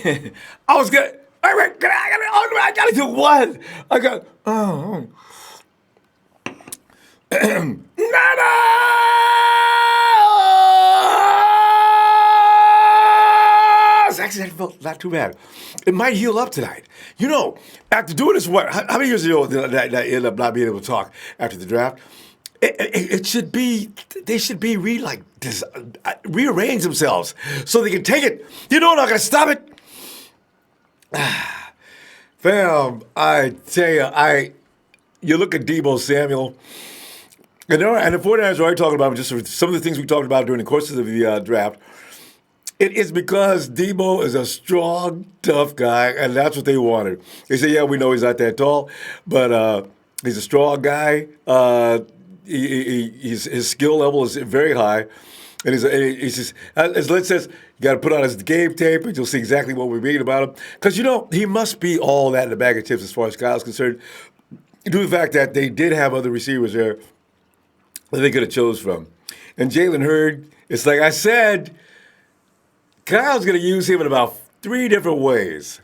I was good. All right, I got to do one. I got. Oh. Actually, that felt not too bad. It might heal up tonight. You know, after doing this, what? How many years ago did I end up not being able to talk after the draft? It should be. They should be rearrange themselves so they can take it. You know, not gonna stop it. Fam, I tell you, you look at Deebo Samuel, and the 49ers are already talking about just some of the things we talked about during the course of the draft. It is because Deebo is a strong, tough guy, and that's what they wanted. They say, yeah, we know he's not that tall, but he's a strong guy. His skill level is very high. And he's just, as Lynn says, you got to put on his game tape, and you'll see exactly what we're reading about him. Because, he must be all that in a bag of chips as far as Kyle's concerned, due to the fact that they did have other receivers there that they could have chose from. And Jalen Hurd, it's like I said, Kyle's going to use him in about 3 different ways.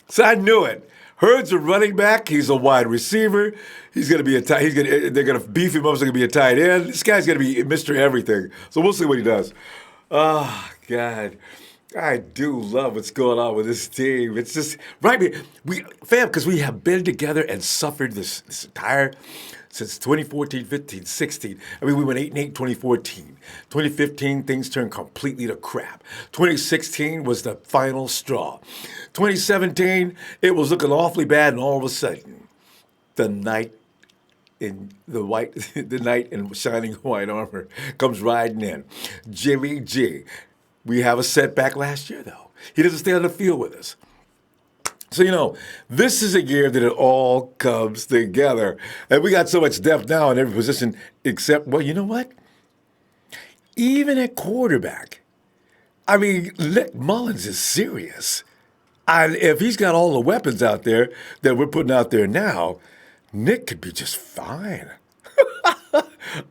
So I knew it. Hurd's a running back. He's a wide receiver. He's going to be they're going to beef him up. He's going to be a tight end. This guy's going to be Mr. Everything. So we'll see what he does. Oh, God. I do love what's going on with this team. It's just, right, because we have been together and suffered this entire, since 2014, 15, 16. I mean, we went 8-8 in 2014. 2015, things turned completely to crap. 2016 was the final straw. 2017, it was looking awfully bad, and all of a sudden, the knight in shining white armor comes riding in. Jimmy G. We have a setback last year, though. He doesn't stay on the field with us. So, this is a year that it all comes together. And we got so much depth now in every position except, well, you know what? Even at quarterback, I mean, Nick Mullins is serious. If he's got all the weapons out there that we're putting out there now, Nick could be just fine.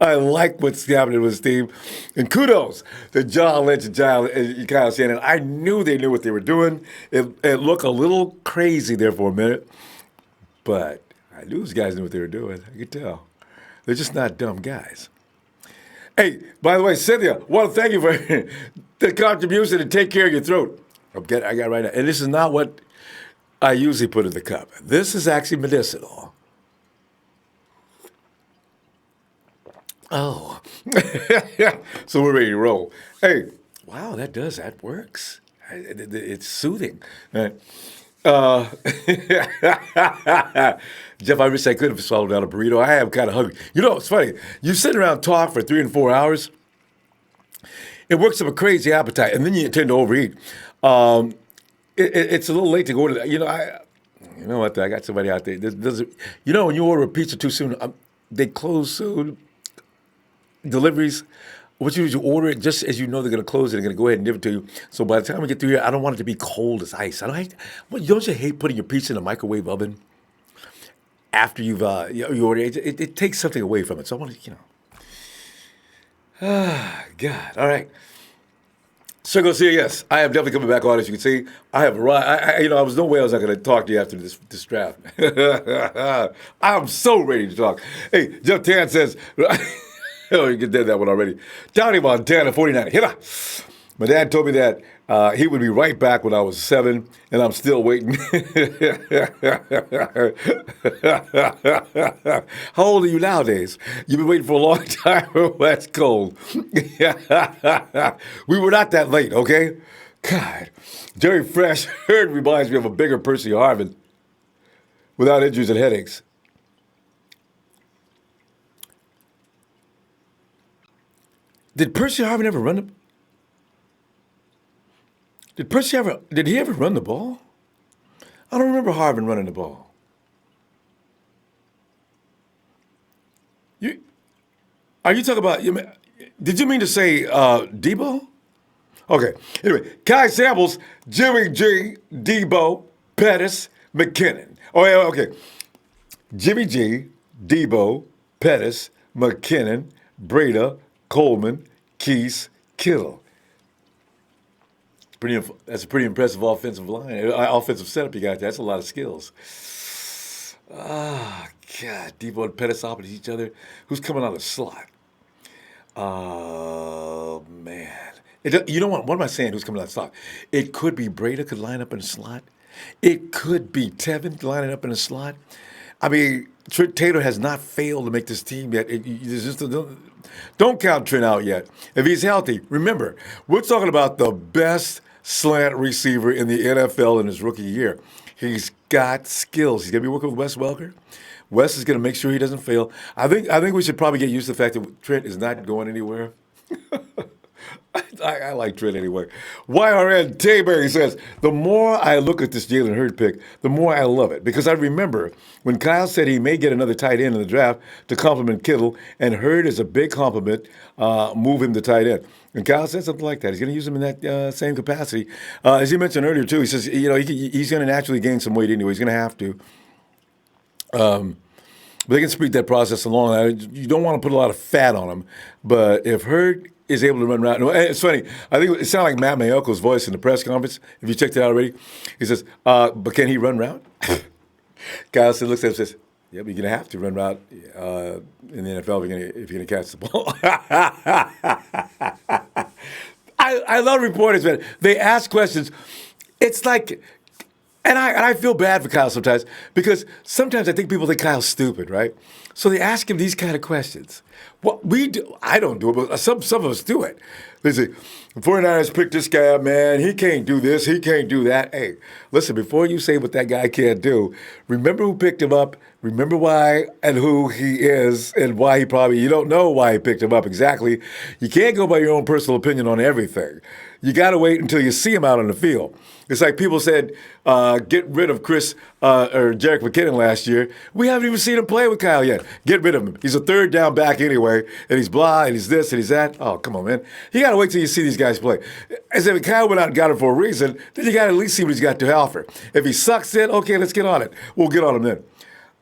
I like what's happening with his team. And kudos to John Lynch and Kyle Shanahan. I knew they knew what they were doing. It looked a little crazy there for a minute, but I knew those guys knew what they were doing. I could tell. They're just not dumb guys. Hey, by the way, Cynthia, I want to thank you for the contribution to take care of your throat. I got right now. And this is not what I usually put in the cup. This is actually medicinal. Oh. So we're ready to roll. Hey, wow, that works. It's soothing. Jeff, I wish I could have swallowed down a burrito. I am kind of hungry. It's funny. You sit around talk for 3 and 4 hours, it works up a crazy appetite, and then you tend to overeat. It's a little late to go to that. You know what? I got somebody out there. When you order a pizza too soon, they close soon. Deliveries, what you do is you order it just as you know they're going to close it. They're going to go ahead and give it to you. So by the time we get through here, I don't want it to be cold as ice. Don't you hate putting your pizza in a microwave oven after you've you order it? It takes something away from it. So I want to, God. All right. Circle C, yes, I am definitely coming back on. As you can see, I have arrived. I was no way I was not going to talk to you after this draft. I'm so ready to talk. Hey, Jeff Tan says. Oh, you did that one already. Tony Montana, 49. Hit her. My dad told me that he would be right back when I was 7, and I'm still waiting. How old are you nowadays? You've been waiting for a long time. That's cold. We were not that late, okay? God. Jerry Fresh Hurd reminds me of a bigger Percy Harvin without injuries and headaches. Did Percy Harvin ever run the? Did he ever run the ball? I don't remember Harvin running the ball. Are you talking about? Did you mean to say Deebo? Okay. Anyway, Kai Samples, Jimmy G, Deebo, Pettis, McKinnon. Oh yeah. Okay. Jimmy G, Deebo, Pettis, McKinnon, Breda, Coleman, Keese, Kittle. That's a pretty impressive offensive line, offensive setup you got. That's a lot of skills. Ah, God, Deebo and Pettis opposite each other. Who's coming out of the slot? Oh man, you know what? What am I saying? Who's coming out of the slot? It could be Breda could line up in the slot. It could be Tevin lining up in the slot. I mean, Trent Taylor has not failed to make this team yet. Don't count Trent out yet. If he's healthy, remember, we're talking about the best slant receiver in the NFL in his rookie year. He's got skills. He's going to be working with Wes Welker. Wes is going to make sure he doesn't fail. I think we should probably get used to the fact that Trent is not going anywhere. I like Trent anyway. YRN Tayberry says, the more I look at this Jalen Hurd pick, the more I love it. Because I remember when Kyle said he may get another tight end in the draft to complement Kittle, and Hurd is a big compliment, move him to tight end. And Kyle said something like that. He's going to use him in that same capacity. As he mentioned earlier, too, he says, he's going to naturally gain some weight anyway. He's going to have to. But they can speed that process along. You don't want to put a lot of fat on him. But if Hurd is able to run around. No, it's funny. I think it sounded like Matt Mayoko's voice in the press conference. If you checked it out already, he says, but can he run route? Kyle looks at him and says, yeah, but you're going to have to run route in the NFL if you're going to catch the ball. I love reporters, man. They ask questions. It's like, and I feel bad for Kyle sometimes because sometimes I think people think Kyle's stupid, right? So they ask him these kind of questions. What we do, I don't do it, but some of us do it. They say, the 49ers picked this guy up, man. He can't do this. He can't do that. Hey, listen, before you say what that guy can't do, remember who picked him up, remember why and who he is and why you don't know why he picked him up exactly. You can't go by your own personal opinion on everything. You got to wait until you see him out on the field. It's like people said, get rid of Chris or Jerick McKinnon last year. We haven't even seen him play with Kyle yet. Get rid of him. He's a third down back anyway, and he's blah, and he's this, and he's that. Oh, come on, man. You got to wait till you see these guys play. As if Kyle went out and got him for a reason, then you got to at least see what he's got to offer. If he sucks then, okay, let's get on it. We'll get on him then.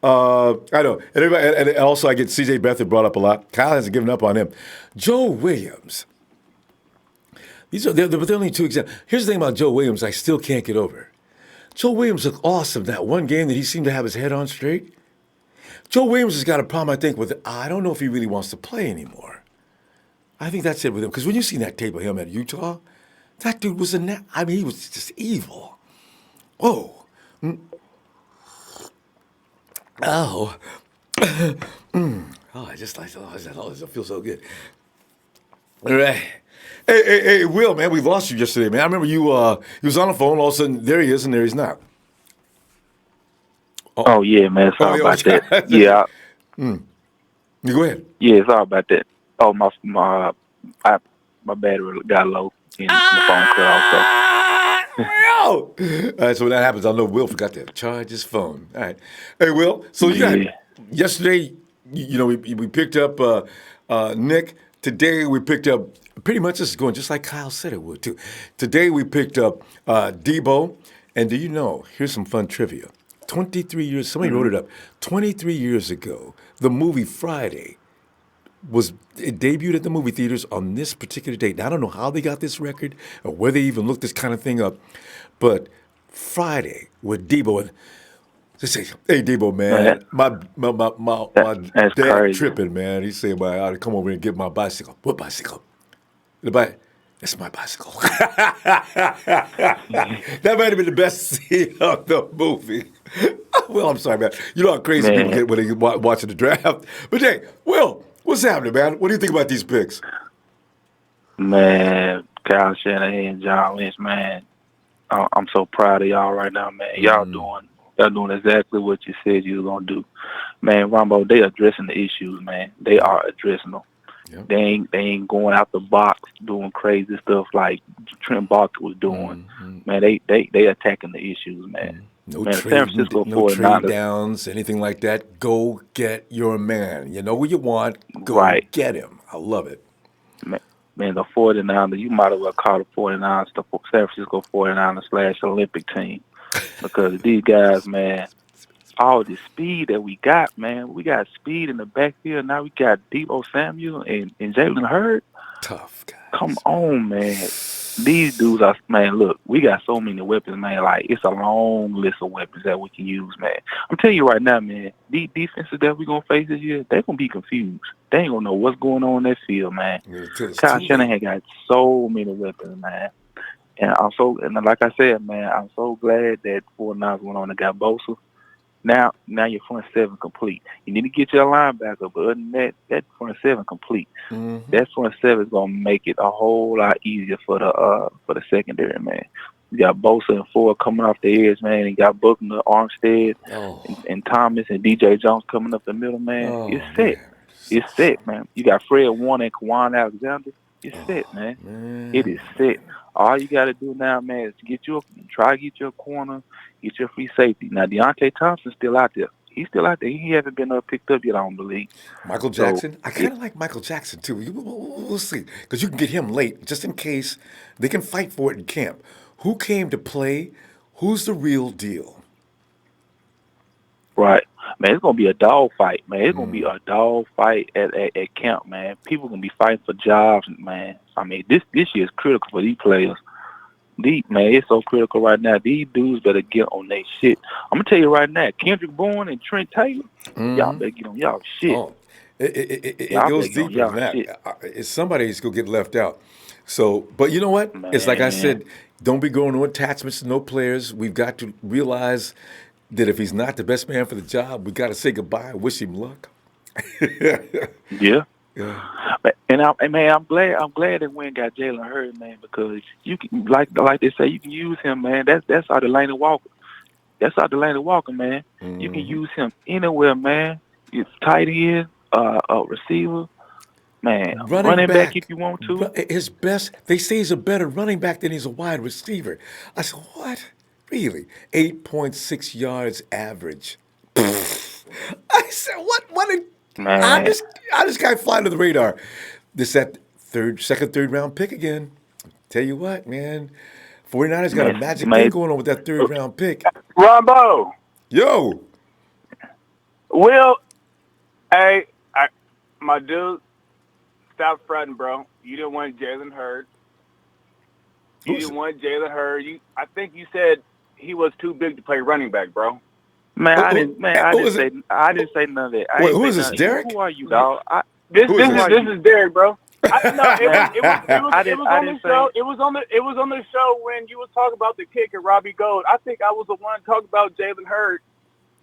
I know. And also I get C.J. Beathard brought up a lot. Kyle hasn't given up on him. Joe Williams. They're only two examples. Here's the thing about Joe Williams I still can't get over. Joe Williams looked awesome that one game that he seemed to have his head on straight. Joe Williams has got a problem, I think, with I don't know if he really wants to play anymore. I think that's it with him. Because when you seen that tape of him at Utah, that dude was he was just evil. Oh. Oh. Oh, I just like it feels so good. All right. Hey, Will, man, we lost you yesterday, man. I remember you was on the phone, all of a sudden, there he is, and there he's not. Oh yeah, man. Sorry about that. Yeah. You go ahead. Yeah, sorry about that. Oh, my battery got low and my phone cut off. All right, so when that happens, I'll know Will forgot to charge his phone. All right. Hey, Will, so you got yesterday, we picked up Nick. Today we picked up, pretty much this is going just like Kyle said it would too. Today we picked up Deebo, and do you know, here's some fun trivia. 23 years, somebody wrote it up, 23 years ago, the movie Friday it debuted at the movie theaters on this particular date. Now, I don't know how they got this record or where they even looked this kind of thing up, but Friday with Deebo, and they say, hey, Deebo, man, my dad crazy. Tripping, man. He said, well, I ought to come over and get my bicycle. What bicycle? That's my bicycle. That might have been the best scene of the movie. Well, I'm sorry, man. You know how crazy people get when they watching the draft. But hey, Will, what's happening, man? What do you think about these picks? Man, Kyle Shanahan, John Lynch, man. I'm so proud of y'all right now, man. Y'all doing exactly what you said you were gonna do, man. Ronbo, they addressing the issues, man. They are addressing them. Yep. They ain't going out the box doing crazy stuff like Trent Barker was doing. Man, they attacking the issues, man. No trade downs, anything like that. Go get your man. You know what you want. Go get him. I love it. Man, the 49ers, you might as well call the 49ers the San Francisco 49ers / Olympic team. Because these guys, man, all the speed that we got, man. We got speed in the backfield. Now we got Deebo Samuel and Jalen Hurd. Tough guys. Come on, man. these dudes are, man, look, we got so many weapons, man. Like, it's a long list of weapons that we can use, man. I'm telling you right now, man, these defenses that we're going to face this year, they're going to be confused. They ain't going to know what's going on in that field, man. Kyle Shanahan got so many weapons, man. And and like I said, man, I'm so glad that 49ers went on and got Bosa. Now your front seven complete. You need to get your linebacker, but other than that front seven complete. Mm-hmm. That front seven is gonna make it a whole lot easier for the secondary, man. You got Bosa and Ford coming off the edge, man. You got Buckner, Armstead, and Thomas and DJ Jones coming up the middle, man. It's set. Man. It's set, man. You got Fred Warner and Kwan Alexander. It's set, man. It is set. All you got to do now, man, is try to get your corner, get your free safety. Now, Deontay Thompson's still out there. He's still out there. He hasn't been picked up yet, I don't believe. Michael Jackson? I kind of like Michael Jackson, too. We'll see. Because you can get him late, just in case they can fight for it in camp. Who came to play? Who's the real deal? Right. Man, it's going to be a dog fight, man. It's going to be a dog fight at camp, man. People going to be fighting for jobs, man. I mean, this year is critical for these players. Man, it's so critical right now. These dudes better get on their shit. I'm going to tell you right now, Kendrick Bourne and Trent Taylor, y'all better get on y'all shit. Oh, it goes deeper than that. Somebody's going to get left out. So, but you know what? Man. It's like I said, don't be going no attachments to no players. We've got to realize that if he's not the best man for the job, we got to say goodbye and wish him luck. Yeah. And I'm glad that we got Jalen Hurd, man, because you can, like they say, you can use him, man. That's our Delaney Walker. That's our Delaney Walker, man. Mm-hmm. You can use him anywhere, man. It's tight end, receiver, man. Running back if you want to. His best. They say he's a better running back than he's a wide receiver. I said, what? Really? 8.6 yards average. I said, what? Man. I just got fly under the radar. This that second, third round pick again. Tell you what, man. 49ers got a magic thing going on with that third round pick. Ronbo. Yo. Will, hey, my dude, stop fronting, bro. You didn't want Jalen Hurd. You didn't want Jalen Hurd. I think you said he was too big to play running back, bro. Man, I didn't say none of that. Wait, who is this, Derek? Who are you, dog? This is Derek, bro. It was on the show when you was talking about the kicker, Robbie Gold. I think I was the one talking about Jalen Hurd.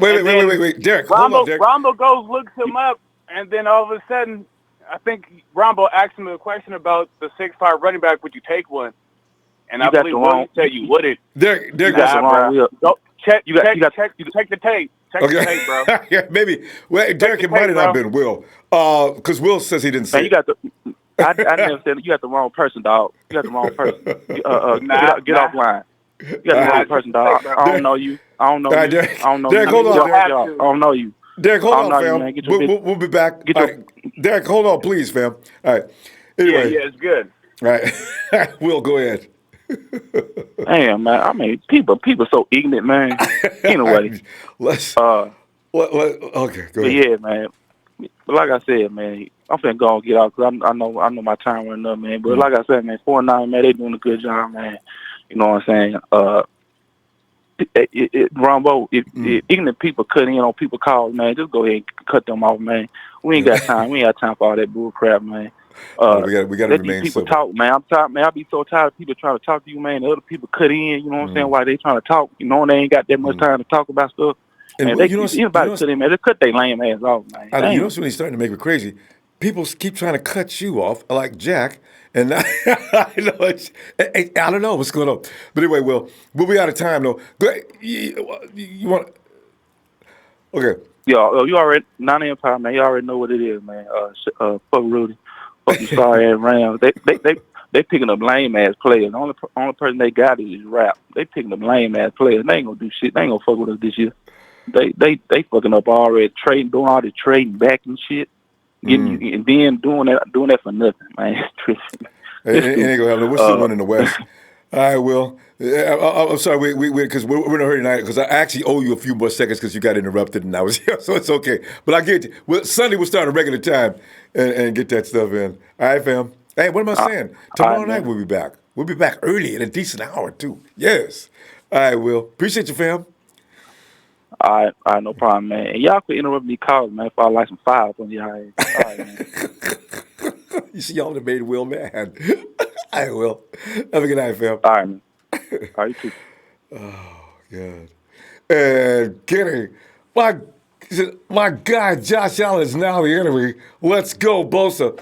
Wait, Derek. Hold on, Derek. Ronbo goes, looks him up, and then all of a sudden, I think Ronbo asked him a question about the 6'5" running back. Would you take one? And I believe Will said you wouldn't. Derek got the wrong. Check the tape. Check the tape, bro. Yeah, maybe. Well, Derek, it might have not been Will. Because Will says he didn't say it. I never said you got the wrong person, dog. You got the wrong person. Get offline. You got the wrong person, dog. I don't know you. I don't know you. Derek, I don't know Derek, you. hold on, Derek. I don't know you. Derek, hold on, fam. We'll be back. Derek, hold on, please, fam. All right. Anyway. Yeah, it's good. All right. Will, go ahead. Damn, man. I mean, people so ignorant, man. Anyway, okay, go ahead. But yeah, man. But like I said, man, I'm finna go and get out because I know my time running up, man. But like I said, man, 49, man, they doing a good job, man. You know what I'm saying? Ronbo, if ignorant people cut in on people calls, man, just go ahead and cut them off, man. We ain't got time. We ain't got time for all that bull crap, man. We got to remain people civil. talk, man. I'm tired, man. I be so tired of people trying to talk to you, man. The other people cut in, you know what I'm saying? Why they trying to talk? You know, they ain't got that much time to talk about stuff. And they cut in, man. They cut their lame ass off, man. You know what's really starting to make me crazy? People keep trying to cut you off, like Jack, and I don't know what's going on. But anyway, we'll be out of time though. You want? Okay. Yo, you already non-empire, man. You already know what it is, man. Fuck Rudy. Fucking sorry ass Rams. They picking up lame ass players. The only person they got is rap. They picking up lame ass players. They ain't gonna do shit. They ain't gonna fuck with us this year. They fucking up already, doing all the trading back and shit, and then doing that for nothing, man. It ain't gonna happen. We're still running the West. All right, Will. I'm sorry, because we're in a hurry tonight. Because I actually owe you a few more seconds because you got interrupted and I was here, so it's okay. But I get you. Well, Sunday we'll start a regular time and get that stuff in. All right, fam. Hey, what am I saying? Tomorrow night we'll be back. We'll be back early in a decent hour, too. Yes. All right, Will. Appreciate you, fam. All right, no problem, man. And y'all could interrupt me calling, man, if I like some files on y'all. All right, man. You see, y'all have made Will mad. All right, Will. Have a good night, fam. All right, man. All right, you too. Good. And Kenny, my guy Josh Allen is now the enemy. Let's go, Bosa.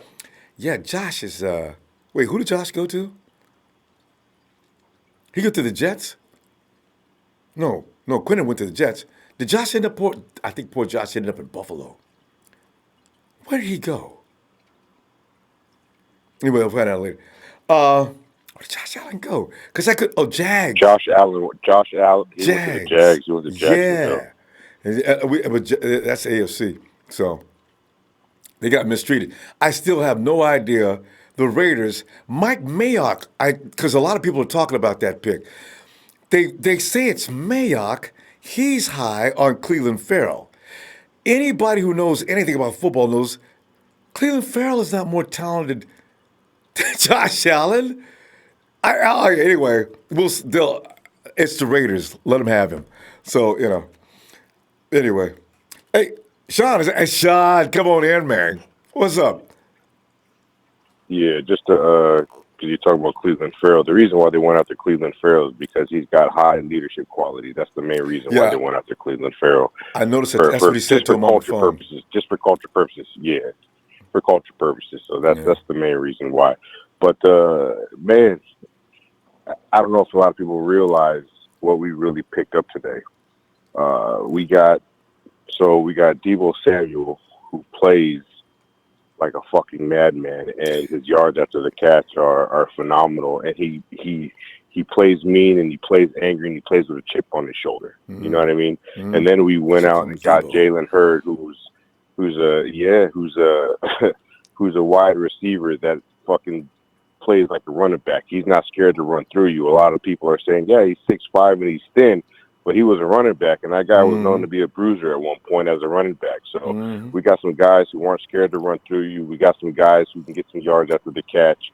Yeah, Josh is. Wait, who did Josh go to? He go to the Jets? No, Quentin went to the Jets. Did Josh end up? I think poor Josh ended up in Buffalo. Where did he go? Anyway, we'll find out later. Where did Josh Allen go? Because I could. Oh, Jags. Josh Allen. He went to the Jags. Jags. He went to Jacksonville. Yeah. That's AFC. So they got mistreated. I still have no idea. The Raiders, Mike Mayock, because a lot of people are talking about that pick. They say it's Mayock. He's high on Cleveland Farrell. Anybody who knows anything about football knows Cleveland Farrell is not more talented than Josh Allen. Anyway, it's the Raiders. Let them have him. So, anyway. Hey, Sean, come on in, man. What's up? Yeah, just because you talk about Cleveland Farrell. The reason why they went after Cleveland Farrell is because he's got high leadership quality. That's the main reason why they went after Cleveland Farrell. I noticed that. That's what he said to him on the phone. Just for culture purposes, yeah. For culture purposes. So that's the main reason why. But, man, I don't know if a lot of people realize what we really picked up today. We got Deebo Samuel, who plays like a fucking madman, and his yards after the catch are phenomenal. And he plays mean, and he plays angry, and he plays with a chip on his shoulder. Mm-hmm. You know what I mean? Mm-hmm. And then we went out and got Jalen Hurd, who's a wide receiver that fucking plays like a running back. He's not scared to run through you. A lot of people are saying, yeah, he's 6'5" and he's thin, but he was a running back, and that guy was known to be a bruiser at one point as a running back. So we got some guys who aren't scared to run through you. We got some guys who can get some yards after the catch.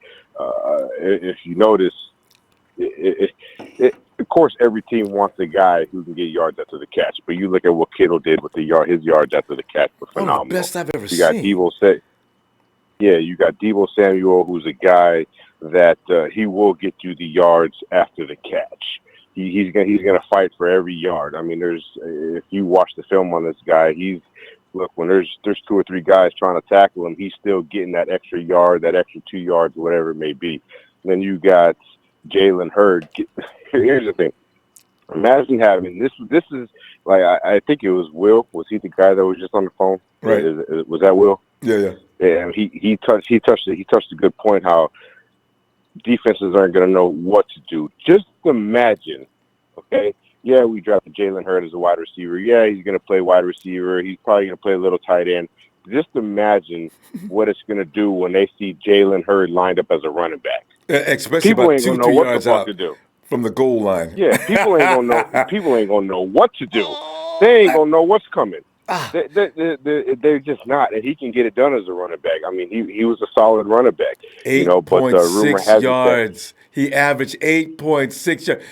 If you notice, of course, every team wants a guy who can get yards after the catch. But you look at what Kittle did with his yards after the catch were phenomenal. The best I've ever seen. You got Deebo Samuel, who's a guy that he will get you the yards after the catch. He's gonna fight for every yard. I mean, if you watch the film on this guy, when there's 2 or 3 guys trying to tackle him, he's still getting that extra yard, that extra 2 yards, whatever it may be. Then you got Jalen Hurd. Here's the thing. Imagine having this is like I think it was Will. Was he the guy that was just on the phone? Right. Was that Will? Yeah. Yeah. He touched a good point. How defenses aren't going to know what to do. Just imagine, okay? Yeah, we drafted Jalen Hurd as a wide receiver. Yeah, he's going to play wide receiver. He's probably going to play a little tight end. Just imagine what it's going to do when they see Jalen Hurd lined up as a running back. Especially people about ain't 2, gonna 3 know what yards the fuck out to do from the goal line. Yeah, people ain't gonna know. People ain't gonna know what to do. They ain't gonna know what's coming. They're just not, and he can get it done as a running back. I mean, he was a solid running back. 8.6 yards. He averaged 8.6 yards.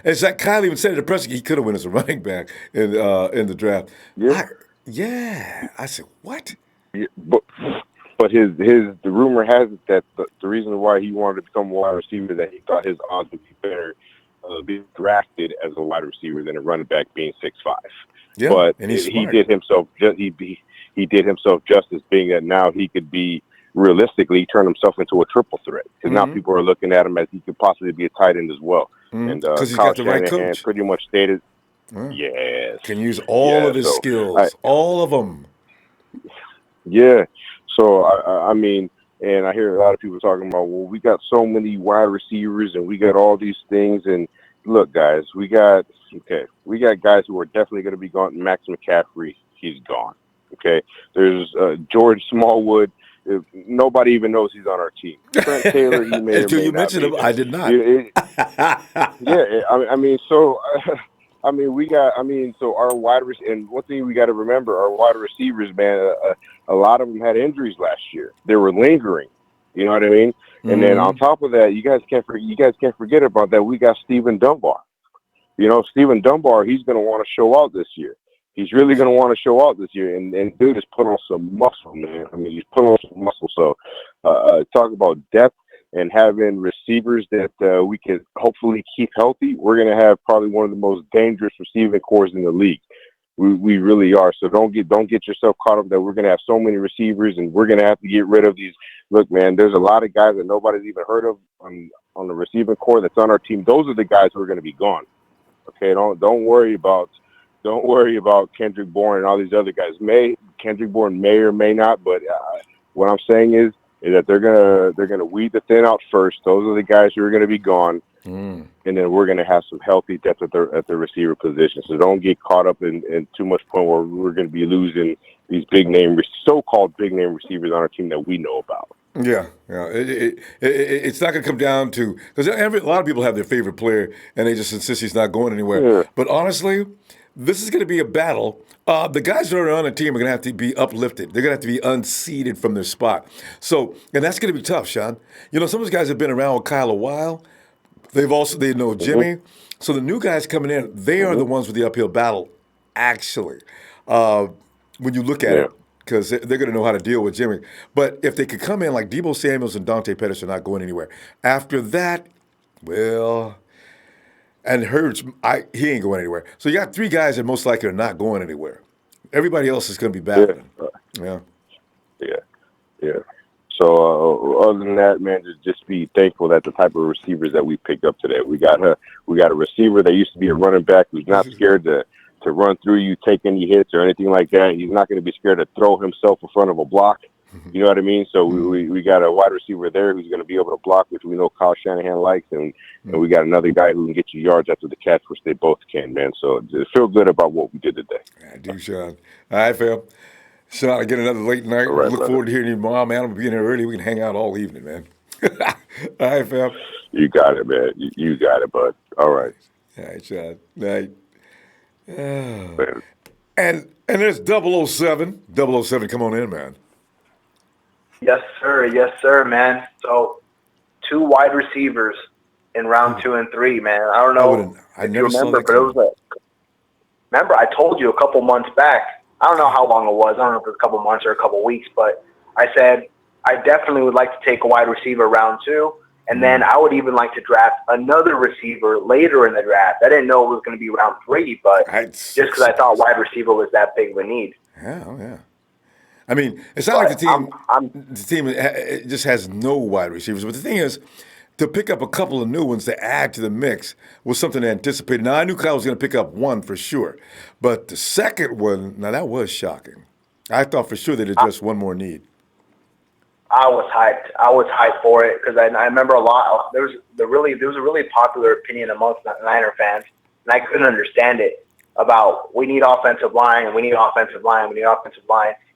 As Kyle even said in the press, he could have won as a running back in the draft. Yeah. I said, what? Yeah, but the rumor has it that the reason why he wanted to become a wide receiver, that he thought his odds would be better being drafted as a wide receiver than a running back being 6'5". Yeah, but and he's he smart. did himself justice, being that now he could be realistically turn himself into a triple threat, because now people are looking at him as he could possibly be a tight end as well. And because he's Kyle got the right Shanahan coach. pretty much stated, yes, can use all of his skills, all of them. Yeah. So, I mean, and I hear a lot of people talking about, well, we got so many wide receivers and we got all these things. And look, guys, we got guys who are definitely going to be gone. Max McCaffrey, he's gone. Okay. There's George Smallwood. Nobody even knows he's on our team. Trent Taylor, he may or may you not mentioned him, I did not. So our wide receivers, and one thing we got to remember, our wide receivers, man, a lot of them had injuries last year. They were lingering. You know what I mean? And then on top of that, you guys can't forget about that. We got Stephen Dunbar. You know, Stephen Dunbar, he's going to want to show out this year. He's really going to want to show out this year. And dude has put on some muscle, man. I mean, he's put on some muscle. So talk about depth and having receivers that we can hopefully keep healthy. We're going to have probably one of the most dangerous receiving cores in the league. We really are. So don't get yourself caught up that we're going to have so many receivers and we're going to have to get rid of these. Look, man, there's a lot of guys that nobody's even heard of on the receiving core that's on our team. Those are the guys who are going to be gone. Okay, don't worry about Kendrick Bourne and all these other guys. Kendrick Bourne may or may not, but what I'm saying is that they're gonna weed the thin out first. Those are the guys who are going to be gone. And then we're going to have some healthy depth at the receiver position. So don't get caught up in too much point where we're going to be losing these so-called big name receivers on our team that we know about. Yeah. It's not going to come down to because a lot of people have their favorite player and they just insist he's not going anywhere. Yeah. But honestly, this is going to be a battle. The guys that are on the team are going to have to be uplifted. They're going to have to be unseated from their spot. So, and that's going to be tough, Sean. You know, some of those guys have been around with Kyle a while. They know Jimmy. So the new guys coming in, they are the ones with the uphill battle, actually, when you look at it, because they're going to know how to deal with Jimmy. But if they could come in like Deebo Samuels and Dante Pettis are not going anywhere. After that, well, and Hurd, he ain't going anywhere. So you got three guys that most likely are not going anywhere. Everybody else is going to be battling. Yeah. So other than that, man, just be thankful that the type of receivers that we picked up today. We got a receiver that used to be a running back who's not scared to run through you, take any hits or anything like that. He's not going to be scared to throw himself in front of a block. You know what I mean? So we got a wide receiver there who's going to be able to block, which we know Kyle Shanahan likes, and we got another guy who can get you yards after the catch, which they both can, man. So just feel good about what we did today. I do, Sean. All right, fam. Sean, again, another late night. All right, look forward to hearing you tomorrow, man. I'm being here early. We can hang out all evening, man. All right, fam. You got it, man. You got it, bud. All right. All right, Sean. Night. And there's 007. 007, come on in, man. Yes, sir, man. So 2 wide receivers in round 2 and 3, man. I don't know I if never you saw remember, that but it was remember I told you a couple months back. I don't know how long it was. I don't know if it was a couple months or a couple weeks, but I said I definitely would like to take a wide receiver round 2, and then I would even like to draft another receiver later in the draft. I didn't know it was going to be round 3, but just because I thought wide receiver was that big of a need. Yeah. I mean, it's not like the team just has no wide receivers. But the thing is, to pick up a couple of new ones to add to the mix was something to anticipate. Now, I knew Kyle was going to pick up one for sure. But the second one, now that was shocking. I thought for sure they'd address one more need. I was hyped for it because I remember a lot. There was a really popular opinion amongst Niner fans, and I couldn't understand it about we need offensive line.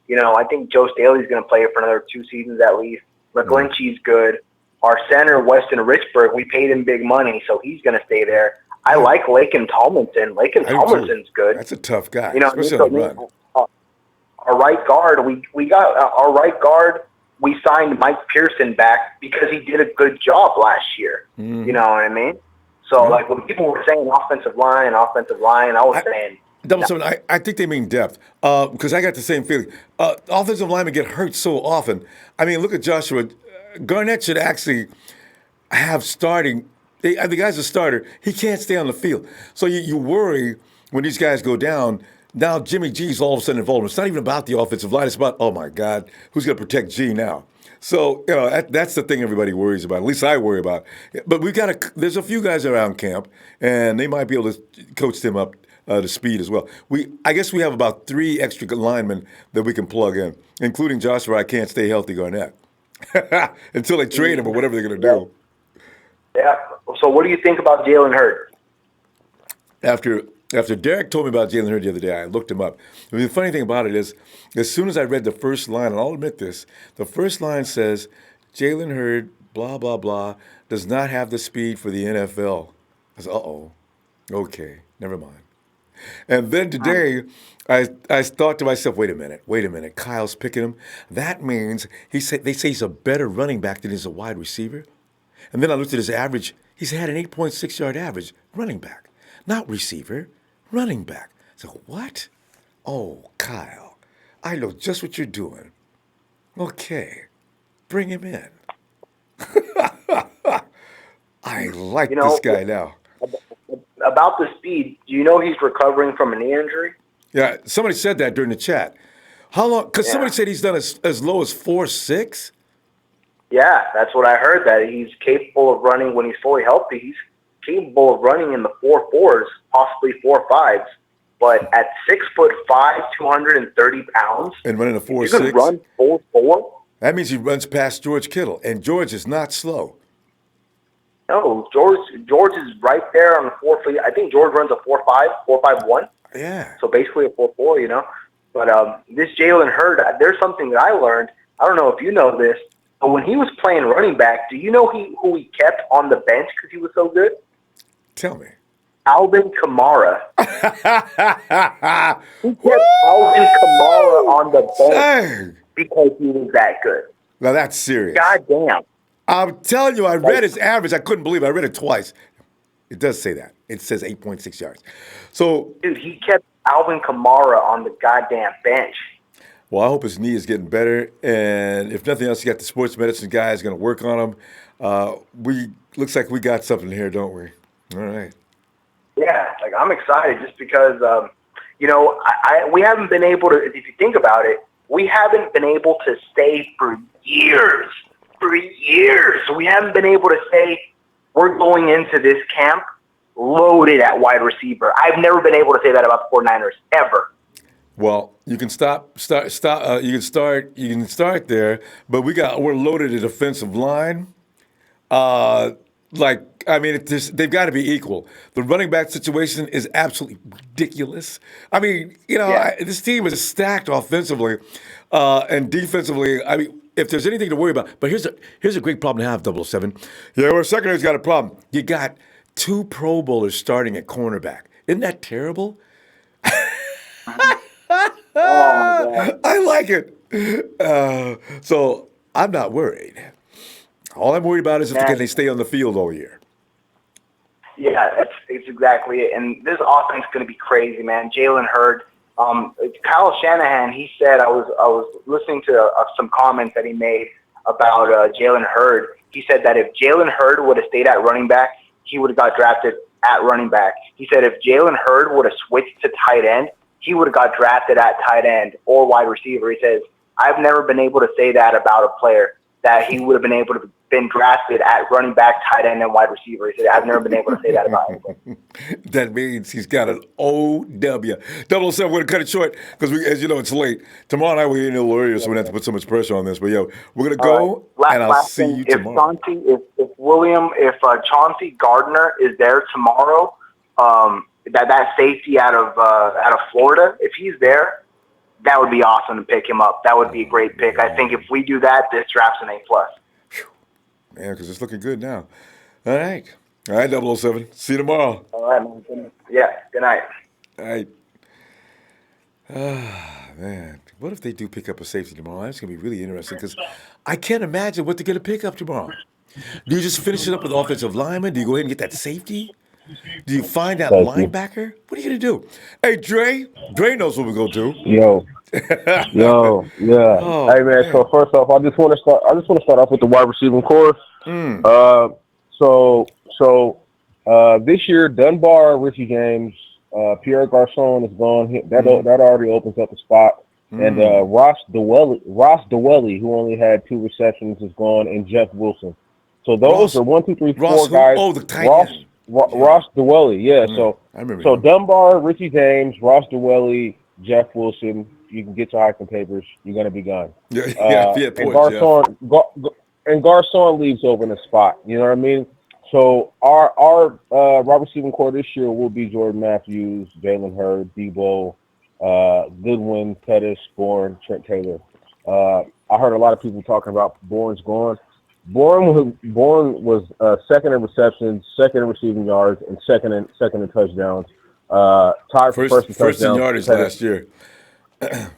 You know, I think Joe Staley's going to play for another 2 seasons at least. McGlinchey's good. Our center, Weston Richburg, we paid him big money, so he's going to stay there. I like Laken Tomlinson. Tomlinson's good. That's a tough guy, you know, especially on the run. Our right guard, we got our right guard. We signed Mike Pearson back because he did a good job last year. You know what I mean? So, like, when people were saying offensive line, I was saying – I think they mean depth because I got the same feeling. Offensive linemen get hurt so often. I mean, look at Joshua. Garnett should actually have starting. The guy's a starter. He can't stay on the field. So you worry when these guys go down. Now Jimmy G's all of a sudden involved. It's not even about the offensive line. It's about, oh, my God, who's going to protect G now? So, you know, that's the thing everybody worries about. At least I worry about. But there's a few guys around camp, and they might be able to coach them up to speed as well. I guess we have about 3 extra linemen that we can plug in, including Joshua. I can't stay healthy, Garnett, until they trade him or whatever they're going to do. Yeah. So what do you think about Jalen Hurd? After Derek told me about Jalen Hurd the other day, I looked him up. I mean, the funny thing about it is, as soon as I read the first line, and I'll admit this, the first line says, Jalen Hurd, blah, blah, blah, does not have the speed for the NFL. I said, okay, never mind. And then today, I thought to myself, wait a minute. Kyle's picking him. That means they say he's a better running back than he's a wide receiver. And then I looked at his average. He's had an 8.6 yard average running back, not receiver, running back. So what? Oh, Kyle, I know just what you're doing. Okay, bring him in. I like this guy now. About the speed, do you know he's recovering from a knee injury? Yeah, somebody said that during the chat. How long? Because somebody said he's done as low as 4.6. Yeah, that's what I heard, that he's capable of running when he's fully healthy. He's capable of running in the 4.4s, possibly 4.5s. But at 6'5", 230 pounds, and running a you 4.6, can run 4.4. that means he runs past George Kittle, and George is not slow. No, George is right there on the 4.4. I think George runs a 4.5, 4.51. Yeah. So basically a 4.4, you know. But this Jalen Hurd, there's something that I learned. I don't know if you know this, but when he was playing running back, do you know who he kept on the bench because he was so good? Tell me. Alvin Kamara. He kept Alvin Kamara on the bench because he was that good. Now that's serious. God damn. I'm telling you, I read his average. I couldn't believe it. I read it twice. It does say that. It says 8.6 yards. So, dude, he kept Alvin Kamara on the goddamn bench. Well, I hope his knee is getting better. And if nothing else, you got the sports medicine guy is going to work on him. Looks like we got something here, don't we? All right. Yeah, like I'm excited just because, we haven't been able to, if you think about it, we haven't been able to say for years. We haven't been able to say we're going into this camp loaded at wide receiver. I've never been able to say that about the 49ers, ever. Well, you can you can start there, but we're loaded at offensive line. They've got to be equal. The running back situation is absolutely ridiculous. I mean, this team is stacked offensively and defensively. I mean, if there's anything to worry about, but here's a great problem to have, 007. Yeah, our secondary's got a problem. You got 2 Pro Bowlers starting at cornerback. Isn't that terrible? I like it. So I'm not worried. All I'm worried about is can they stay on the field all year. Yeah, it's exactly it. And this offense is going to be crazy, man. Jalen Hurd, Kyle Shanahan, he said, I was listening to some comments that he made about Jalen Hurd. He said that if Jalen Hurd would have stayed at running back, he would have got drafted at running back. He said if Jalen Hurd would have switched to tight end, he would have got drafted at tight end or wide receiver. He says, I've never been able to say that about a player, that he would have been able to been drafted at running back, tight end, and wide receiver. He said, I've never been able to say that about him. That means he's got an OW. 007, we're going to cut it short because, as you know, it's late. Tomorrow night we're in a little earlier, so we don't have to put so much pressure on this. But, we're going to go, and I'll see you tomorrow. If Chauncey Gardner is there tomorrow, that safety out of Florida, if he's there, that would be awesome to pick him up. That would be a great pick. I think if we do that, this draft's an A+. Man, because it's looking good now. All right, 007. See you tomorrow. All right, man. Yeah, good night. All right. Man, what if they do pick up a safety tomorrow? That's going to be really interesting because I can't imagine what they're going to pick up tomorrow. Do you just finish it up with offensive lineman? Do you go ahead and get that safety? Do you find that linebacker? What are you going to do? Hey, Dre knows what we're going to do. Yo, yeah. Oh, hey, man. So first off, I just want to start off with the wide receiving core. This year, Dunbar, Richie James, Pierre Garçon is gone. That already opens up a spot. And Ross Dwelly, who only had 2 receptions, is gone, and Jeff Wilson. So those are 1, 2, 3, 4 guys. Oh, the tight end. Ross Dwelly, yeah. So I remember. So Dunbar, Richie James, Ross Dwelly, Jeff Wilson. You can get your Heisman papers. You're gonna be gone. And Garçon leaves over in the spot. You know what I mean? So our wide receiving core this year will be Jordan Matthews, Jalen Hurd, Deebo, Goodwin, Pettis, Bourne, Trent Taylor. I heard a lot of people talking about Bourne's gone. Bourne was second in receptions, second in receiving yards, and second in touchdowns. Tied for first in First in touchdowns. yardage last year.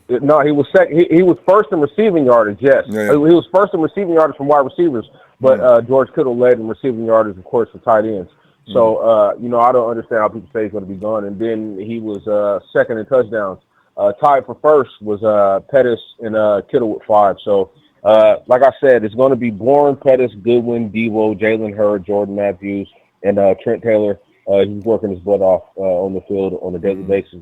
No, he was second. He was first in receiving yardage. Yes, Yeah. He was first in receiving yardage from wide receivers. But George Kittle led in receiving yardage, of course, for tight ends. So you know, I don't understand how people say he's going to be gone. And then he was second in touchdowns. Tied for first was Pettis and Kittle with 5. So like I said, it's going to be Bourne, Pettis, Goodwin, Deebo, Jalen Hurd, Jordan Matthews, and Trent Taylor. He's working his butt off on the field on a daily basis.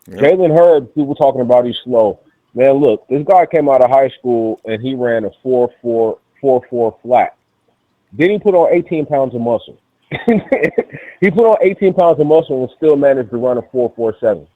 Yep. Jalen Hurd, people talking about he's slow. Man, look, this guy came out of high school and he ran a 4.4 flat. Then he put on 18 pounds of muscle. He put on 18 pounds of muscle and still managed to run a 4.47.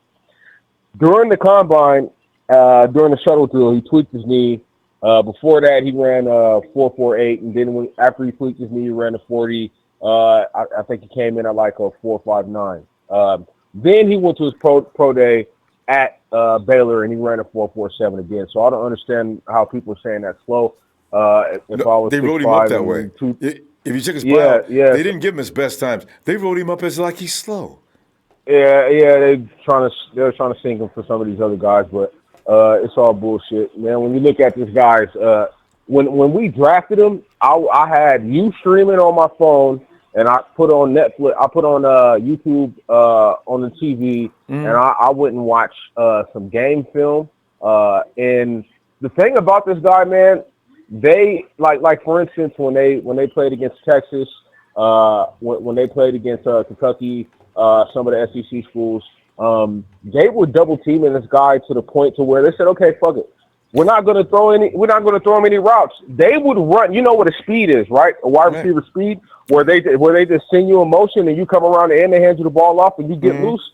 During the combine, during the shuttle drill, he tweaked his knee. Before that, he ran 4.48, and then after he tweaked his knee, he ran a 40. I think he came in at like a 4.59. Then he went to his pro day at Baylor, and he ran a 4.47 again. So I don't understand how people are saying that's slow. They wrote him up that way. If you check his bio, they didn't give him his best times. They wrote him up as like he's slow. Yeah, they're trying to sink him for some of these other guys, but it's all bullshit, man. When you look at this guys, when we drafted him, I had you streaming on my phone, and I put on Netflix. I put on YouTube on the TV, and I went and watched some game film. And the thing about this guy, man, they like for instance when they played against Texas, when they played against Kentucky. Some of the SEC schools, they were double teaming this guy to the point to where they said, "Okay, fuck it, we're not going to throw him any routes." They would run. You know what a speed is, right? A wide receiver speed, where they just send you in motion and you come around the end, they hand you the ball off and you get loose.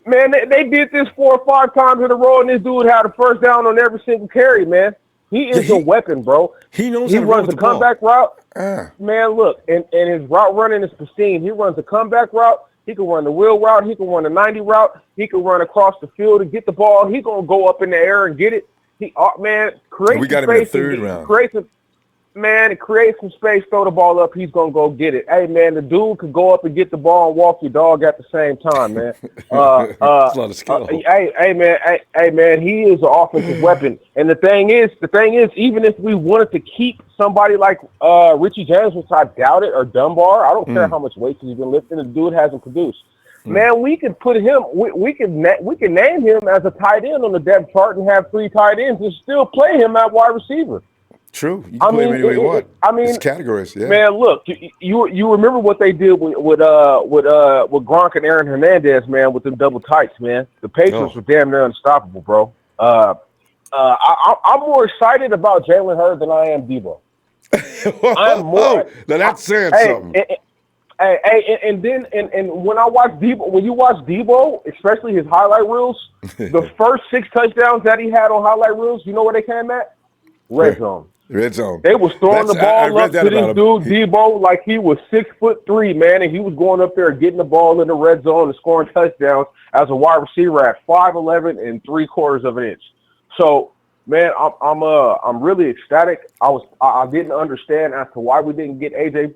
Man, they did this 4 or 5 times in a row, and this dude had a first down on every single carry. Man, he is a weapon, bro. He knows he how to run runs with a the ball. comeback route. Man, look, and his route running is pristine. He runs a comeback route. He can run the wheel route. He can run the 90 route. He can run across the field and get the ball. He gonna go up in the air and get it. We got him in the third round. Create some space, throw the ball up. He's gonna go get it. Hey, man, the dude could go up and get the ball and walk your dog at the same time, man. That's a lot of skill. Hey, man, he is an offensive weapon. And the thing is, even if we wanted to keep somebody like Richie James, which I doubt it, or Dunbar, I don't care how much weight he's been lifting. The dude hasn't produced. Man, we can put him. We can name him as a tight end on the depth chart and have 3 tight ends and still play him at wide receiver. True. You can play him any way you want. It's categories, yeah. Man, look, you remember what they did with Gronk and Aaron Hernandez, man, with them double tights, man. The Patriots were damn near unstoppable, bro. I'm more excited about Jalen Hurd than I am Deebo. I'm more. Now that's saying something. And when I watch Deebo, when you watch Deebo, especially his highlight reels, the first 6 touchdowns that he had on highlight reels, you know where they came at? Red zone. Red zone. They was throwing the ball up to this dude, Deebo, like he was 6'3", man, and he was going up there getting the ball in the red zone and scoring touchdowns as a wide receiver at 5'11" and 3/4 of an inch. So, man, I'm really ecstatic. I didn't understand as to why we didn't get AJ,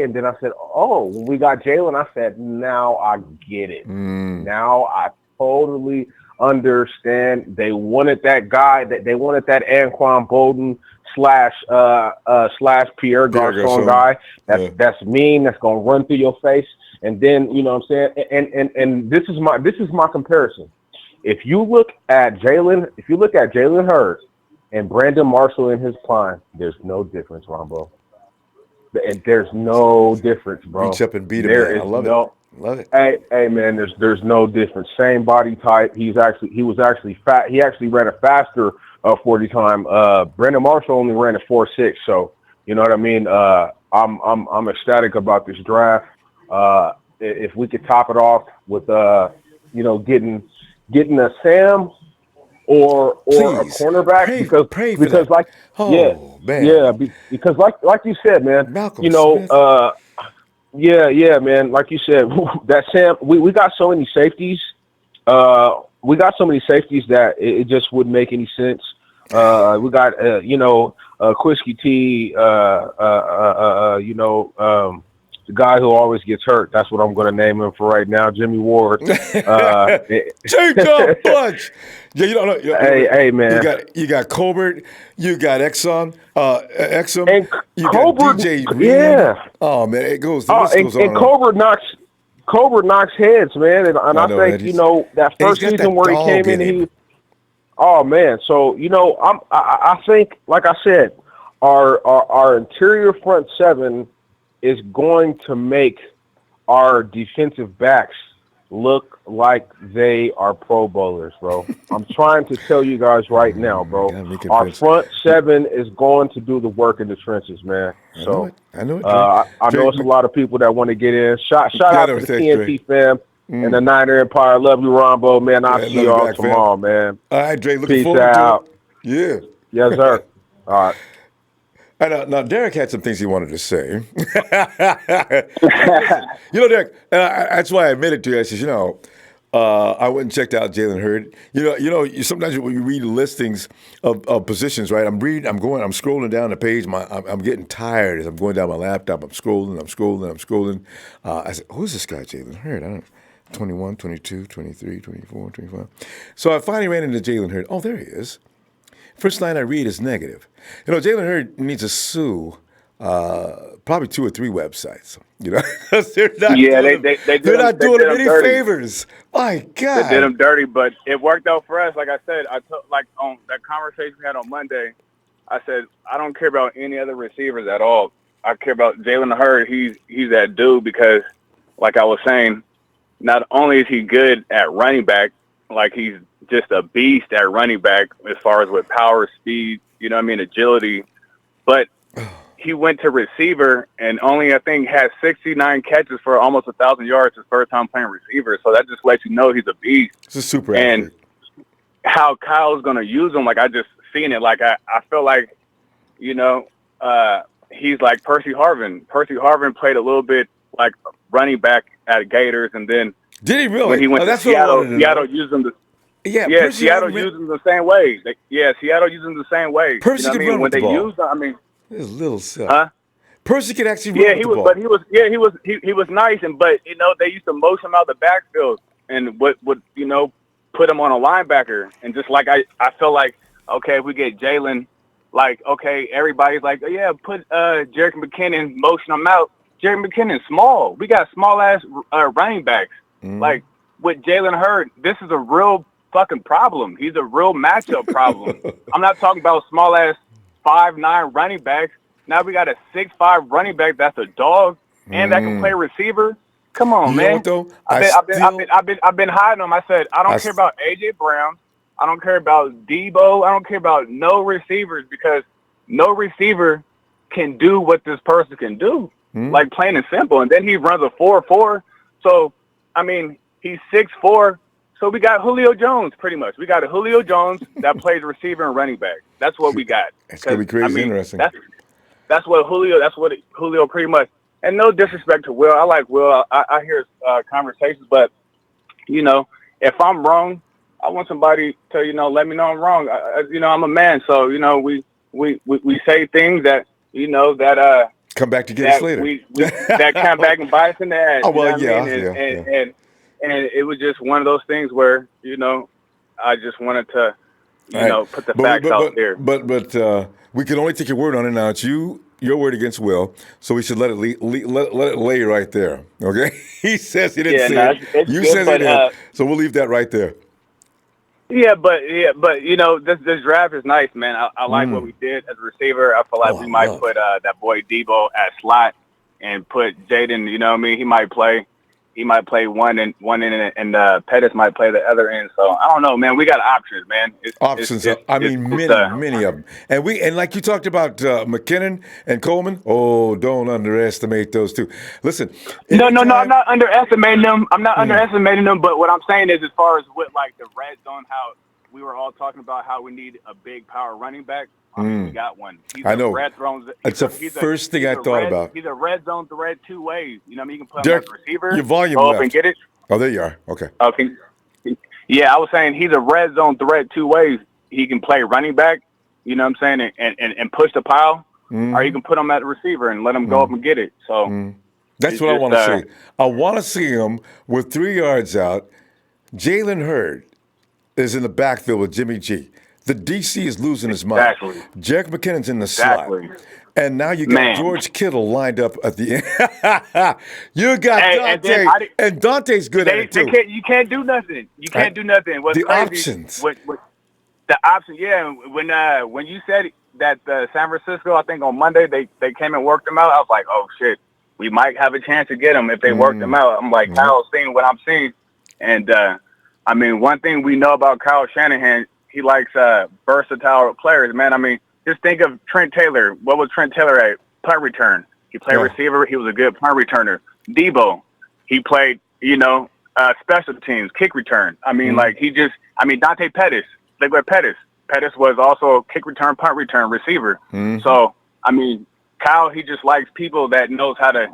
and then I said, oh, when we got Jalen, I said, now I get it. Now I totally understand. They wanted that guy. They wanted that Anquan Bolden slash Pierre Garçon guy. That's mean. That's gonna run through your face. And then you know what I'm saying. And this is my comparison. If you look at Jalen Hurd and Brandon Marshall in his prime, there's no difference, Ronbo. And there's no difference, bro. Reach up and beat him. I love it. Love it. Hey, man. There's no difference. Same body type. He was actually fat. He actually ran a faster 40 time. Brandon Marshall only ran a 4.6. So you know what I mean. I'm ecstatic about this draft. If we could top it off with getting a Sam or a cornerback because like because like you said, man, Malcolm Smith. Man, like you said, that Sam, we got so many safeties. We got so many safeties that it just wouldn't make any sense. We got Quisky T, the guy who always gets hurt. That's what I'm going to name him for right now, Jimmy Ward. Take a bunch. Yeah, you don't know. Hey, man. You got Colbert. You got Exxon. And You Colbert, got DJ Reed. yeah. Oh man, it goes. The Oh, list goes on. and Colbert knocks heads, man. And I know, think that first season where he came in, oh man. So I think, like I said, our interior front seven is going to make our defensive backs look like they are Pro Bowlers, bro. I'm trying to tell you guys right now, bro. Our front seven is going to do the work in the trenches, man. So I know it. I know it's a lot of people that want to get in. Shout out to the TNT fam and the Niner Empire. Love you, Ronbo, man. I'll see y'all tomorrow, man. All right, Dre. Looking Peace forward out. to it. Yeah. Yes, sir. All right. Now, Derek had some things he wanted to say. Derek, that's why I admitted to you. I said, I went and checked out Jalen Hurd. Sometimes when you read listings of positions, right? I'm scrolling down the page. I'm getting tired as I'm going down my laptop. I'm scrolling. I said, who's this guy, Jalen Hurd? I don't know. 21, 22, 23, 24, 25. So I finally ran into Jalen Hurd. Oh, there he is. First line I read is negative. Jalen Hurd needs to sue probably 2 or 3 websites. Because they're not they're not doing him any favors. My God, they did him dirty, but it worked out for us. Like I said, on that conversation we had on Monday, I said I don't care about any other receivers at all. I care about Jalen Hurd. He's that dude because, like I was saying, not only is he good at running back, like he's just a beast at running back as far as with power, speed, agility. But he went to receiver and only, I think, had 69 catches for almost 1,000 yards his first time playing receiver. So that just lets you know he's a beast. It's a super and athlete. How Kyle's going to use him, like I just seen it. Like I feel like, he's like Percy Harvin. Percy Harvin played a little bit like running back at Gators, and then did he really? When he went to Seattle used him to. Yeah, Seattle used them the same way. Seattle used them the same way. Percy could run with the ball. Used them, his little self. Huh? Percy could actually run with the ball. But he was nice, but they used to motion him out the backfield and would put him on a linebacker, and just like I feel like, okay, if we get Jalen, like, okay, everybody's like, oh, yeah, put Jerick McKinnon, motion him out. Jerick McKinnon's small. We got small ass running backs. Like with Jalen Hurd, this is a real fucking problem. He's a real matchup problem. I'm not talking about small ass 5'9" running backs. Now we got a 6'5" running back that's a dog and that can play receiver. Come on, man. I've been hiding him. I said I don't care about AJ Brown. I don't care about Deebo. I don't care about no receivers because no receiver can do what this person can do. Like plain and simple. And then he runs a 4.4. So he's 6'4". So we got Julio Jones, pretty much. We got a Julio Jones that plays receiver and running back. That's what we got. It's gonna be crazy interesting. That's what Julio pretty much. And no disrespect to Will, I like Will. I hear his conversations, but if I'm wrong, I want somebody to let me know I'm wrong. I'm a man, so we say things that that come back to get us later. That come back and bite us in the ass. Oh well, And it was just one of those things where I just wanted to put the facts out there. But we can only take your word on it now. It's your word against Will, so we should let it lay right there. Okay? He says he didn't say it. You said it did. So we'll leave that right there. Yeah, but this draft is nice, man. I like what we did as a receiver. I feel like we might put that boy Deebo at slot and put Jaden. He might play one end, and Pettis might play the other end. So I don't know, man. We got options, man. Many of them. And like you talked about McKinnon and Coleman. Oh, don't underestimate those two. Listen. No. I'm not underestimating them. Underestimating them. But what I'm saying is, as far as with like the red zone, how we were all talking about how we need a big power running back. We got one. I know. It's the first thing I thought about. He's a red zone threat 2 ways. You can put Derek, him as receiver. Your volume go left. up and get it. Oh, there you are. Okay. Okay. Yeah, I was saying he's a red zone threat 2 ways. He can play running back, and push the pile, or you can put him at the receiver and let him go up and get it. So That's It's what I just, want to see. I want to see him with 3 yards out. Jalen Hurd is in the backfield with Jimmy G. The DC is losing his mind. Exactly. Jerick McKinnon's in the Exactly. slot. And now you got Man. George Kittle lined up at the end. You got Hey, and then Dante. And Dante's good at it, too. You can't do nothing. You can't do nothing. What's The crazy, options. The option, yeah. When you said that San Francisco, I think on Monday, they came and worked them out, I was like, oh, shit, we might have a chance to get them if they work them out. I'm like, Kyle's seeing what I'm seeing. And, I mean, one thing we know about Kyle Shanahan, he likes versatile players, man. I mean, just think of Trent Taylor. What was Trent Taylor at? Punt return. He played receiver. He was a good punt returner. Deebo, he played, special teams, kick return. I mean, Dante Pettis. Look at Pettis. Pettis was also a kick return, punt return receiver. So, I mean, Kyle, he just likes people that knows how to,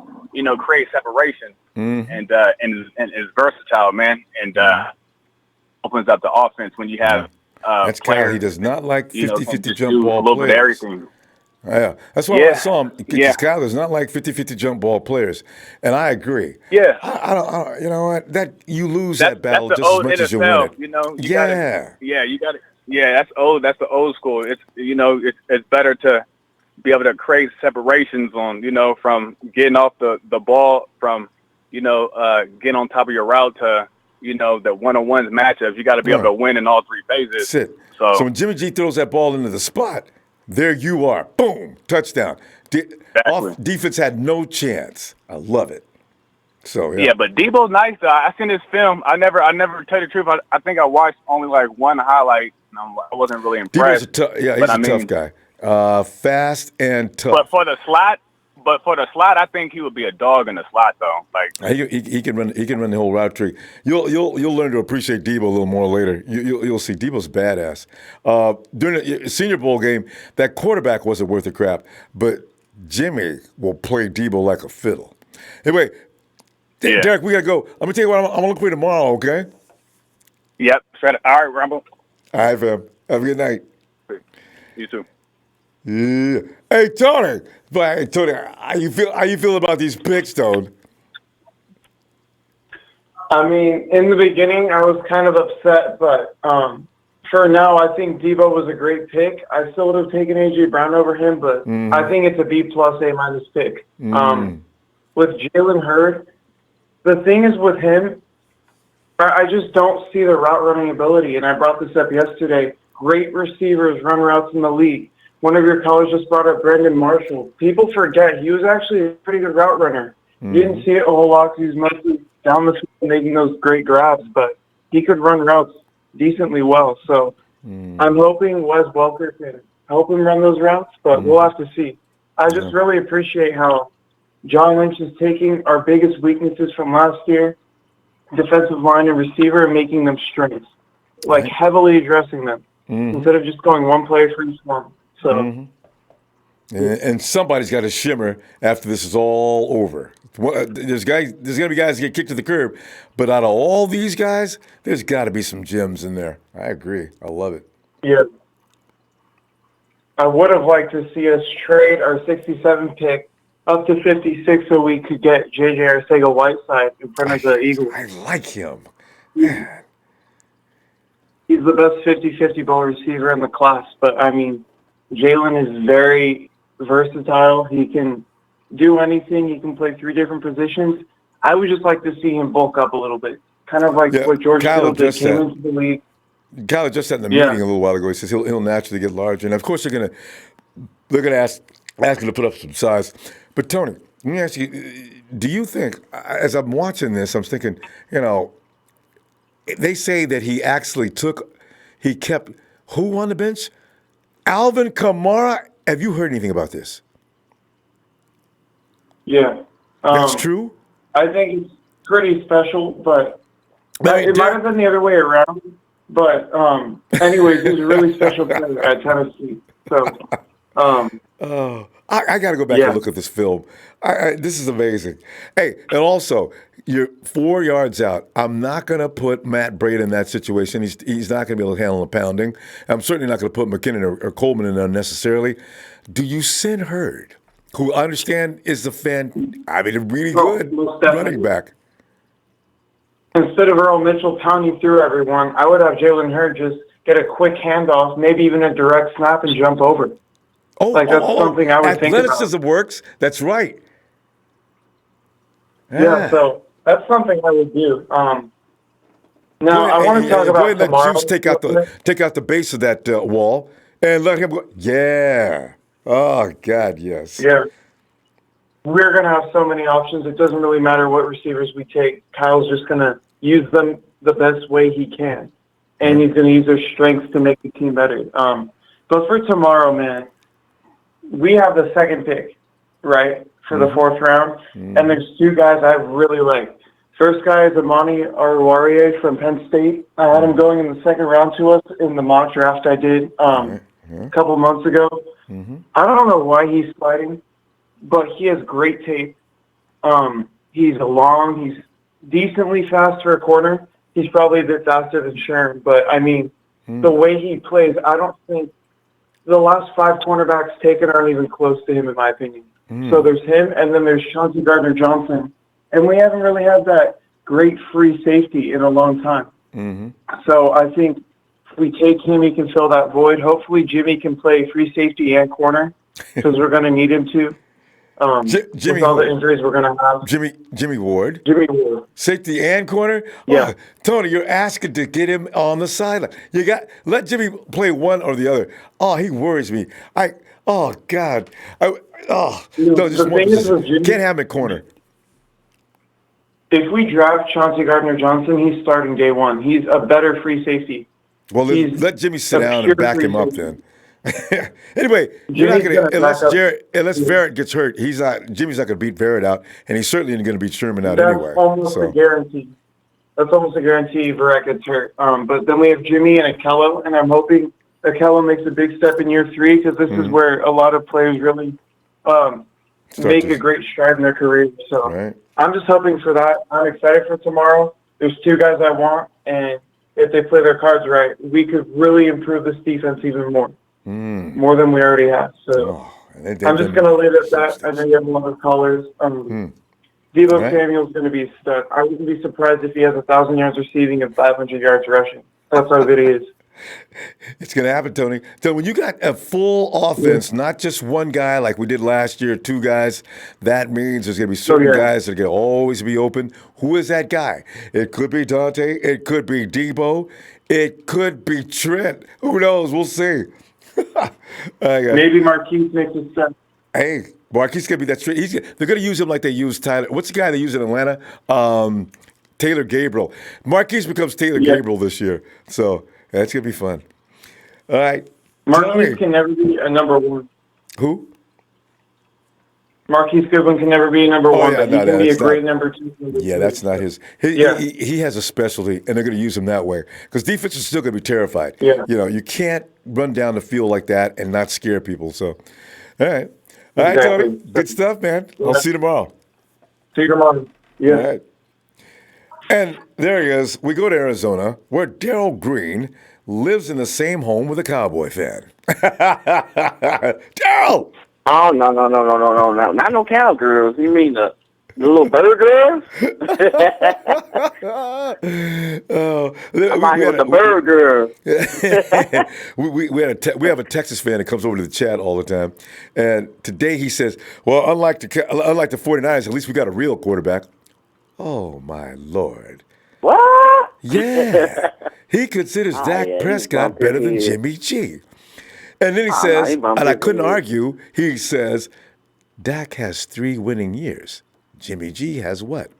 create separation and is versatile, man. And opens up the offense when you have that's players. Kyle. He does not like 50-50 jump do ball a little bit of players. everything. Yeah, that's why I saw him. Because Kyle does not like 50-50 jump ball players, and I agree. Yeah, I don't. You know what? That you lose that's, that battle that's just as old much NFL, as you win it. You know, you got it. Yeah, that's old. That's the old school. It's it's better to be able to create separations on from getting off the ball from getting on top of your route to the one-on-ones matchups. You got to be able to win in all 3 phases. That's it. So when Jimmy G throws that ball into the spot, there you are. Boom, touchdown. Defense had no chance. I love it. So yeah, but Deebo's nice. I seen his film. I never tell you the truth. I think I watched only like one highlight. And I wasn't really impressed. He's a tough guy. Fast and tough. But for the slot, I think he would be a dog in the slot though. Like he can run. He can run the whole route tree. You'll learn to appreciate Deebo a little more later. You'll see Deebo's badass. During the Senior Bowl game, that quarterback wasn't worth a crap, but Jimmy will play Deebo like a fiddle. Anyway, Derek, we gotta go. Let me tell you what. I'm gonna look for you tomorrow. Okay. Yep. All right, Rumble. All right, fam. Have a good night. You too. Yeah. Hey, Tony. But Tony, how you feel about these picks, Tone? I mean, in the beginning, I was kind of upset, but for now, I think Deebo was a great pick. I still would have taken A.J. Brown over him, but I think it's a B+, A- pick. With Jalen Hurd, the thing is with him, I just don't see the route running ability, and I brought this up yesterday. Great receivers run routes in the league. One of your callers just brought up Brandon Marshall. People forget he was actually a pretty good route runner. You didn't see it a whole lot because he was mostly down the field making those great grabs, but he could run routes decently well. So I'm hoping Wes Welker can help him run those routes, but we'll have to see. I just really appreciate how John Lynch is taking our biggest weaknesses from last year, defensive line and receiver, and making them strengths, like heavily addressing them instead of just going one player for each one. So, and somebody's got to shimmer after this is all over. There's going to be guys that get kicked to the curb, but out of all these guys, there's got to be some gems in there. I agree. I love it. Yeah. I would have liked to see us trade our 67 pick up to 56 so we could get J.J. Arcega-Whiteside in front of the Eagles. I like him. Man. He's the best 50-50 ball receiver in the class, but, I mean, Jalen is very versatile. He can do anything. He can play 3 different positions. I would just like to see him bulk up a little bit, kind of like what George Kittle did, came into the league. Kyle just said in the meeting a little while ago, he says he'll naturally get larger. And, of course, they're gonna ask him to put up some size. But, Tony, let me ask you, do you think, as I'm watching this, I'm thinking, they say that he kept who on the bench? Alvin Kamara. Have you heard anything about this? Yeah. That's true? I think it's pretty special, but it might have been the other way around. But anyways, he's a really special player at Tennessee. So, I got to go back and look at this film. This is amazing. Hey, and also, you're 4 yards out. I'm not going to put Matt Breda in that situation. He's not going to be able to handle a pounding. I'm certainly not going to put McKinnon or Coleman in there unnecessarily. Do you send Hurd? who I understand is a really Oh, good most definitely. running back. Instead of Earl Mitchell pounding through everyone, I would have Jalen Hurd just get a quick handoff, maybe even a direct snap, and jump over. That's something I would think about. Athleticism works. That's right. Yeah, so that's something I would do. Now I want to talk go about ahead and let tomorrow. Juice take out the base of that wall and let him go. Yeah. Oh God, yes. Yeah. We're going to have so many options. It doesn't really matter what receivers we take. Kyle's just going to use them the best way he can. And he's going to use their strengths to make the team better. But for tomorrow, man, we have the second pick, right, for the fourth round. And there's two guys I really like. First guy is Amani Oruwariye from Penn State. I had him going in the second round to us in the mock draft I did a couple months ago. I don't know why he's sliding, but he has great tape. He's decently fast for a corner. He's probably a bit faster than Sherm, but I mean, the way he plays, I don't think the last 5 cornerbacks taken aren't even close to him, in my opinion. So there's him, and then there's Chauncey Gardner-Johnson, and we haven't really had that great free safety in a long time. So I think if we take him, he can fill that void. Hopefully Jimmy can play free safety and corner because we're going to need him to. With all the injuries we're going to have. Jimmy Ward. Jimmy Ward. Safety and corner? Yeah. Oh, Tony, you're asking to get him on the sideline. Let Jimmy play one or the other. Oh, he worries me. God. Can't have him at corner. If we draft Chauncey Gardner-Johnson, he's starting day one. He's a better free safety. Well, let Jimmy sit down and back him up then. Anyway, you're not gonna unless Verrett gets hurt. Jimmy's not gonna beat Verrett out, and he's certainly going to beat Sherman out anyway. That's almost a guarantee. That's almost a guarantee Verrett gets hurt. But then we have Jimmy and Akello, and I'm hoping Akello makes a big step in year 3 because this is where a lot of players really make a great stride in their career. So I'm just hoping for that. I'm excited for tomorrow. There's 2 guys I want, and if they play their cards right, we could really improve this defense even more. More than we already have. So I'm just going to leave it at that. I know you have a lot of callers. Deebo Samuel's going to be a stud. I wouldn't be surprised if he has 1,000 yards receiving and 500 yards rushing. That's how good he is. It's going to happen, Tony. So when you got a full offense, not just one guy like we did last year, 2 guys, that means there's going to be certain guys that are going to always be open. Who is that guy? It could be Dante. It could be Deebo. It could be Trent. Who knows? We'll see. Maybe Marquise makes a step. Hey, Marquise going to be that straight. They're going to use him like they use Tyler. What's the guy they use in Atlanta? Taylor Gabriel. Marquise becomes Taylor Gabriel this year. So that's going to be fun. All right. Marquise can never be a number 1. Who? Marquise Goodwin can never be a number 1, but he can be a great number 2. Yeah, that's not his. He has a specialty, and they're going to use him that way because defense is still going to be terrified. Yeah. You can't run down the field like that and not scare people. So, all right. All right, Tony. Good stuff, man. I'll see you tomorrow. See you tomorrow. Yeah. All right. And there he is. We go to Arizona, where Darryl Green lives in the same home with a Cowboy fan. Darryl! Oh, no. Not no cowgirls. You mean the little bird girls? I'm out here with the bird girls. we have a Texas fan that comes over to the chat all the time. And today he says, well, unlike the 49ers, at least we got a real quarterback. Oh, my Lord. What? Yeah. He considers Dak Prescott better than Jimmy G. And then he says, and I couldn't argue, he says, Dak has 3 winning years. Jimmy G has what?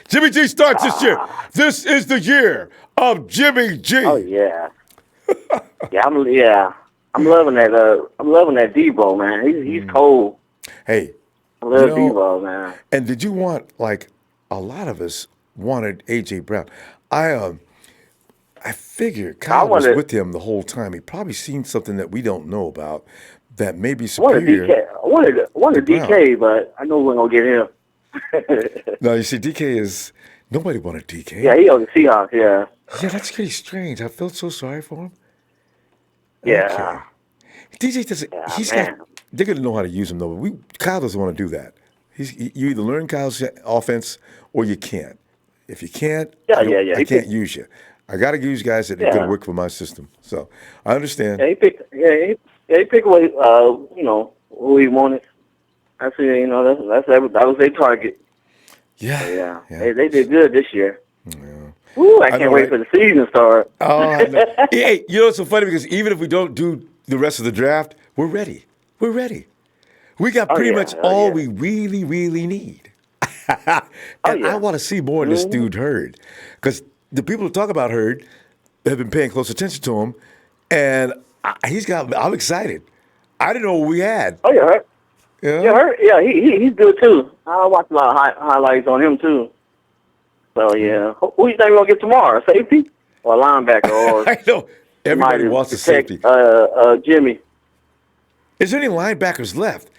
Jimmy G starts this year. This is the year of Jimmy G. Oh, yeah. I'm loving that. I'm loving that Deebo, man. He's cold. Hey. I love Deebo, man. And did you want, like, a lot of us wanted A.J. Brown. I figured Kyle was with him the whole time. He probably seen something that we don't know about that may be superior. I wanted DK, but I know we're going to get him. No, you see, DK is – nobody wanted DK. Yeah, he on the Seahawks, yeah. Yeah, that's pretty strange. I felt so sorry for him. Yeah. Okay. DJ doesn't they're going to know how to use him, though. Kyle doesn't want to do that. You either learn Kyle's offense or you can't. If you can't, I can't use you. I got to use guys that are going to work for my system. So I understand. Yeah, he picked away, who he wanted. I see, that was their target. Yeah. They did good this year. Yeah. Ooh, I can't wait for the season to start. Oh, I know. Hey, it's so funny because even if we don't do the rest of the draft, we're ready. We're ready. We got pretty much all we really, really need. And I want to see more of this dude Hurd, because the people who talk about Hurd have been paying close attention to him, and I'm excited. I didn't know what we had. Oh yeah, Hurd. Yeah, Hurd. Yeah, he's good too. I watched a lot of highlights on him too. So yeah, who you think we're gonna get tomorrow? Safety or linebacker? Or I know everybody wants a safety. Jimmy. Is there any linebackers left?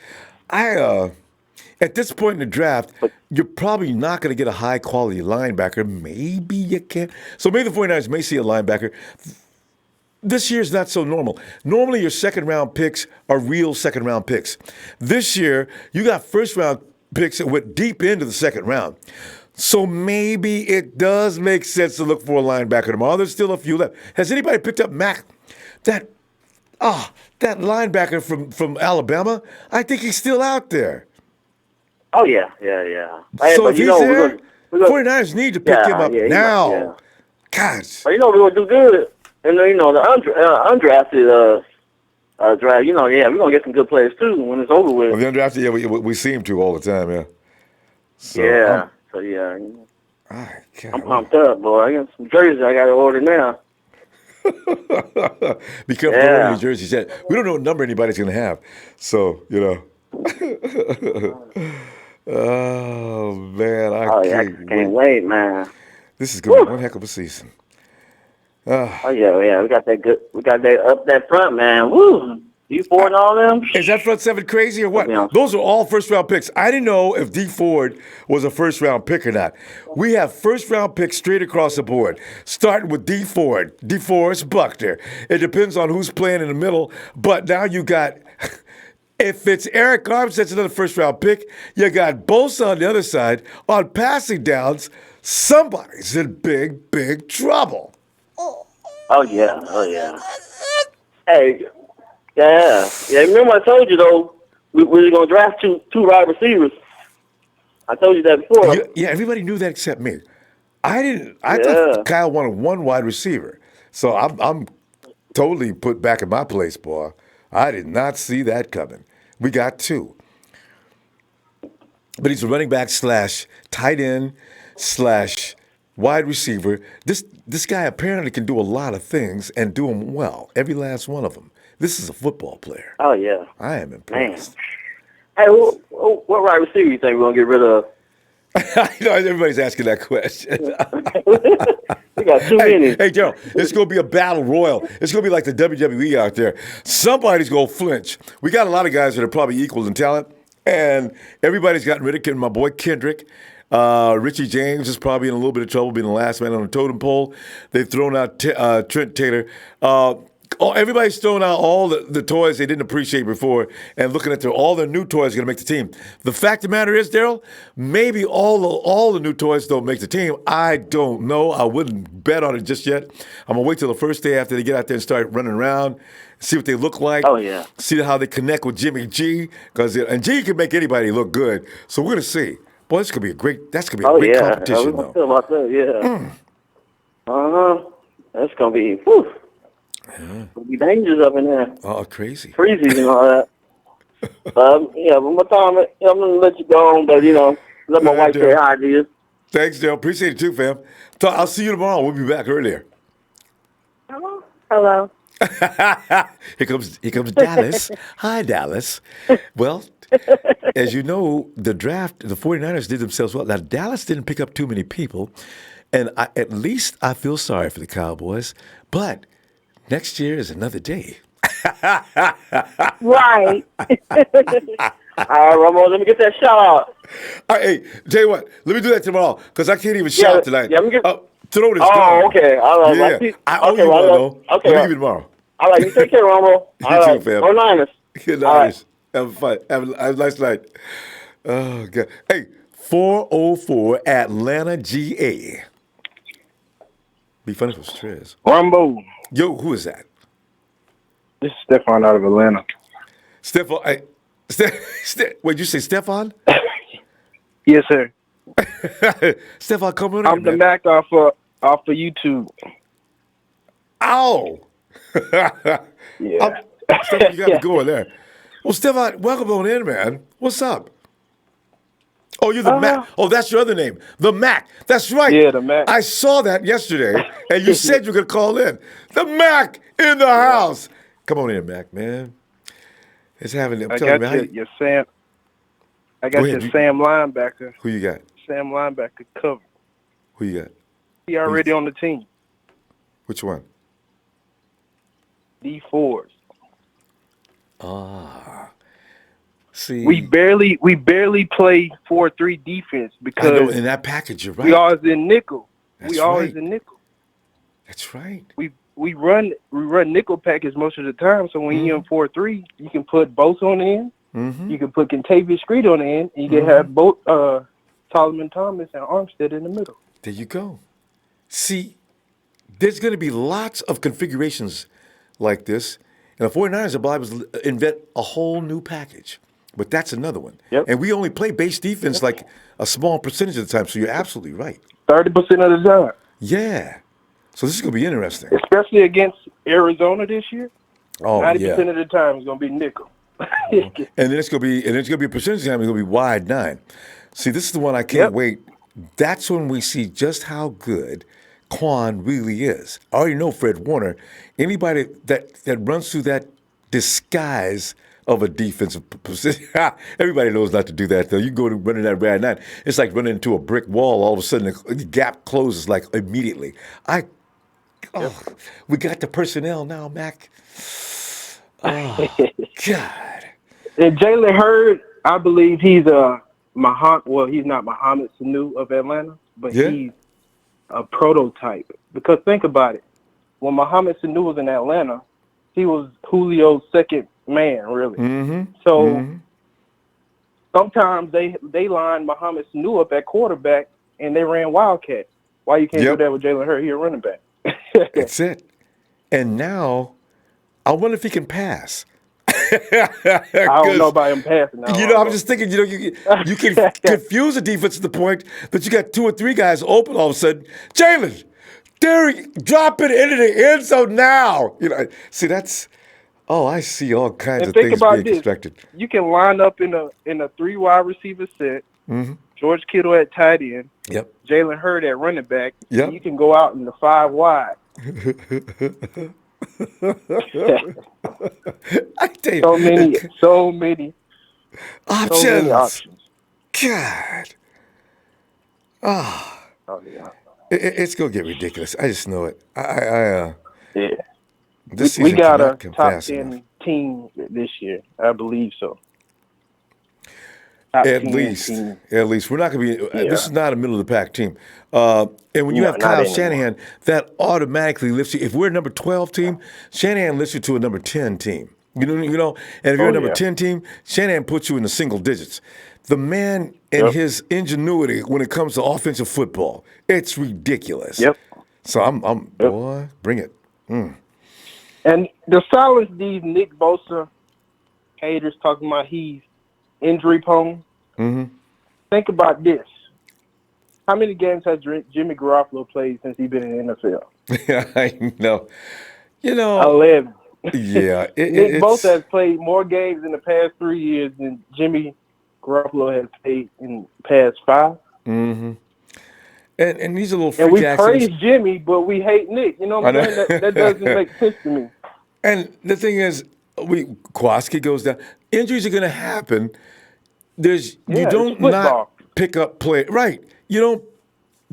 At this point in the draft, you're probably not going to get a high-quality linebacker. Maybe you can. So maybe the 49ers may see a linebacker. This year's not so normal. Normally, your second-round picks are real second-round picks. This year, you got first-round picks that went deep into the second round. So maybe it does make sense to look for a linebacker tomorrow. There's still a few left. Has anybody picked up Mac? That linebacker from Alabama? I think he's still out there. Oh, yeah. Hey, so if he's there, we're gonna, 49ers need to pick him up now. Gosh. But we're going to do good. And, the undrafted draft, we're going to get some good players, too, when it's over with. Well, the undrafted, we see him to all the time, yeah. So, I'm pumped up, boy. I got some jerseys I got to order now. Be careful ordering your jerseys yet. We don't know what number anybody's going to have. So, Oh, man. I can't wait, man. This is going to be one heck of a season. We got that up that front, man. Woo! D Ford and all them. Is that front seven crazy or what? Those are all first-round picks. I didn't know if D Ford was a first-round pick or not. We have first-round picks straight across the board, starting with D Ford, DeForest Buckner. It depends on who's playing in the middle, but now you got... If it's Eric Armstead's another first-round pick, you got Bosa on the other side. On passing downs, somebody's in big, big trouble. Oh, yeah. Hey, yeah. Remember I told you, though, we were going to draft two wide receivers. I told you that before. Yeah, everybody knew that except me. I didn't. I thought Kyle wanted one wide receiver. So I'm totally put back in my place, boy. I did not see that coming. We got two. But he's a running back / tight end / wide receiver. This guy apparently can do a lot of things and do them well, every last one of them. This is a football player. Oh, yeah. I am impressed. Man. Hey, what wide receiver you think we're going to get rid of? I know everybody's asking that question. We got too many. Hey, Gerald, it's going to be a battle royal. It's going to be like the WWE out there. Somebody's going to flinch. We got a lot of guys that are probably equal in talent, and everybody's gotten rid of my boy Kendrick. Richie James is probably in a little bit of trouble being the last man on the totem pole. They've thrown out Trent Taylor. Everybody's throwing out all the toys they didn't appreciate before and looking at all the new toys going to make the team. The fact of the matter is, Daryl, maybe all the new toys don't make the team. I don't know. I wouldn't bet on it just yet. I'm going to wait till the first day after they get out there and start running around, see what they look like. Oh, yeah. See how they connect with Jimmy G. And G can make anybody look good. So we're going to see. Boy, that's going to be a great competition, though. About that, That's going to be, whew. Yeah. It'll be dangerous up in there. Oh, crazy. Preseason and all that. But my time, I'm going to let you go on, but, let my wife say hi to you. Thanks, Dale. Appreciate it, too, fam. I'll see you tomorrow. We'll be back earlier. Hello. Here comes Dallas. Hi, Dallas. Well, as you know, the draft, the 49ers did themselves well. Now, Dallas didn't pick up too many people, and at least I feel sorry for the Cowboys, but next year is another day. Right. All right, Romo, let me get that shout out. All right, hey, tell you what, let me do that tomorrow because I can't even shout tonight. Yeah, let me get... Throw this gun. Okay. All right. Yeah. I owe you one, though. Okay. Let me give you tomorrow. All right, you take care, Romo. All right. Too, fam. Go Niners. Good Niners. Have fun. Have a nice night. Oh, God. Hey, 404 Atlanta, GA. Be funny if it was Trez. Ronbo. Yo, who is that? This is Stefan out of Atlanta. Stefan. Wait, you say Stefan? Yes, sir. Stefan, come on in, I'm the man. Mac off of YouTube. Ow! Yeah. Stefan, you got me going there. Well, Stefan, welcome on in, man. What's up? Oh, you're the Mac. Oh, that's your other name. The Mac. That's right. Yeah, the Mac. I saw that yesterday, and you said you could call in. The Mac in the house. Come on in, Mac, man. It's having. I got your Sam. I got your Sam linebacker. Who you got? Sam linebacker covered. Who you got? He already on the team. Which one? D4s. See, we barely play 4-3 defense because I know, in that package, you're right. we always in nickel. That's we always right. in nickel. That's right. We run nickel package most of the time. So when you're in 4-3, you can put both on the end. Mm-hmm. You can put Contavious Street on the end, and you can have both Solomon Thomas and Armstead in the middle. There you go. See, there's going to be lots of configurations like this. And the 49ers are liable to invent a whole new package. But that's another one. Yep. And we only play base defense like a small percentage of the time, so you're absolutely right. 30% of the time. Yeah. So this is going to be interesting. Especially against Arizona this year. Oh, 90% of the time is going to be nickel. And then it's going to be a percentage of the time, it's going to be wide 9. See, this is the one I can't wait. That's when we see just how good Quan really is. I already know Fred Warner. Anybody that runs through that disguise of a defensive position, everybody knows not to do that, though. You go to running that wide 9, it's like running into a brick wall. All of a sudden, the gap closes like immediately. We got the personnel now, Mac. Oh, God. And Jalen Hurd, I believe he's he's not Mohamed Sanu of Atlanta, but he's a prototype. Because think about it. When Mohamed Sanu was in Atlanta, he was Julio's second man, really. Mm-hmm. So sometimes they lined Mohamed Sanu up at quarterback and they ran Wildcat. Why you can't do that with Jalen Hurd? He's a running back. That's it. And now, I wonder if he can pass. I don't know about him passing. I'm just thinking, you can confuse the defense to the point that you got 2 or 3 guys open all of a sudden. Jalen, drop it into the end zone now. See, that's. Oh, I see all kinds of things being constructed. You can line up in a 3 wide receiver set. Mm-hmm. George Kittle at tight end. Yep. Jalen Hurd at running back. Yep. You can go out in the 5 wide. I tell you, so many options. God. It's gonna get ridiculous. I just know it. This we got a top 10 enough. team this year. I believe so. At least we're not going to be. This is not a middle of the pack team. And when you have Kyle Shanahan, that automatically lifts you. If we're a number 12 team, Shanahan lifts you to a number 10 team. You know. And if you're a number 10 team, Shanahan puts you in the single digits. The man and his ingenuity when it comes to offensive football, it's ridiculous. Yep. So I'm boy, bring it. Mm. And to silence these Nick Bosa haters talking about he's injury prone. Mm-hmm. Think about this. How many games has Jimmy Garoppolo played since he's been in the NFL? I know. 11. Yeah. Nick Bosa has played more games in the past 3 years than Jimmy Garoppolo has played in the past 5. Mm-hmm. And these are little freak and we accidents. praise Jimmy, but we hate Nick. You know what I'm saying? That doesn't make sense to me. And the thing is, Kowalski goes down. Injuries are going to happen. You don't not pick up play. Right. You don't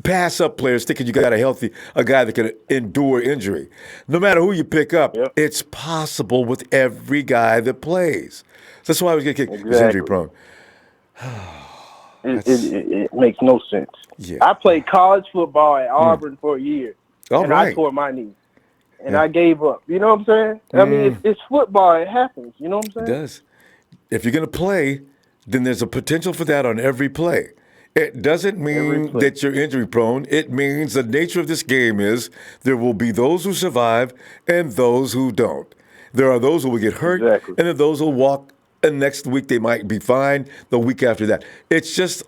pass up players thinking you got a guy that can endure injury. No matter who you pick up, it's possible with every guy that plays. So that's why I was getting kicked. He's injury prone. It makes no sense. Yeah. I played college football at Auburn for a year, I tore my knee, and I gave up. You know what I'm saying? I mean, it's football. It happens. You know what I'm saying? It does. if you're going to play, then there's a potential for that on every play. It doesn't mean that you're injury prone. It means the nature of this game is there will be those who survive and those who don't. There are those who will get hurt, and there are those who will walk, and next week they might be fine, the week after that. It's just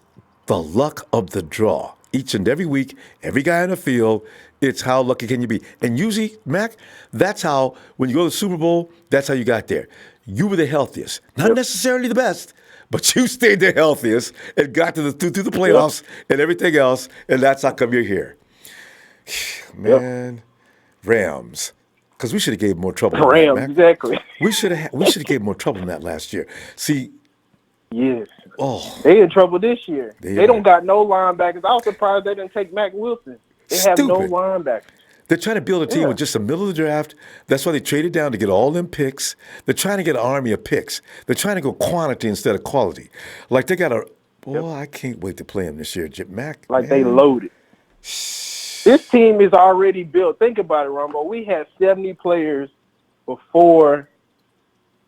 the luck of the draw. Each and every week, every guy in the field, it's how lucky can you be. And usually, Mac, that's how, when you go to the Super Bowl, that's how you got there. You were the healthiest. Not necessarily the best, but you stayed the healthiest and got to through the playoffs and everything else, and that's how come you're here. Man, Rams. Because we should have gave more trouble than that, Mac. Exactly. We should have gave more trouble than that last year. See. Yes. They in trouble this year. They don't got no linebackers. I was surprised they didn't take Mac Wilson. They have no linebackers. They're trying to build a team with just the middle of the draft. That's why they traded down to get all them picks. They're trying to get an army of picks. They're trying to go quantity instead of quality. Like they got I can't wait to play them this year, Mac. Like they loaded. This team is already built. Think about it, Ronbo. We had 70 players before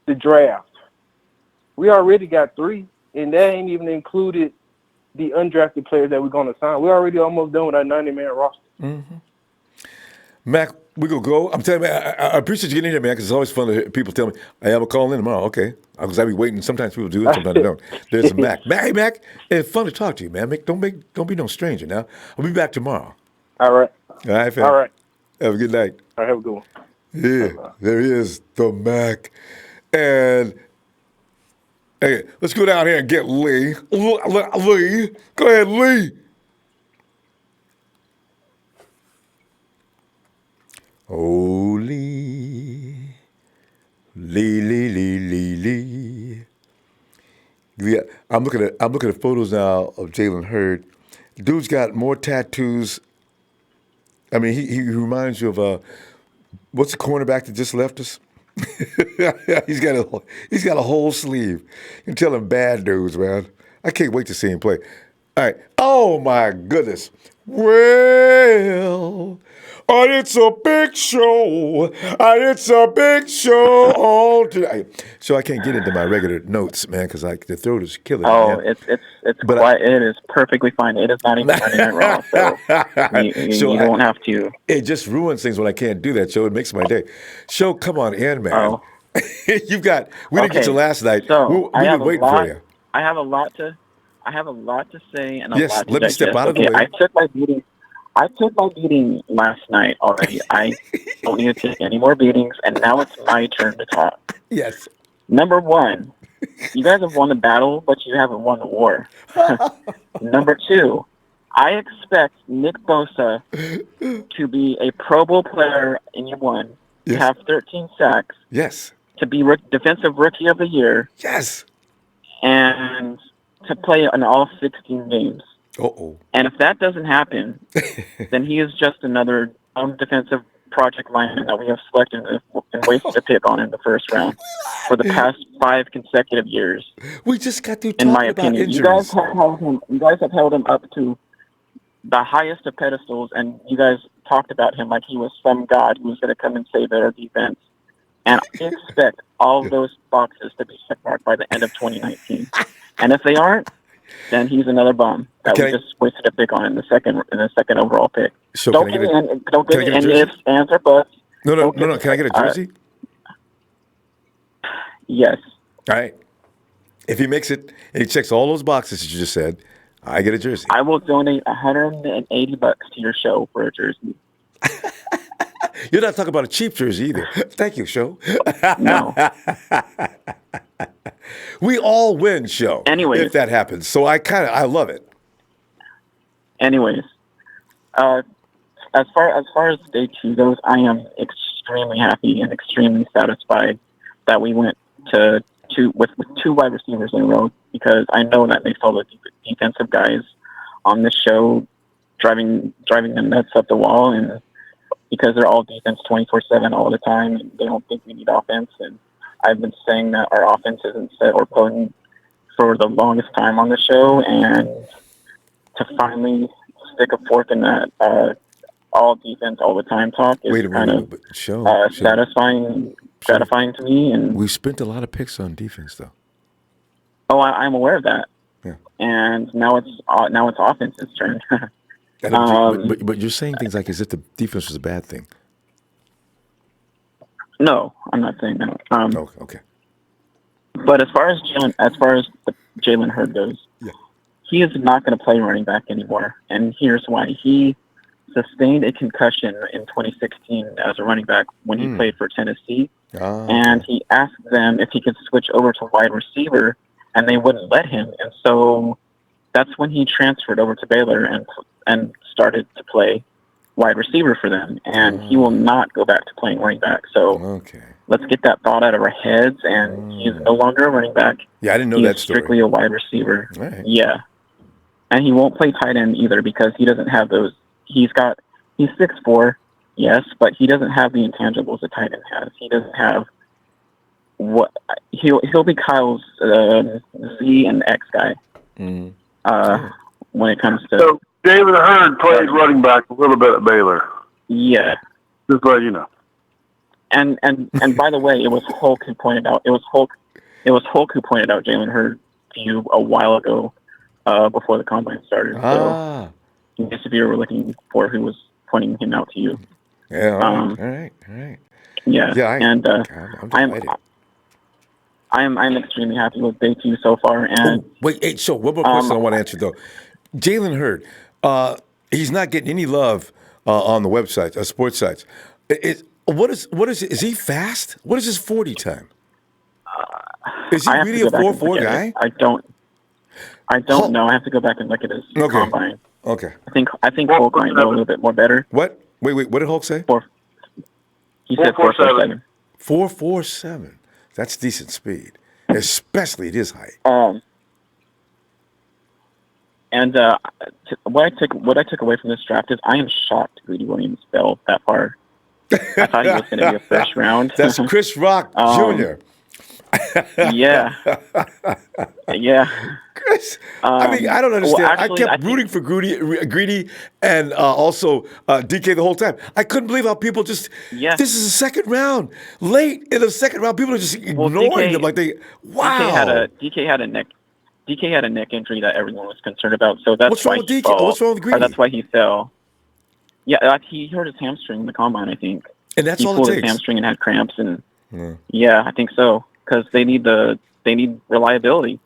the draft. We already got 3, and that ain't even included the undrafted players that we're going to sign. We're already almost done with our 90-man roster. Mm-hmm. Mac, we're going to go. I'm telling you, man, I appreciate you getting in here, man, because it's always fun to hear people tell me, hey, I'm going to call in tomorrow. Okay. Because I be waiting. Sometimes people do it, sometimes they don't. There's a Mac. Hey, Mac, it's fun to talk to you, man. Don't be no stranger now. I'll be back tomorrow. All right. All right, fam. All right. Have a good night. All right, have a good one. Yeah, there he is, the Mac. And hey, let's go down here and get Lee. Lee. Go ahead, Lee. Oh, Lee. Lee. Yeah, I'm looking at photos now of Jalen Hurd. Dude's got more tattoos. I mean, he reminds you of what's the cornerback that just left us? he's got a whole sleeve. You can tell him bad news, man. I can't wait to see him play. All right. Oh my goodness. Well, it's a big show. It's a big show on tonight. So I can't get into my regular notes, man, because the throat is killing me. Oh, it is perfectly fine. It is not even running it wrong. So you don't have to. It just ruins things when I can't do that, Joe. It makes my day. Show, come on in, man. Oh. We didn't get you last night. So we been waiting for you. I have a lot to say and a yes, lot to let me digest. step out of the way. I took my beating last night already. I don't need to take any more beatings, and now it's my turn to talk. Yes. Number 1, you guys have won the battle, but you haven't won the war. Number 2, I expect Nick Bosa to be a Pro Bowl player in year 1, to have 13 sacks, to be Defensive Rookie of the Year, and to play in all 16 games. And if that doesn't happen, then he is just another defensive project lineman that we have selected and wasted a pick on in the first round for the past 5 consecutive years. We just got through talking in my about opinion. injuries. You guys have held him up to the highest of pedestals, and you guys talked about him like he was some god who was going to come and save our defense. And I expect all of those boxes to be checked marked by the end of 2019. And if they aren't, then he's another bum that we just wasted a pick on in the second overall pick. So don't give me any ifs, ands, or buts. No. Can I get a jersey? Yes. All right. If he makes it and he checks all those boxes that you just said, I get a jersey. I will donate $180 to your show for a jersey. You're not talking about a cheap jersey either. Thank you, Show. No. We all win, Show. Anyways. If that happens. So I love it. Anyways, as far as day 2 goes, I am extremely happy and extremely satisfied that we went with 2 wide receivers in a row, because I know that they saw the defensive guys on this show driving them nuts up the wall, and because they're all defense 24/7 all the time, and they don't think we need offense. And I've been saying that our offense isn't set or potent for the longest time on the show, and to finally stick a fork in that all defense all the time talk is kind of satisfying to me. And we spent a lot of picks on defense, though. Oh, I'm aware of that. Yeah. And now it's offense's turn. But you're saying things like as if the defense was a bad thing. No, I'm not saying that. Okay. But as far as Jalen Hurd goes, Yeah. he is not going to play running back anymore. And here's why. He sustained a concussion in 2016 as a running back when he played for Tennessee. And he asked them if he could switch over to wide receiver, and they wouldn't let him. And so that's when he transferred over to Baylor and started to play wide receiver for them. And he will not go back to playing running back. So let's get that thought out of our heads. And he's no longer a running back. Yeah, I didn't know he that is story. Strictly a wide receiver. Right. Yeah. And he won't play tight end either because he doesn't have those. He's 6'4", yes, but he doesn't have the intangibles a tight end has. He doesn't have what he'll be Kyle's Z and X guy. When it comes to so Jalen Hurd played running back a little bit at Baylor. Yeah. Just to let you know. And by the way, it was Hulk who pointed out Jalen Hurd to you a while ago, before the combine started. So in case if you were looking for who was pointing him out to you. Yeah. All right. Yeah. I'm delighted. I'm extremely happy with day 2 so far. And so one more question I want to answer though. Jalen Hurd, he's not getting any love on the websites, sports sites. Is he fast? What is his 40 time? Is he really a 4.4 guy? I don't know. I have to go back and look at his combine. Okay. I think Hulk might know a little bit more better. What? Wait. What did Hulk say? He said 4.47. 4.47. That's decent speed, especially at his height. And what I took away from this draft is I am shocked Greedy Williams fell that far. I thought he was going to be a first round. That's Chris Rock Jr. Yeah. Chris, I don't understand. I kept rooting for Greedy and also DK the whole time. I couldn't believe how people just, this is a second round. Late in the second round, people are just ignoring them like they, wow. DK had a neck injury that everyone was concerned about. So that's What's wrong with DK? What's wrong with Greedy? That's why he fell. Yeah, he hurt his hamstring in the combine, I think. And that's all it takes. He pulled his hamstring and had cramps, and I think so. Because they need reliability.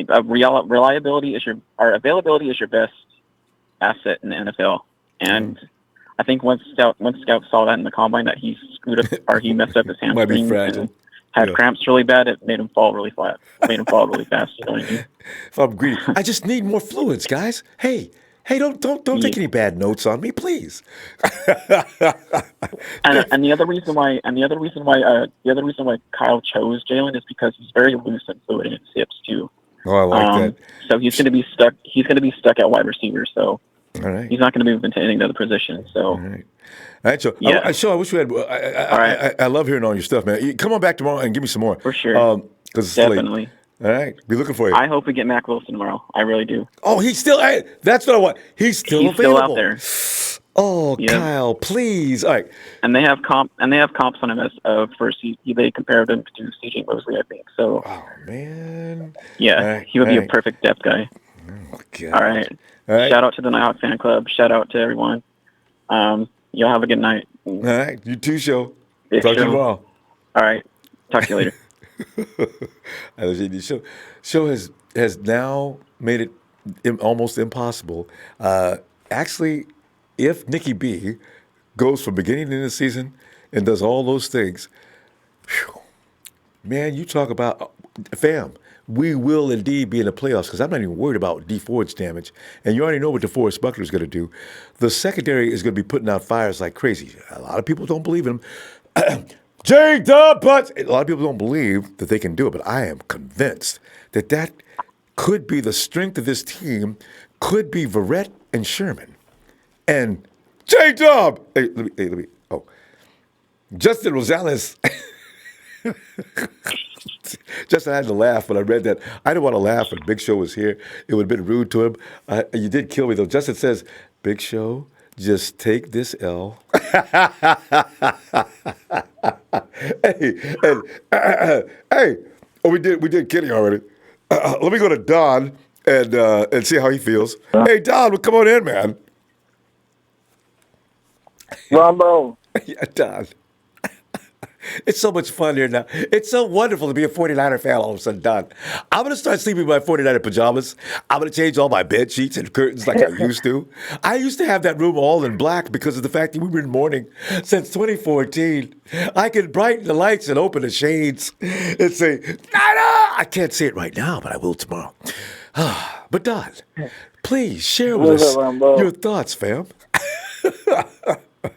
Availability is your best asset in the NFL. And I think once scouts saw that in the combine that he screwed up or he messed up his hamstring Might be fragile. and had cramps really bad, it made him fall really flat. Made him fall really fast. You know what I mean? If I'm Greedy, I just need more fluids, guys. Hey, don't take any bad notes on me, please. And the other reason why Kyle chose Jalen is because he's very loose and fluid in his hips too. Oh, I like that. So he's going to be stuck. He's going to be stuck at wide receiver. So all right. He's not going to move into any other position. So. All right. So I wish we had. I love hearing all your stuff, man. Come on back tomorrow and give me some more. For sure. Because it's definitely. Late. All right, be looking for you. I hope we get Mac Wilson tomorrow. I really do. Oh, he's still. That's what I want. He's available. Still out there. Oh, yep. Kyle, please. All right. And they have comps on him as they compared him to CJ Mosley, I think. So. Oh man. Yeah, he would be a perfect depth guy. Oh, God. All right. Shout out to the Nighthawk fan club. Shout out to everyone. Y'all have a good night. All right, you too, Show. Talk to you tomorrow. All right. Talk to you later. Show has now made it almost impossible. Actually, if Nikki B goes from beginning to end of the season and does all those things, man, you talk about fam. We will indeed be in the playoffs because I'm not even worried about D Ford's damage. And you already know what DeForest Buckler is going to do. The secondary is going to be putting out fires like crazy. A lot of people don't believe in him. J-Dub, but a lot of people don't believe that they can do it, but I am convinced that could be the strength of this team, could be Verrett and Sherman. And J-Dub! Hey, let me, Justin Rosales. Justin had to laugh when I read that. I didn't want to laugh when Big Show was here. It would have been rude to him. You did kill me, though. Justin says, Big Show, just take this L. Hey, we did Kenny already. Let me go to Don and see how he feels. Hey, Don, well, come on in, man. Ronbo. Yeah, Don. It's so much fun here now. It's so wonderful to be a 49er fan all of a sudden, Don. I'm going to start sleeping in my 49er pajamas. I'm going to change all my bed sheets and curtains like I used to. I used to have that room all in black because of the fact that we were in mourning since 2014. I could brighten the lights and open the shades and say, Nina! I can't say it right now, but I will tomorrow. But Don, please share with us your thoughts, fam.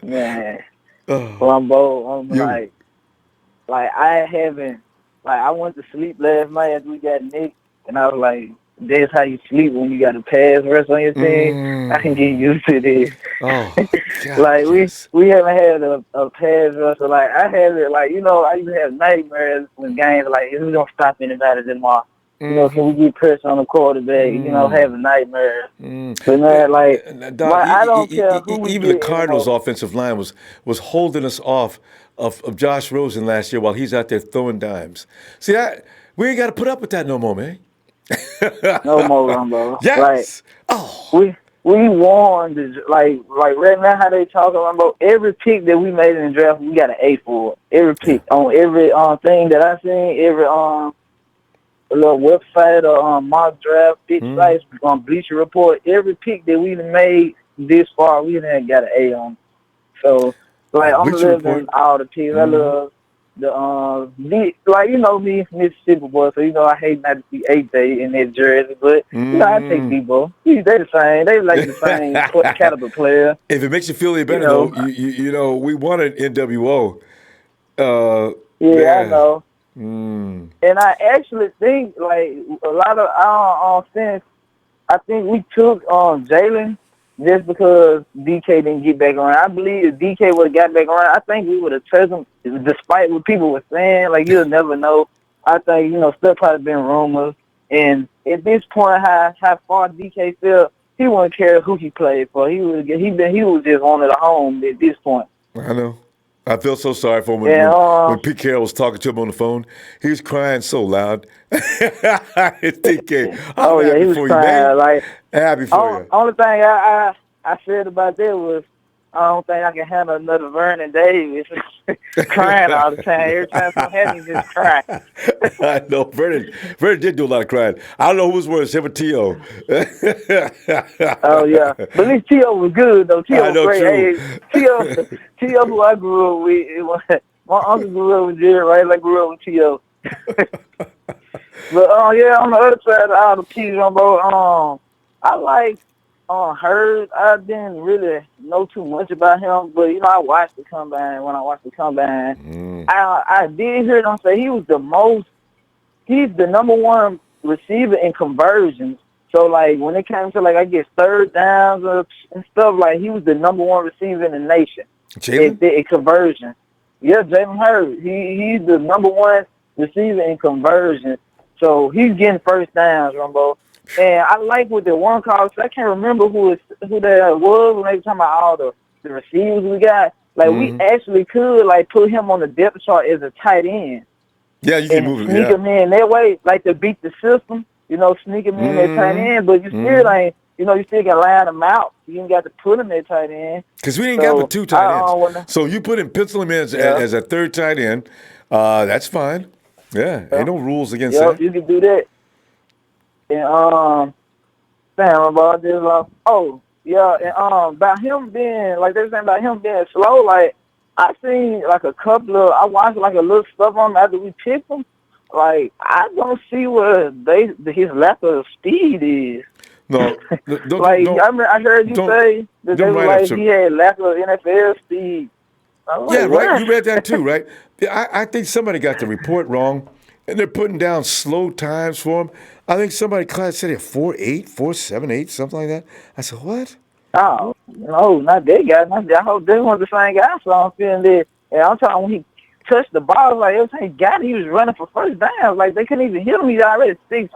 Man, Ronbo, I'm like I haven't, I went to sleep last night after we got nicked, and I was like, that's how you sleep when you got a pass rush on your team. I can get used to this. Oh, God, like yes. we haven't had a pass rush. So like I have it, I used to have nightmares when games if we don't stop anybody tomorrow. Can we get pressure on the quarterback? Having nightmares. But man, Don, I don't care who we even get the Cardinals' anymore. offensive line was holding us off of Josh Rosen last year while he's out there throwing dimes. See, we ain't got to put up with that no more, man. No more, Ronbo. Yes. We won. Like right now, how they talking, Ronbo. Every pick that we made in the draft, we got an A for it. Every pick on every thing that I seen, every little website or mock draft, pitch sites, Bleacher Report. Every pick that we made this far, we done got an A on. So I'm living all the picks. I love me, Mississippi boy. So I hate not to see AJ in that jersey, but I take Deebo. They the same. They like the same caliber player. If it makes you feel any better, though, we won an NWO. I know. And I actually think a lot of since I think we took Jalen just because DK didn't get back around. I believe if DK would have got back around, I think we would have touched him despite what people were saying. You'll never know. I think, stuff probably been rumors. And at this point, how far DK fell, he wouldn't care who he played for. He was just wanted a home at this point. I know. I feel so sorry for him when Pete Carroll was talking to him on the phone. He was crying so loud. It's DK. He was crying. Happy for you. Only thing I said about that was I don't think I can handle another Vernon Davis crying all the time. Every time something happens, he just crying. I know. Vernon did do a lot of crying. I don't know who was worse, him or T.O. Oh, yeah. But at least T.O. was good, though. T.O. was great. Hey, T.O. who I grew up with, my uncle grew up with Jerry, right? I grew up with T.O. But, on the other side of all the keys, I like Hurd. I didn't really know too much about him, but, I watched the combine. When I watched the combine, I did hear them say he's the number one receiver in conversions. So, when it came to, I guess, third downs and stuff, he was the number one receiver in the nation in conversion. Yeah, Jalen Hurd. He's the number one receiver in conversion. So, he's getting first downs, Ronbo. And I like what the one call. I can't remember who that was when they were talking about all the receivers we got. We actually could, put him on the depth chart as a tight end. Yeah, you can move him. Sneak him in that way, to beat the system. Sneak him in that tight end, but you still ain't, you still got to line him out. You ain't got to put him at tight end. Because we didn't got two tight ends. So you pencil him in as a third tight end. That's fine. Yeah, ain't no rules against that. You can do that. And about this, and about him being they're saying about him being slow. I seen a couple of, I watched a little stuff on him after we picked him. I don't see where his lack of speed is. No, I heard you say that they were he had lack of NFL speed. Yeah, right. You read that too, right? I think somebody got the report wrong, and they're putting down slow times for him. I think somebody said it 4.8, 4.78, something like that. I said, what? Oh, no, not that guy. I hope they weren't the same guy. So I'm feeling that. And I'm talking when he touched the ball, every time he got it, he was running for first down. They couldn't even hit him. He's already 6'4",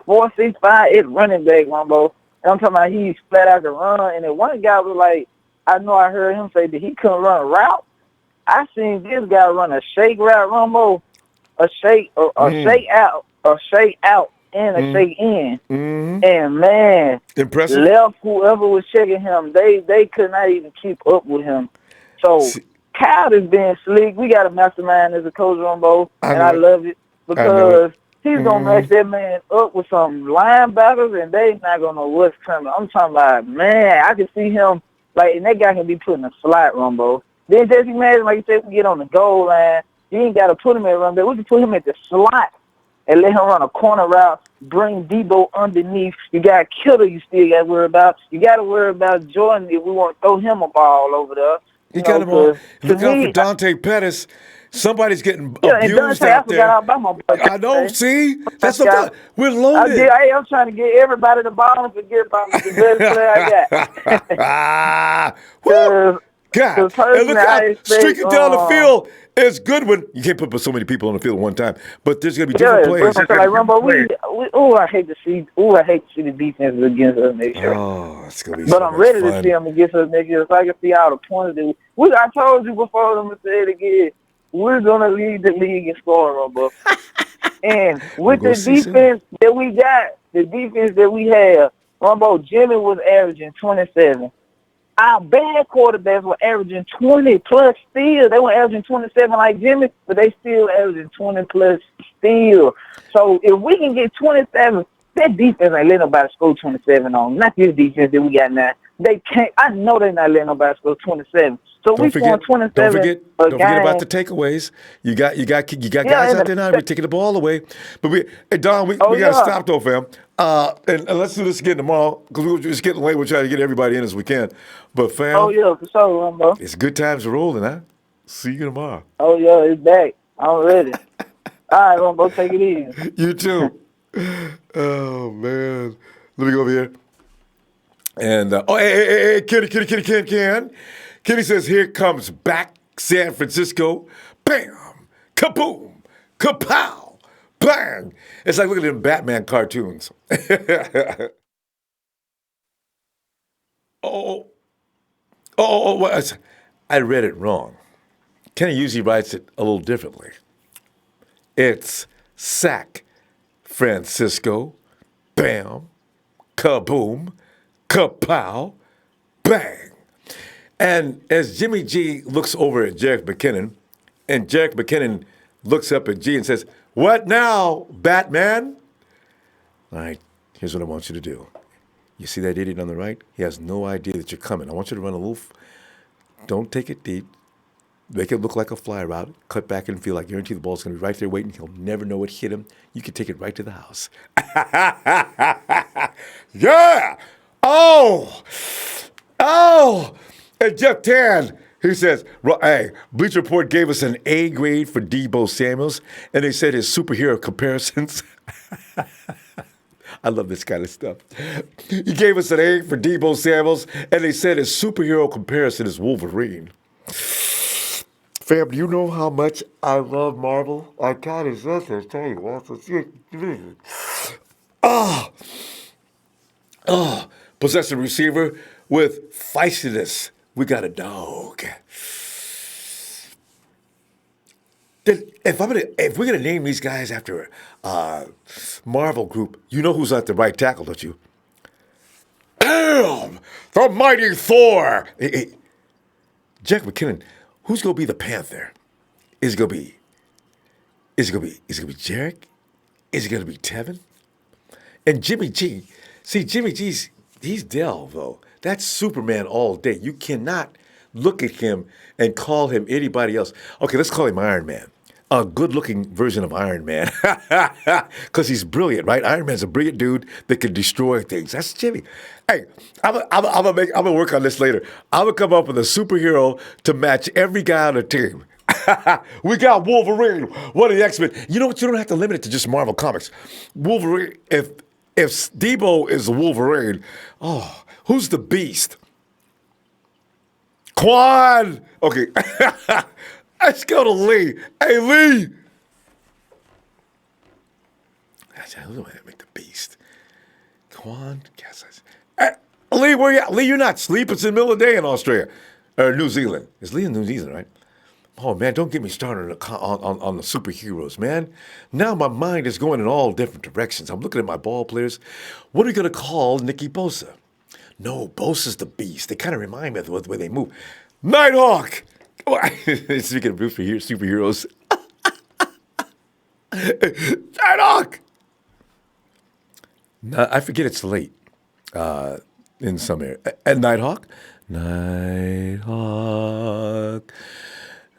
6'5", it's running back, Ronbo. And I'm talking about he's flat out to run. And then one guy was I know I heard him say that he couldn't run a route. I seen this guy run a shake route, Ronbo, a shake out. and a shake in. Mm-hmm. And man, impressive. left whoever was checking him, they could not even keep up with him. So Kyle is being slick. We got a mastermind as a coach, Ronbo, and I love it because he's gonna match that man up with some linebackers, and they not gonna know what's coming. I'm talking about, man, I can see him like, and that guy can be put in a slot, Ronbo. Then just imagine, like you said, we get on the goal line. You ain't got to put him at run back. We can put him at the slot and let him run a corner route, bring Deebo underneath. You got Kittle you still got to worry about. You got to worry about Jordan if we want to throw him a ball over there. You got him on. Look out for Dante Pettis. Somebody's getting abused Dante, out there. About my boy, I know, see? That's the we're loaded. I'm trying to get everybody the ball and forget about the best player I got. Woo! God, and look out, streaking down the field is Goodwin. You can't put so many people on the field at one time, but there's going to be different plays. Like Rumbo, I hate to see the defense against us next year. Oh, it's going to be. But I'm ready to see them against us next year. If I can see all the points that I told you before, I'm going to say it again. We're going to lead the league in scoring, Rumbo. And with the defense that we got, the defense that we have, Rumbo, Jimmy was averaging 27. Our bad quarterbacks were averaging 20 plus still. They were averaging 27 like Jimmy, but they still averaging 20 plus still. So if we can get 27, that defense ain't letting nobody score 27 on. Not this defense that we got now. They can't. I know they're not letting nobody score 27. So we scoring 27. Don't forget about the takeaways. You got guys out there now. We're taking the ball away. But Don, we got to stop though, fam. And let's do this again tomorrow because we're just getting late. We're trying to get everybody in as we can. But fam, for sure, Rumbo. It's good times rolling, huh? See you tomorrow. Oh yeah, it's back. I'm ready. All right, Rumbo, take it easy. You too. Oh man, let me go over here. And hey, Kenny. Kenny says, "Here comes back San Francisco, bam, kaboom, kapow, bang." It's like looking at them Batman cartoons. I read it wrong. Kenny usually writes it a little differently. It's Sac Francisco, bam, kaboom, kapow, bang. And as Jimmy G looks over at Jerick McKinnon, and Jerick McKinnon looks up at G and says, "What now, Batman?" All right, here's what I want you to do. You see that idiot on the right? He has no idea that you're coming. I want you to run a little, don't take it deep. Make it look like a fly route. Cut back and feel like guarantee the ball's going to be right there waiting. He'll never know it hit him. You can take it right to the house. Yeah! Oh! And Jeff Tan, he says, hey, Bleacher Report gave us an A grade for Deebo Samuels, and they said his superhero comparisons. I love this kind of stuff. He gave us an A for Deebo Samuels, and they said his superhero comparison is Wolverine. Fam, do you know how much I love Marvel? I kind of said this, tell you what. Possessive receiver with feistiness. We got a dog. If we're gonna name these guys after Marvel group, you know who's at the right tackle, don't you? Damn! The mighty Thor! Hey, Jack McKinnon, who's gonna be the Panther? Is it gonna be Jerick? Is it gonna be Tevin? And Jimmy G. See, Jimmy G's he's Dell, though. That's Superman all day. You cannot look at him and call him anybody else. Okay, let's call him Iron Man. A good-looking version of Iron Man. Because he's brilliant, right? Iron Man's a brilliant dude that can destroy things. That's Jimmy. Hey, I'm gonna work on this later. I'm gonna come up with a superhero to match every guy on the team. We got Wolverine, one of the X-Men. You know what? You don't have to limit it to just Marvel Comics. Wolverine, if Deebo is Wolverine, who's the Beast? Quan! Okay. Let's go to Lee. Hey, Lee! Who do I make the Beast? Quan? Hey, Lee, where you at? Lee, you're not asleep. It's in the middle of the day in Australia. Or New Zealand. It's Lee in New Zealand, right? Oh man, don't get me started on the superheroes, man. Now my mind is going in all different directions. I'm looking at my ball players. What are you gonna call Nicky Bosa? No, Bosa's the beast. They kind of remind me of the way they move. Nighthawk. Speaking of superheroes, Nighthawk. No, I forget it's late in some area. And Nighthawk, Nighthawk.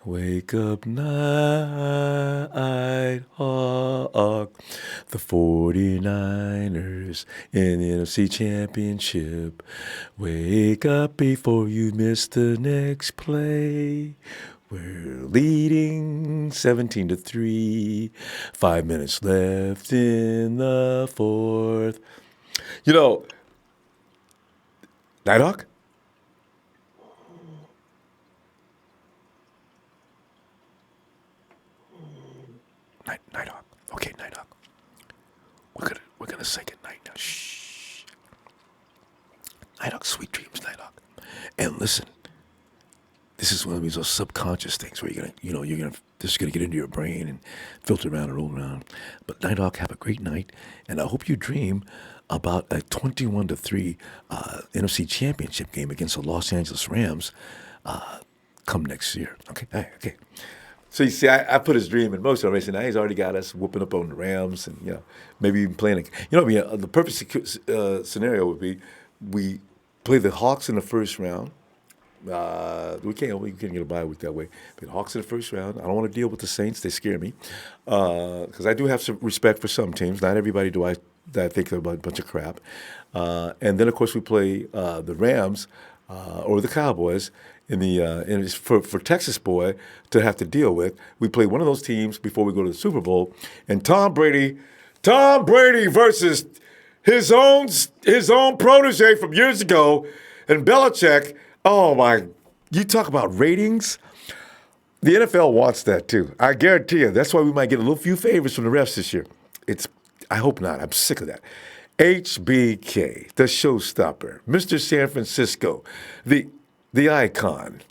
Wake up, Nighthawk. The 49ers in the NFC Championship. Wake up before you miss the next play. We're leading 17-3. 5 minutes left in the fourth. You know, Nighthawk? Nighthawk. Okay, Nighthawk. We're gonna say good night now. Shh. Nighthawk, sweet dreams, Nighthawk. And listen, this is one of those subconscious things where this is gonna get into your brain and filter around and roll around. But Nighthawk, have a great night, and I hope you dream about a 21-3 NFC Championship game against the Los Angeles Rams come next year. Okay, okay. So you see, I put his dream in motion already. Now he's already got us whooping up on the Rams, and maybe even playing. The perfect scenario would be we play the Hawks in the first round. We can't get a bye week that way. But the Hawks in the first round. I don't want to deal with the Saints; they scare me because I do have some respect for some teams. Not everybody do I think they're a bunch of crap. And then of course we play the Rams or the Cowboys. And it's for Texas boy to have to deal with. We play one of those teams before we go to the Super Bowl, and Tom Brady versus his own protege from years ago, and Belichick. Oh my! You talk about ratings. The NFL wants that too. I guarantee you. That's why we might get a little few favors from the refs this year. I hope not. I'm sick of that. HBK, the showstopper, Mr. San Francisco, the icon.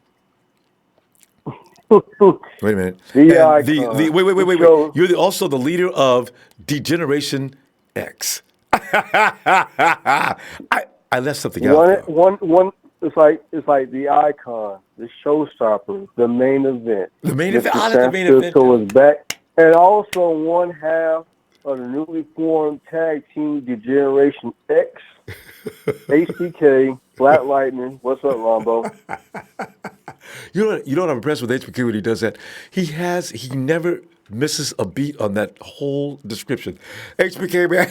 Wait a minute. The icon. Wait. You're also the leader of Degeneration X. I left something out. One. It's like the icon, the showstopper, the main event. The main event. The main event. So it's back, and also one half of the newly formed tag team Degeneration X. HBK, Black Lightning. What's up, Ronbo? You know what I'm impressed with HBK when he does that? He never misses a beat on that whole description. HBK, man.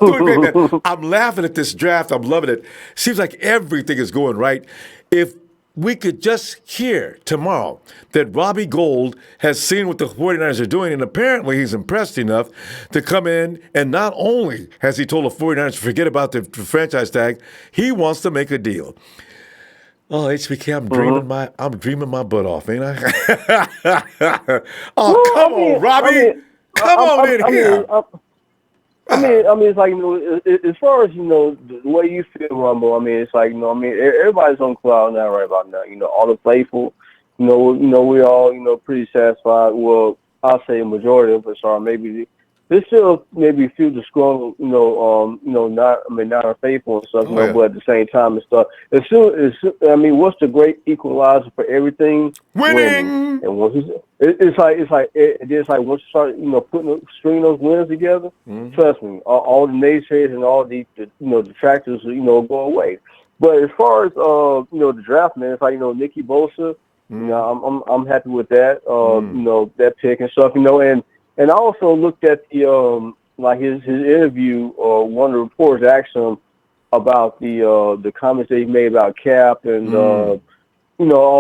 Doing great, man. I'm laughing at this draft. I'm loving it. Seems like everything is going right. If we could just hear tomorrow that Robbie Gould has seen what the 49ers are doing, and apparently he's impressed enough to come in, and not only has he told the 49ers to forget about the franchise tag, he wants to make a deal. Oh, HBK, I'm dreaming my butt off, ain't I? Come on, Robbie. Come on in here. It's like, as far as, the way you feel, Rumble, it's like, everybody's on cloud now right about now. All the playful, we all, pretty satisfied. Well, I'll say a majority of us are. Maybe they still maybe feel disgruntled, not unfaithful and stuff, but at the same time and stuff. What's the great equalizer for everything? Winning. And once it's like once you start, stringing those wins together, trust me, all the naysayers and all the detractors, go away. But as far as the draft, man, it's like Nicky Bosa, I'm happy with that, that pick and stuff, and I also looked at the his interview. One of the reporters asked him about the comments that he made about Cap and all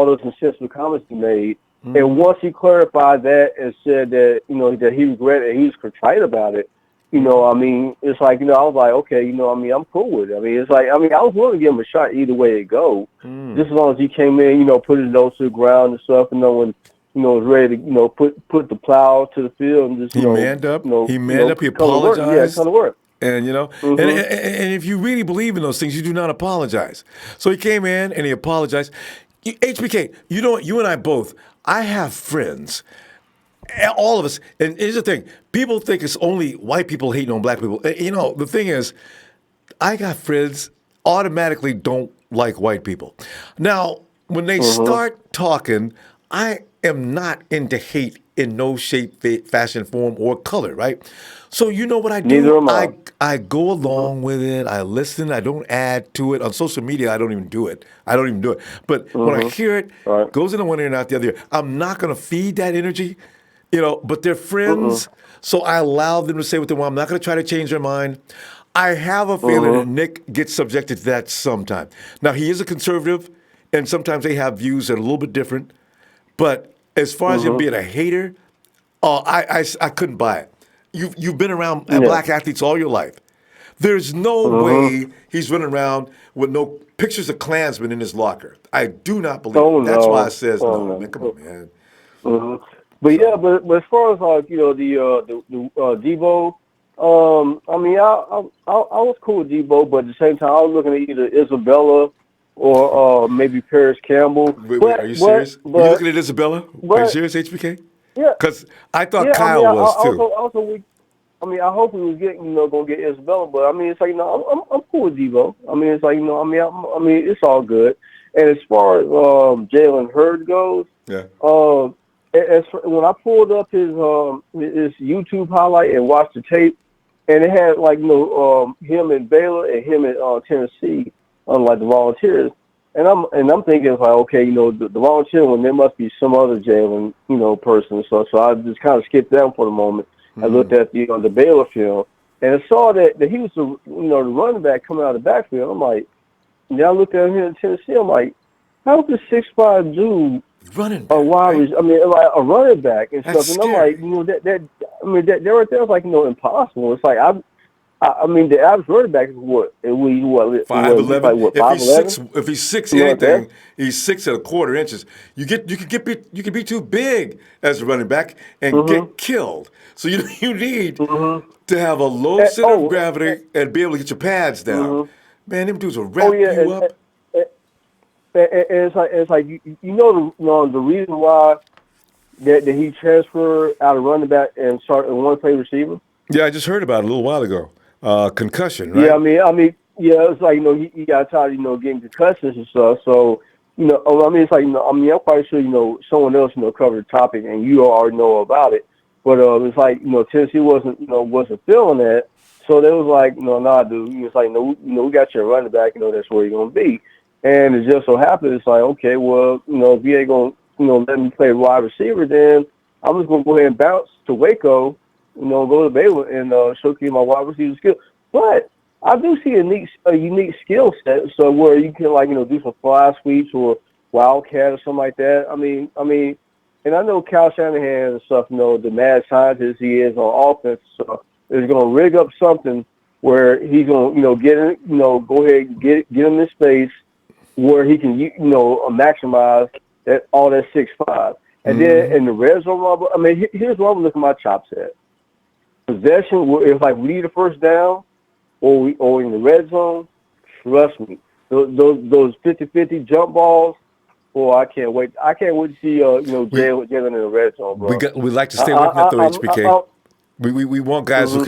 those insensitive comments he made. And once he clarified that and said that that he regretted it, he was contrite about it. It's like I was like, okay, I'm cool with it. It's like I was willing to give him a shot either way it go, just as long as he came in, put his nose to the ground and stuff, and when was ready to, put the plow to the field and just, he manned up. He manned up. He apologized. Yeah, kind of work. And, and if you really believe in those things, you do not apologize. So he came in and he apologized. HBK, you know what? You and I both, I have friends, all of us, and here's the thing. People think it's only white people hating on black people. You know, the thing is, I got friends automatically don't like white people. Now, when they start talking, I am not into hate in no shape, fashion, form, or color, right? So you know what I do? Neither am I. I go along with it. I listen. I don't add to it. On social media, I don't even do it. But when I hear it, goes into one ear and out the other ear. I'm not going to feed that energy, you know, but they're friends. So I allow them to say what they want. I'm not going to try to change their mind. I have a feeling that Nick gets subjected to that sometime. Now, he is a conservative, and sometimes they have views that are a little bit different. But as far as him being a hater, I couldn't buy it. You've been around black athletes all your life. There's no way he's running around with no pictures of Klansmen in his locker. I do not believe it. That's why I says no. Man, come on, man. But yeah, but as far as like, you know, the Deebo, I mean, I was cool with Deebo, but at the same time, I was looking at either Isabella or maybe Paris Campbell. Wait, are you serious? You looking at Isabella? Are you serious, HBK? Yeah. Because I thought Kyle was too. I hope we was getting, gonna get Isabella, but I mean, it's like, I'm cool with Deebo. I mean, it's like, I mean, it's all good. And as far as Jalen Hurd goes, when I pulled up his YouTube highlight and watched the tape, and it had like him in Baylor and him in Tennessee, unlike the Volunteers, and I'm thinking it's like, okay, the Volunteer one, there must be some other Jalen person, so I just kind of skipped that for the moment. I looked at the Baylor film, and I saw that he was the running back coming out of the backfield. I'm like, and I looked at him here in Tennessee. I'm like, how's this 6'5" dude running a wide? I mean, like a running back and That's stuff. And scary. I'm like, that right there was like impossible. It's like I mean, the average running back is what? 5'11". If he's 6 anything, that? he's 6 1/4 inches. You can be too big as a running back and get killed. So you need to have a low center of gravity and be able to get your pads down. Man, them dudes will wrap you up. And it's like the reason why that he transferred out of running back and started one play receiver. Yeah, I just heard about it a little while ago. Concussion, right? Yeah, I mean, it's like he got tired, getting concussions and stuff. So I mean, it's like I'm quite sure someone else covered the topic and you already know about it. But it's like Tennessee wasn't feeling that, so they was like, nah, dude. It's like we got your running back. That's where you're gonna be. And it just so happened, it's like, okay, well, if you ain't gonna let me play wide receiver, then I'm just gonna go ahead and bounce to Waco. Go to Baylor and showcase my wide receiver skill. But I do see a unique skill set, so where you can do some fly sweeps or wildcat or something like that. I mean, and I know Kyle Shanahan and stuff. The mad scientist he is on offense, so is going to rig up something where he's going to get in, go ahead and get him in space where he can maximize all that 6'5". And then in the red zone, I mean, here's what I'm looking at my chops at. Possession, if like we need a first down or in the red zone, trust me, those 50-50 jump balls, boy, I can't wait. I can't wait to see Jalen in the red zone, bro. We like to stay away from that though, HBK. We want guys who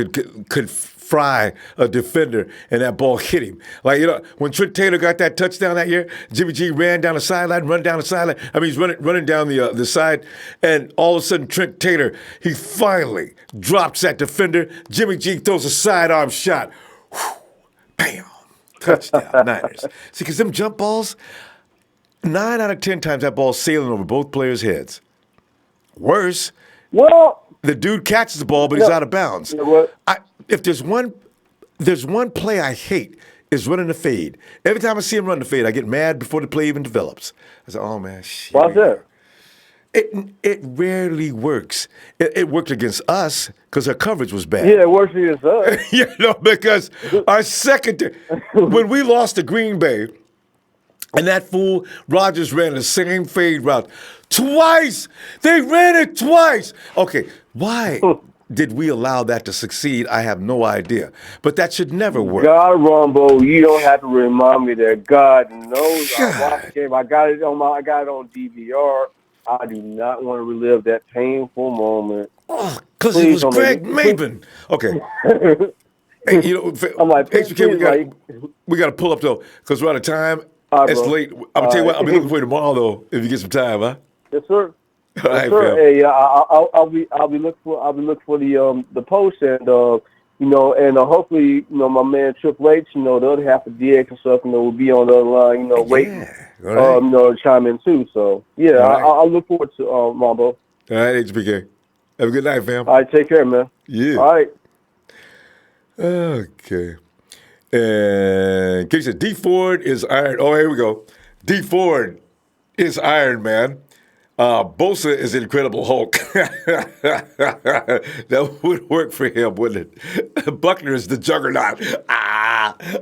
could fry a defender and that ball hit him. Like, when Trent Taylor got that touchdown that year, Jimmy G ran down the sideline, run down the sideline. I mean, he's running down the side, and all of a sudden Trent Taylor, he finally drops that defender. Jimmy G throws a sidearm shot. Whew, bam. Touchdown, Niners. See, because them jump balls, 9 out of 10 times that ball's sailing over both players' heads. Worse, the dude catches the ball, but he's out of bounds. If there's one play I hate is running the fade. Every time I see him run the fade, I get mad before the play even develops. I say, oh man, shit. Why's that? It rarely works. It worked against us because our coverage was bad. Yeah, it works against us. Because our secondary, when we lost to Green Bay, and that fool Rodgers ran the same fade route twice. They ran it twice. Okay, why did we allow that to succeed? I have no idea. But that should never work. God, Ronbo, you don't have to remind me that. God knows I watched the game. I got it on DVR. I do not want to relive that painful moment. Because it was Greg Maben. Okay. Hey, you know, I'm like, HBK, we got to pull up though, because we're out of time. It's late. I'm gonna tell you what. I'll be looking for you tomorrow though, if you get some time, huh? Yes, sir. All right, yes, sir. fam. Hey, I'll be looking for the post and hopefully my man Triple H, the other half of DX and stuff, will be on the other line, waiting, to chime in too. So yeah, I'll look forward to Ronbo. All right, HBK. Have a good night, fam. All right, take care, man. Yeah. All right. Okay. And Katie said, D Ford is Iron. Oh, here we go. D Ford is Iron Man. Bosa is Incredible Hulk. That would work for him, wouldn't it? Buckner is the Juggernaut.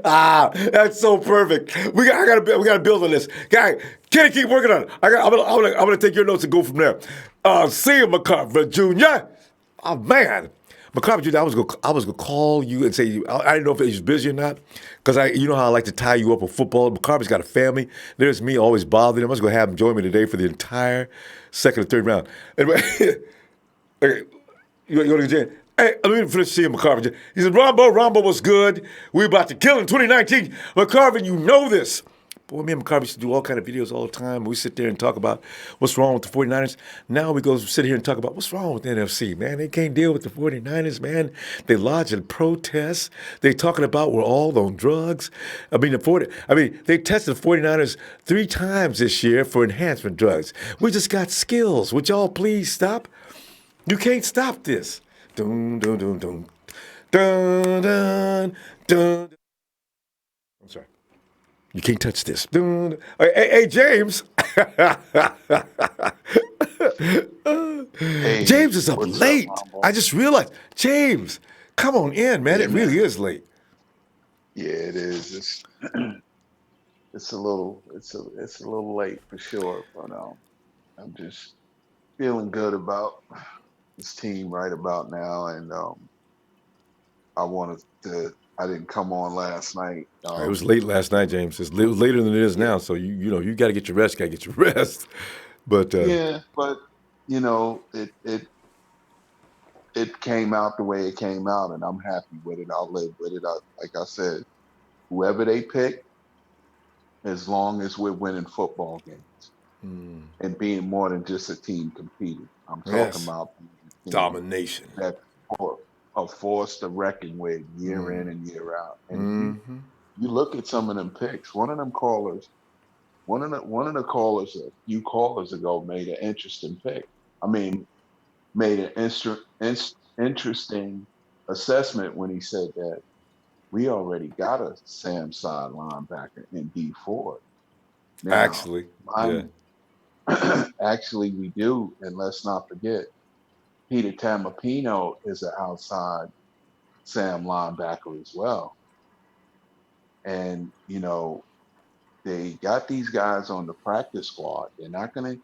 That's so perfect. We got to build on this, guy. Kenny, keep working on it. I'm gonna take your notes and go from there. See you, McCarver Jr. Oh man. McCarver Jr., I was gonna call you and say I didn't know if he was busy or not, because you know how I like to tie you up with football. McCarver's got a family. There's me always bothering him. I was gonna have him join me today for the entire second and third round. Anyway, okay, you want to get in? Hey, let me finish seeing McCarver Jr. He said, Ronbo was good. We're about to kill him in 2019. McCarver, you know this. Boy, me and McCarver used to do all kind of videos all the time. We sit there and talk about what's wrong with the 49ers. Now we go sit here and talk about what's wrong with the NFC, man. They can't deal with the 49ers, man. They lodge in protests. They talking about we're all on drugs. They tested the 49ers 3 times this year for enhancement drugs. We just got skills. Would y'all please stop? You can't stop this. Dun, dun, dun, dun. Dun, dun, dun. I'm sorry. You can't touch this. Hey, James. Hey, James is up late. I just realized. James, come on in, man. Yeah, it really is late. Yeah, it is. It's a little late for sure, but I'm just feeling good about this team right about now, and I didn't come on last night. It was late last night, James. It was later than it is now, so you got to get your rest. Got to get your rest. But yeah, but it came out the way it came out, and I'm happy with it. I'll live with it. Like I said, whoever they pick, as long as we're winning football games and being more than just a team competing. I'm talking about domination. That's a force to reckon with year in and year out. And you look at some of them picks. One of the callers a few callers ago made an interesting pick. Made an interesting assessment when he said that we already got a Sam side linebacker in D Ford. Now, actually, actually we do, and let's not forget, Peter Tamapino is an outside Sam linebacker as well. And, they got these guys on the practice squad. They're not going to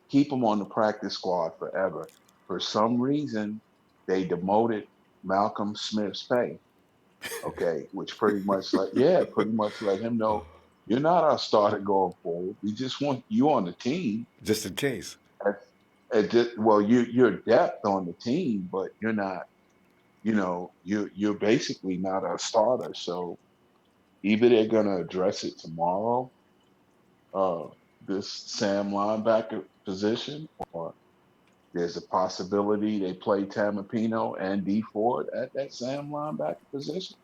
keep them on the practice squad forever. For some reason, they demoted Malcolm Smith's pay. Okay, which pretty much let him know you're not our starter going forward. We just want you on the team. Just in case. You're depth on the team, but you're not, you're basically not our starter. So either they're going to address it tomorrow, this Sam linebacker position, or there's a possibility they play Tamapino and D Ford at that Sam linebacker position.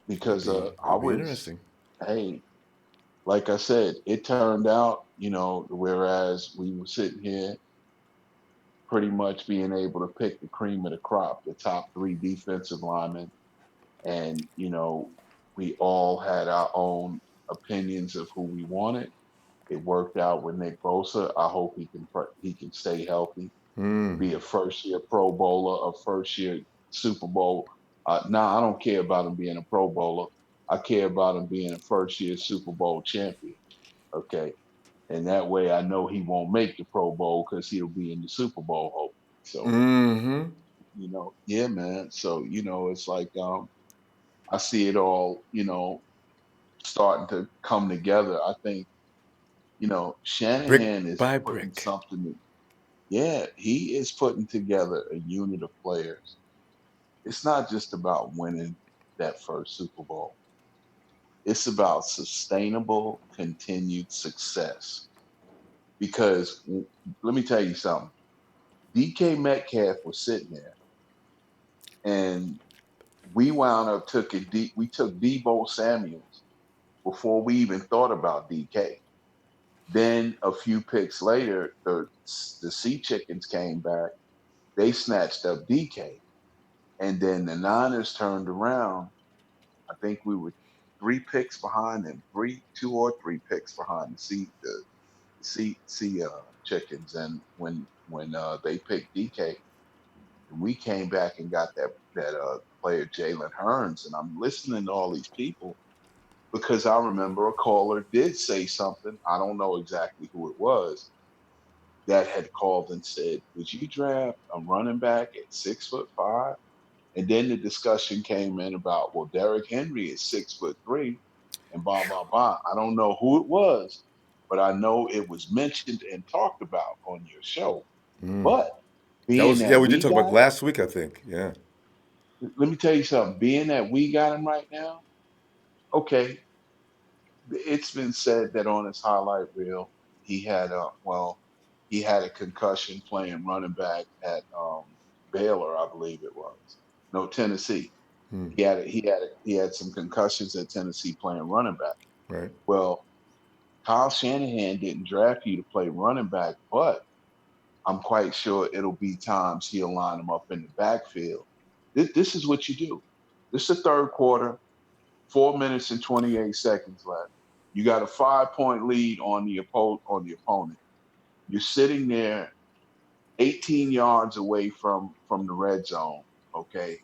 Because interesting. Hey, like I said, it turned out, whereas we were sitting here pretty much being able to pick the cream of the crop, the top 3 defensive linemen, and, we all had our own opinions of who we wanted. It worked out with Nick Bosa. I hope he can stay healthy, be a first-year Pro Bowler, a first-year Super Bowl. I don't care about him being a Pro Bowler. I care about him being a first-year Super Bowl champion. Okay, and that way I know he won't make the Pro Bowl because he'll be in the Super Bowl. Hopefully. So, Yeah, man. So, it's like I see it all, starting to come together. I think, Brick Shanahan is by putting brick. something, yeah, he is putting together a unit of players. It's not just about winning that first Super Bowl. It's about sustainable, continued success. Because let me tell you something. DK Metcalf was sitting there, and we wound up we took Deebo Samuels before we even thought about DK. Then a few picks later, the Sea Chickens came back. They snatched up DK, and then the Niners turned around. I think we were 3 picks behind them, 2 or 3 picks behind the Chickens. And when they picked DK, and we came back and got that player Jalen Hurns, and I'm listening to all these people because I remember a caller did say something. I don't know exactly who it was that had called and said, "Would you draft a running back at 6'5"?" And then the discussion came in about, well, Derrick Henry is 6'3", and blah blah blah. I don't know who it was, but I know it was mentioned and talked about on your show. But being Yeah, that we did we talk about got him, last week, I think. Yeah. let me tell you something. Being that we got him right now, okay, it's been said that on his highlight reel he had a concussion playing running back at Baylor, I believe it was. No, Tennessee. He had some concussions at Tennessee playing running back. Right. Well, Kyle Shanahan didn't draft you to play running back, but I'm quite sure it'll be times he'll line him up in the backfield. This is what you do. This is the third quarter, 4 minutes and 28 seconds left. You got a 5-point lead on the opponent. You're sitting there 18 yards away from the red zone, okay?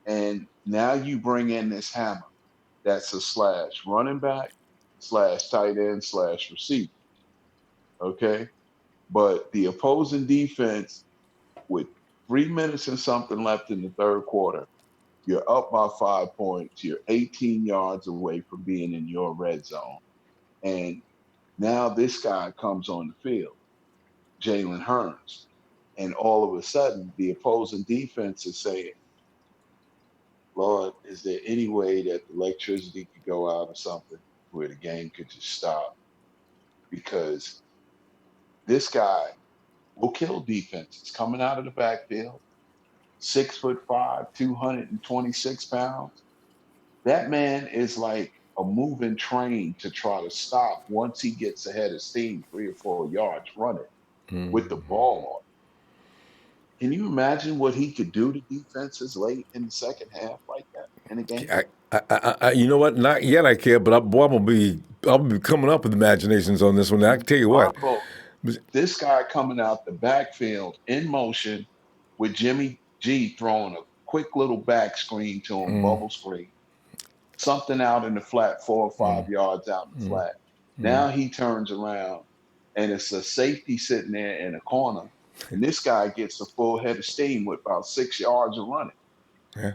And now you bring in this hammer. That's a slash running back, slash tight end, slash receiver, okay? But the opposing defense, with 3 minutes and something left in the third quarter, you're up by 5 points. You're 18 yards away from being in your red zone. And now this guy comes on the field, Jalen Hurd. And all of a sudden, the opposing defense is saying, Lord, is there any way that the electricity could go out or something where the game could just stop? Because this guy will kill defenses coming out of the backfield, 6'5", 226 pounds. That man is like a moving train to try to stop once he gets ahead of steam 3 or 4 yards running with the ball on. Can you imagine what he could do to defenses late in the second half like that in a game? You know what? Not yet, I can't. But I'm gonna be coming up with imaginations on this one. I can tell you what. Ronbo, this guy coming out the backfield in motion with Jimmy G throwing a quick little back screen to him, bubble screen, something out in the flat, 4 or 5 yards out in the flat. Now he turns around and it's a safety sitting there in a corner, and this guy gets a full head of steam with about 6 yards of running. Yeah.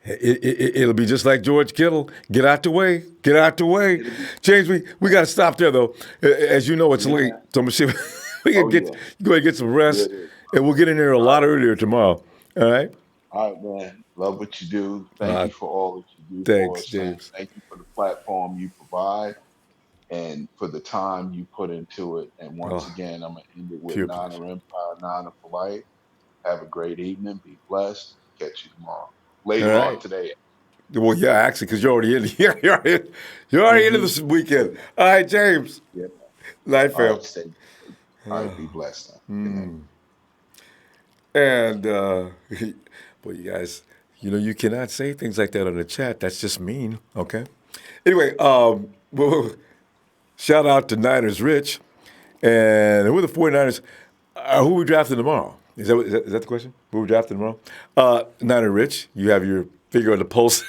It'll be just like George Kittle. Get out the way. Get out the way. James, we got to stop there, though. As you know, it's late. So I'm going to see if we can go ahead and get some rest, and we'll get in there a lot earlier tomorrow. All right? All right, man. Love what you do. Thank you for all that you do for Thanks, us, man. James. Thank you for the platform you provide and for the time you put into it. And once again, I'm going to end it with Niner Empire, Niner for life. Have a great evening. Be blessed. Catch you tomorrow. Later on today. Well, yeah, actually, because you're already in. You're already into this weekend. All right, James. Yeah. Night, fam. All right, be blessed. Now. And, well, you guys, you cannot say things like that on the chat. That's just mean, okay? Anyway, well, shout out to Niners Rich. And who are the 49ers? Who we drafting tomorrow? Is that the question? Who we drafting tomorrow? Niner Rich, you have your finger on the pulse.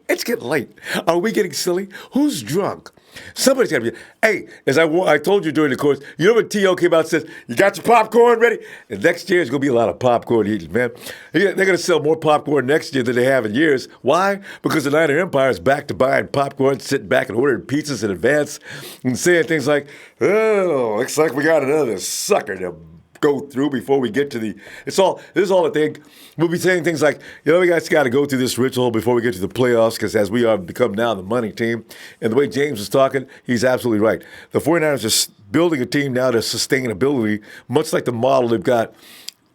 It's getting late. Are we getting silly? Who's drunk? Somebody's got to be. Hey, as I told you during the course, you know when T.O. came out and says, you got your popcorn ready? And next year, it's going to be a lot of popcorn eating, man. They're going to sell more popcorn next year than they have in years. Why? Because the Niner Empire is back to buying popcorn, sitting back and ordering pizzas in advance and saying things like, oh, looks like we got another sucker to go through before we get to the. This is all a thing. We'll be saying things like, we guys got to go through this ritual before we get to the playoffs because as we are become now the money team. And the way James was talking, he's absolutely right. The 49ers are building a team now to sustainability, much like the model they've got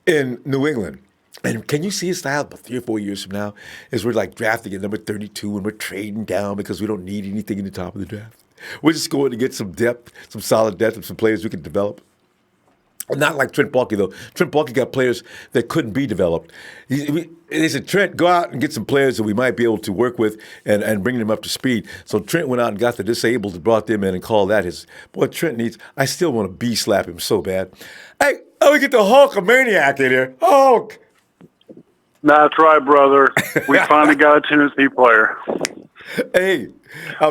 in New England. And can you see his style about 3 or 4 years from now as we're like drafting at number 32 and we're trading down because we don't need anything in the top of the draft? We're just going to get some depth, some solid depth, and some players we can develop. Not like Trent Baalke, though. Trent Baalke got players that couldn't be developed. They said, Trent, go out and get some players that we might be able to work with and bring them up to speed. So Trent went out and got the disabled and brought them in and called that his. Boy, Trent needs. I still want to B-slap him so bad. Hey, let me get the Hulkamaniac in here. Hulk! That's right, brother. We finally got a Tennessee player. Hey.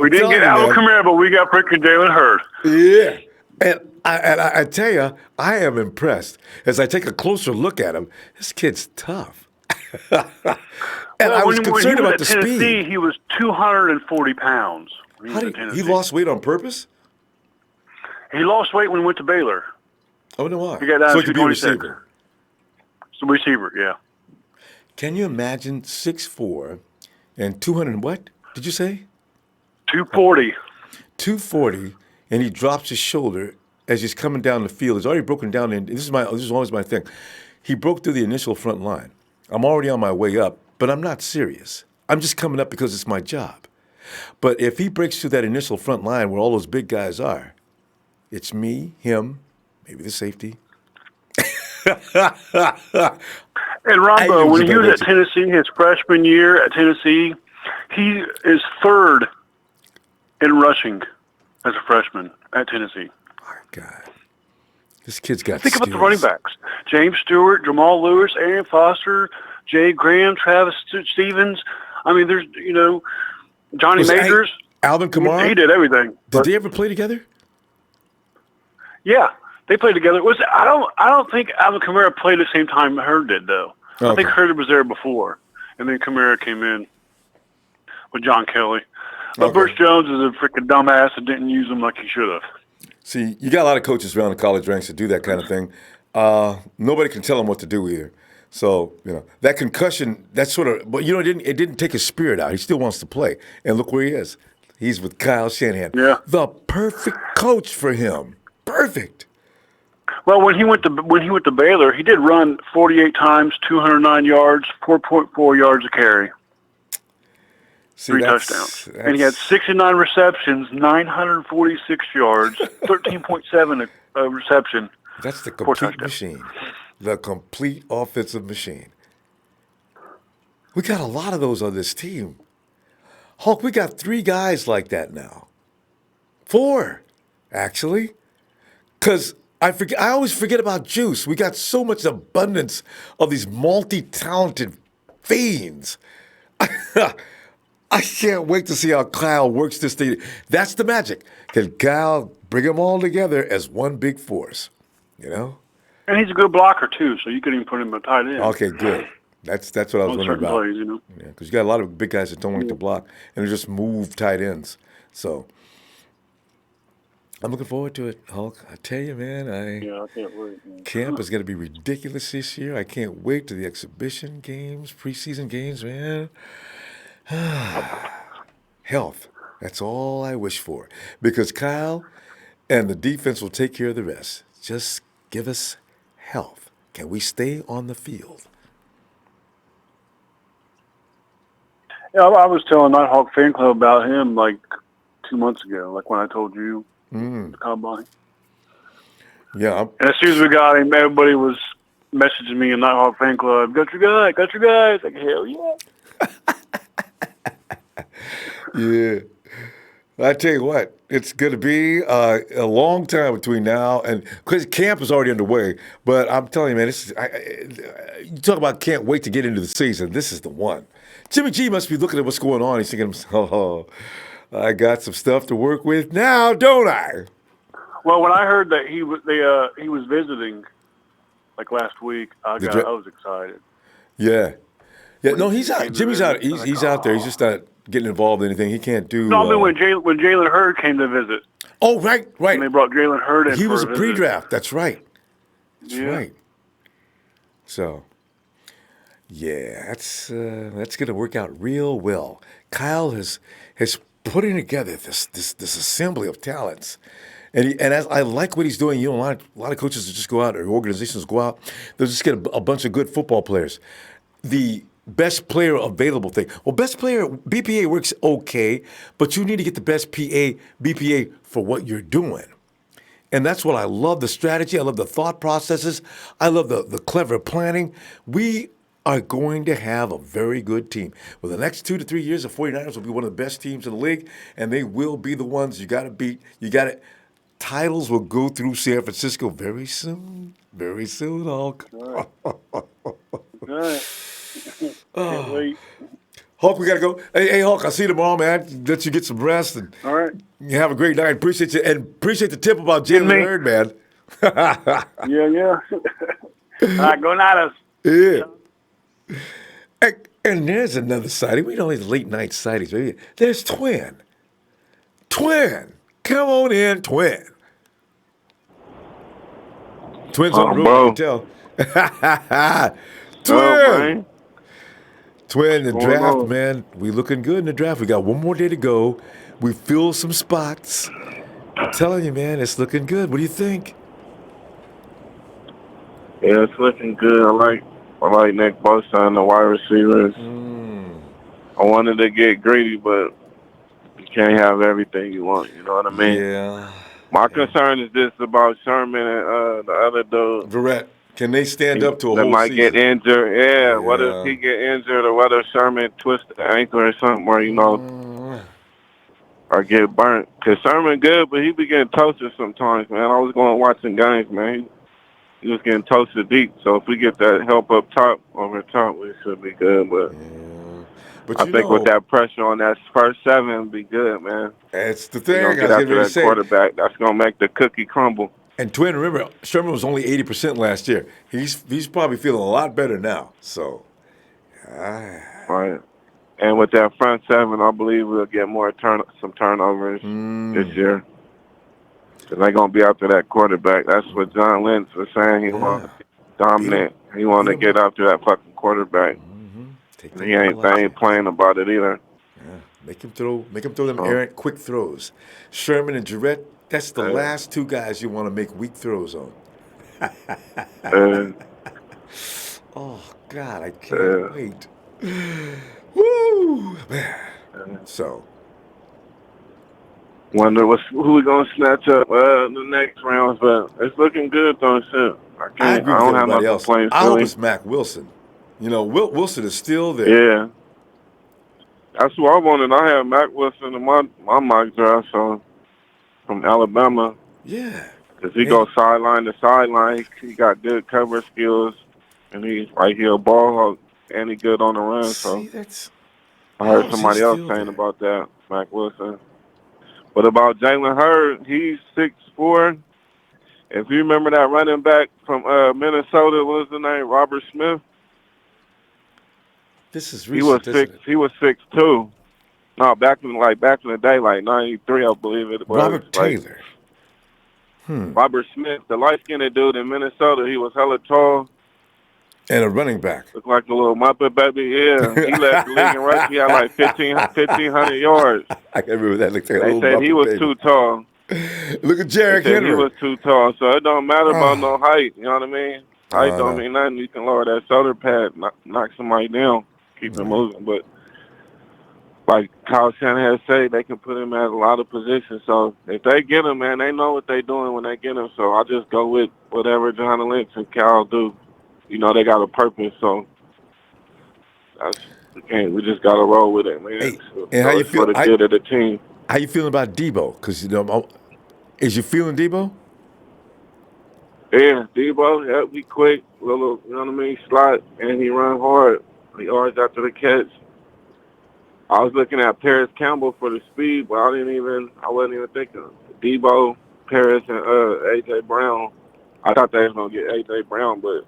We didn't get Alvin Kamara, but we got freaking Jalen Hurd. Yeah. And I tell you, I am impressed. As I take a closer look at him, this kid's tough. And I was concerned about the Tennessee, speed. he was 240 pounds. He lost weight on purpose? He lost weight when he went to Baylor. Oh, no, why? He got down so to he could be a 226. receiver. So receiver, yeah. Can you imagine 6'4" and 200 and what? Did you say? 240. 240, and he drops his shoulder as he's coming down the field. He's already broken down. This is always my thing. He broke through the initial front line. I'm already on my way up, but I'm not serious. I'm just coming up because it's my job. But if he breaks through that initial front line where all those big guys are, it's me, him, maybe the safety. And Ronbo, when he was at Tennessee, his freshman year at Tennessee, he is third in rushing as a freshman at Tennessee. My God. This kid's got Think skills. about the running backs. James Stewart, Jamal Lewis, Arian Foster, Jay Graham, Travis Stevens. I mean, there's, Johnny Majors. Alvin Kamara? He did everything. Did they ever play together? Yeah, they played together. I don't think Alvin Kamara played at the same time Hurd did, though. Okay. I think Hurd was there before, and then Kamara came in with John Kelly. But Bruce Jones is a freaking dumbass and didn't use him like he should have. See, you got a lot of coaches around the college ranks that do that kind of thing. Nobody can tell them what to do either. So, that concussion, that's sort of, but it didn't take his spirit out. He still wants to play. And look where he is. He's with Kyle Shanahan. Yeah. The perfect coach for him. Perfect. Well, when he went to Baylor, he did run 48 times, 209 yards, 4.4 yards a carry. See, 3 touchdowns. And he had 69 receptions, 946 yards, 13.7 reception. That's the complete machine. The complete offensive machine. We got a lot of those on this team. Hulk, we got 3 guys like that now. 4, actually. Because I always forget about Juice. We got so much abundance of these multi-talented fiends. I can't wait to see how Kyle works this thing. That's the magic. Can Kyle bring them all together as one big force? And he's a good blocker, too, so you could even put him at tight end. Okay, good. That's what I was wondering about. Plays, Yeah, because you got a lot of big guys that don't like to block, and they just move tight ends. So I'm looking forward to it, Hulk. I tell you, man, I can't wait, man. Camp is going to be ridiculous this year. I can't wait to the exhibition games, preseason games, man. Health. That's all I wish for. Because Kyle and the defense will take care of the rest. Just give us health. Can we stay on the field? Yeah, I was telling Nighthawk Fan Club about him like 2 months ago, like when I told you the combine. Yeah. And as soon as we got him, everybody was messaging me in Nighthawk Fan Club, got your guy. It's like, hell yeah. Yeah. I tell you what, it's going to be a long time between now and because camp is already underway. But I'm telling you, man, you talk about can't wait to get into the season. This is the one. Jimmy G must be looking at what's going on. He's thinking, I got some stuff to work with now, don't I? Well, when I heard that he was visiting like last week, I was excited. Yeah. Yeah, When no, he he's out. came to Jimmy's visit, out. He's out there. He's just not getting involved in anything. He can't do. No, I mean when Jalen Hurd came to visit. Oh, right. And they brought Jalen Hurd in He for was a a visit. pre-draft. That's right. That's Yeah. right. So, yeah, that's going to work out real well. Kyle has putting together this assembly of talents. And as I like what he's doing, you know, a lot of coaches just go out, or organizations go out, they'll just get a bunch of good football players. The best player available thing. Well, best player BPA works okay, but you need to get the best BPA for what you're doing. And that's what I love, the strategy. I love the thought processes. I love the clever planning. We are going to have a very good team. For the next 2 to 3 years, the 49ers will be one of the best teams in the league, and they will be the ones you got to beat. You got to. Titles will go through San Francisco very soon. Very soon, Hulk. All right. Can't wait. Hulk, we got to go. Hey, Hulk, I'll see you tomorrow, man. Let you get some rest. And all right. You have a great night. Appreciate you. And appreciate the tip about Jalen Hurd, man. Yeah. All right, go Niners. Yeah. And there's another sighting. We know these late night sightings, baby. There's Twin. Come on in, Twin. Twins on the road, you can tell. Twin. Twin, the draft, man. We looking good in the draft. We got one more day to go. We filled some spots. I'm telling you, man, it's looking good. What do you think? Yeah, it's looking good. I like Nick Bosa and the wide receivers. I wanted to get greedy, but you can't have everything you want. You know what I mean? Yeah. My concern is this about Sherman and the other dude. Verrett, can they stand up to a whole whole might season? get injured. Yeah. What if he get injured, or what if Sherman twist the ankle or something, or or get burnt? Because Sherman good, but he be getting toasted sometimes, man. I was going watching games, man. He was getting toasted deep. So if we get that help up top, over top, we should be good. But I think with that pressure on that first 7, be good, man. That's the thing. Get after that quarterback. That's gonna make the cookie crumble. And Twin, remember, Sherman was only 80% last year. He's probably feeling a lot better now. So, right. And with that front 7, I believe we'll get some turnovers this year. Because they're going to be after that quarterback. That's what John Lynch was saying. He want to dominate. He want to get after that fucking quarterback. They ain't playing about it either. Yeah. Make him throw them errant quick throws. Sherman and Jarrett, that's the last 2 guys you want to make weak throws on. Oh, God, I can't wait. Woo! Man. So. Wonder who we going to snatch up the next rounds, but it's looking good, though, shit. I don't have no complaints. I hope it's Mac Wilson. You know, Wilson is still there. Yeah. That's what I wanted. I had Mac Wilson in my mock draft, so from Alabama. Yeah. Because he goes sideline to sideline. He got good cover skills, and he's a ball hawk, and he good on the run. So I heard somebody else saying about that, Mac Wilson. But about Jalen Hurd, he's 6'4". If you remember that running back from Minnesota, what was the name? Robert Smith. This is recent. He was 6'2". No, back in the day, like 93, I believe it was. Robert Taylor. Robert Smith, the light-skinned dude in Minnesota, he was hella tall. And a running back. Looked like a little Muppet baby. Yeah, he led the league in rush. He had like 1,500 yards. I can remember that. They said he was too tall. Look at Jarek Henry. He was too tall, so it don't matter about no height. You know what I mean? Height don't mean nothing. You can lower that shoulder pad, knock somebody down, keep him moving. But like Kyle Shanahan said, they can put him at a lot of positions. So if they get him, man, they know what they're doing when they get him. So I just go with whatever John Lynch and Cal do. You know, they got a purpose, so we just got to roll with it, man. Hey, and how you feel? For the good of the team. How you feeling about Deebo? Because, is you feeling Deebo? Yeah, Deebo, he quick, little, you know what I mean, slot, and he run hard. He always after the catch. I was looking at Paris Campbell for the speed, but I wasn't even thinking Deebo, Paris, and AJ Brown. I thought they was gonna get AJ Brown, but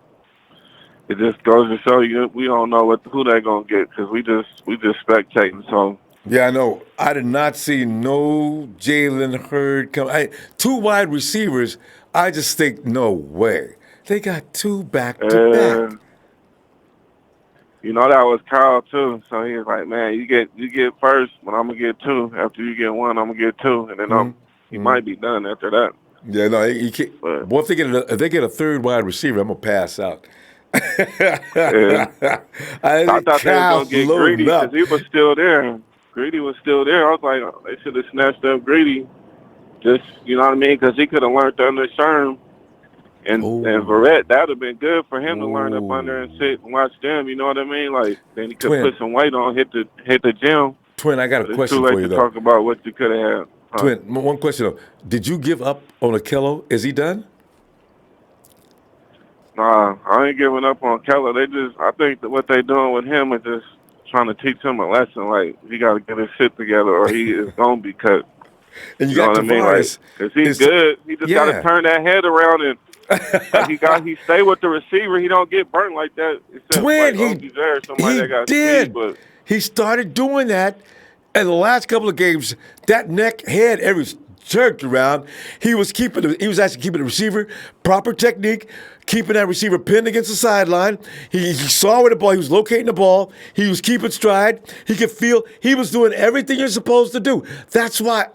it just goes to show you we don't know who they gonna get because we just spectating. So Yeah, I know. I did not see no Jalen Hurd come. Two wide receivers. I just think no way. They got two back to back. you know that was Kyle too. So he was like, "Man, you get first, but I'm gonna get two. After you get one, I'm gonna get two, and then he might be done after that." Yeah, no, he can't. Boy, if they get a third wide receiver, I'm gonna pass out. Yeah. I thought they were gonna get Greedy because he was still there. Greedy was still there. I was like, they should have snatched up Greedy. Just, you know what I mean? Because he could have learned under Sherm. And Verrett, that would have been good for him to learn up under and sit and watch them. You know what I mean? Like, then he could put some weight on, hit the gym. Twin, I got a question for you, though. It's too late to talk about what you could have had. Huh? Twin, one question though. Did you give up on Akello? Is he done? Nah, I ain't giving up on Keller. I think that what they doing with him is just trying to teach him a lesson. Like, he got to get his shit together or he is going to be cut. And you got know what I mean? Like, cause he's good. He just got to turn that head around and he stay with the receiver. He don't get burnt like that. Twin, he started doing that in the last couple of games. That neck head every jerked around. He was actually keeping the receiver, proper technique, keeping that receiver pinned against the sideline. He saw where the ball, he was locating the ball. He was keeping stride. He could feel, he was doing everything you're supposed to do. That's why,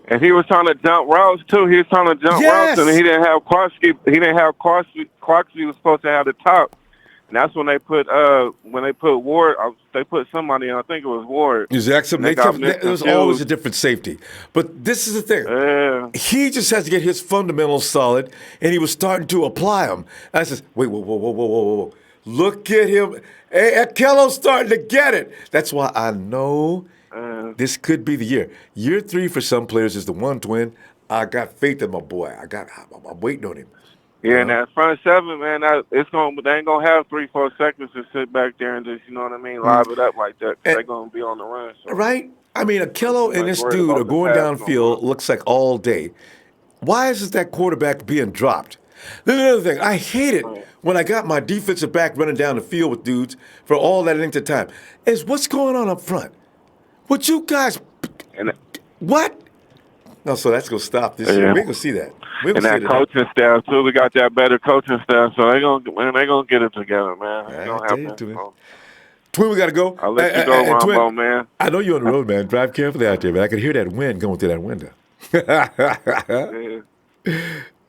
and he was trying to jump routes too. He was trying to jump routes, and he didn't have Clarksky. He didn't have Clarksky. Clarksky was supposed to have the top. And that's when they put Ward. They put somebody in. I think it was Ward. Exactly. There's always a different safety. But this is the thing. Yeah. He just has to get his fundamentals solid, and he was starting to apply them. I says, wait, whoa. Look at him. Hey, Akello's starting to get it. That's why I know this could be the year. Year 3 for some players is the one, Twin. I got faith in my boy. I'm waiting on him. Yeah, and that front seven, man, they ain't gonna have 3-4 seconds to sit back there and just, you know what I mean, live it up like that. They're gonna be on the run. So. Right? I mean, Akello and this dude are going downfield. Looks like all day. Why is that quarterback being dropped? Then another thing, I hate it when I got my defensive back running down the field with dudes for all that length of time. Is what's going on up front? What you guys? What? No, so that's gonna stop this year. We're gonna see that. And that coaching staff too. We got that better coaching staff, so they gonna get it together, man. It's gonna happen. Twin, we gotta go. I'll let you go, Ronbo, man. I know you're on the road, man. Drive carefully out there, man. I can hear that wind going through that window. All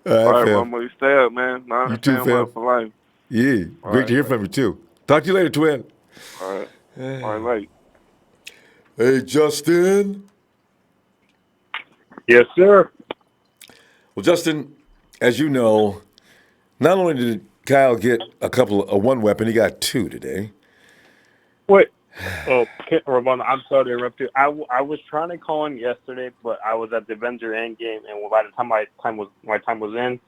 right, Ronbo, you stay up, man. You too, fam. For life. Yeah, great to hear from you too. Talk to you later, Twin. All right. All right, late. Hey, Justin. Yes, sir. Well, Justin, as you know, not only did Kyle get one weapon, he got two today. Wait. Oh, Ramon, I'm sorry to interrupt you. I was trying to call in yesterday, but I was at the Avenger Endgame, and by the time my time was in,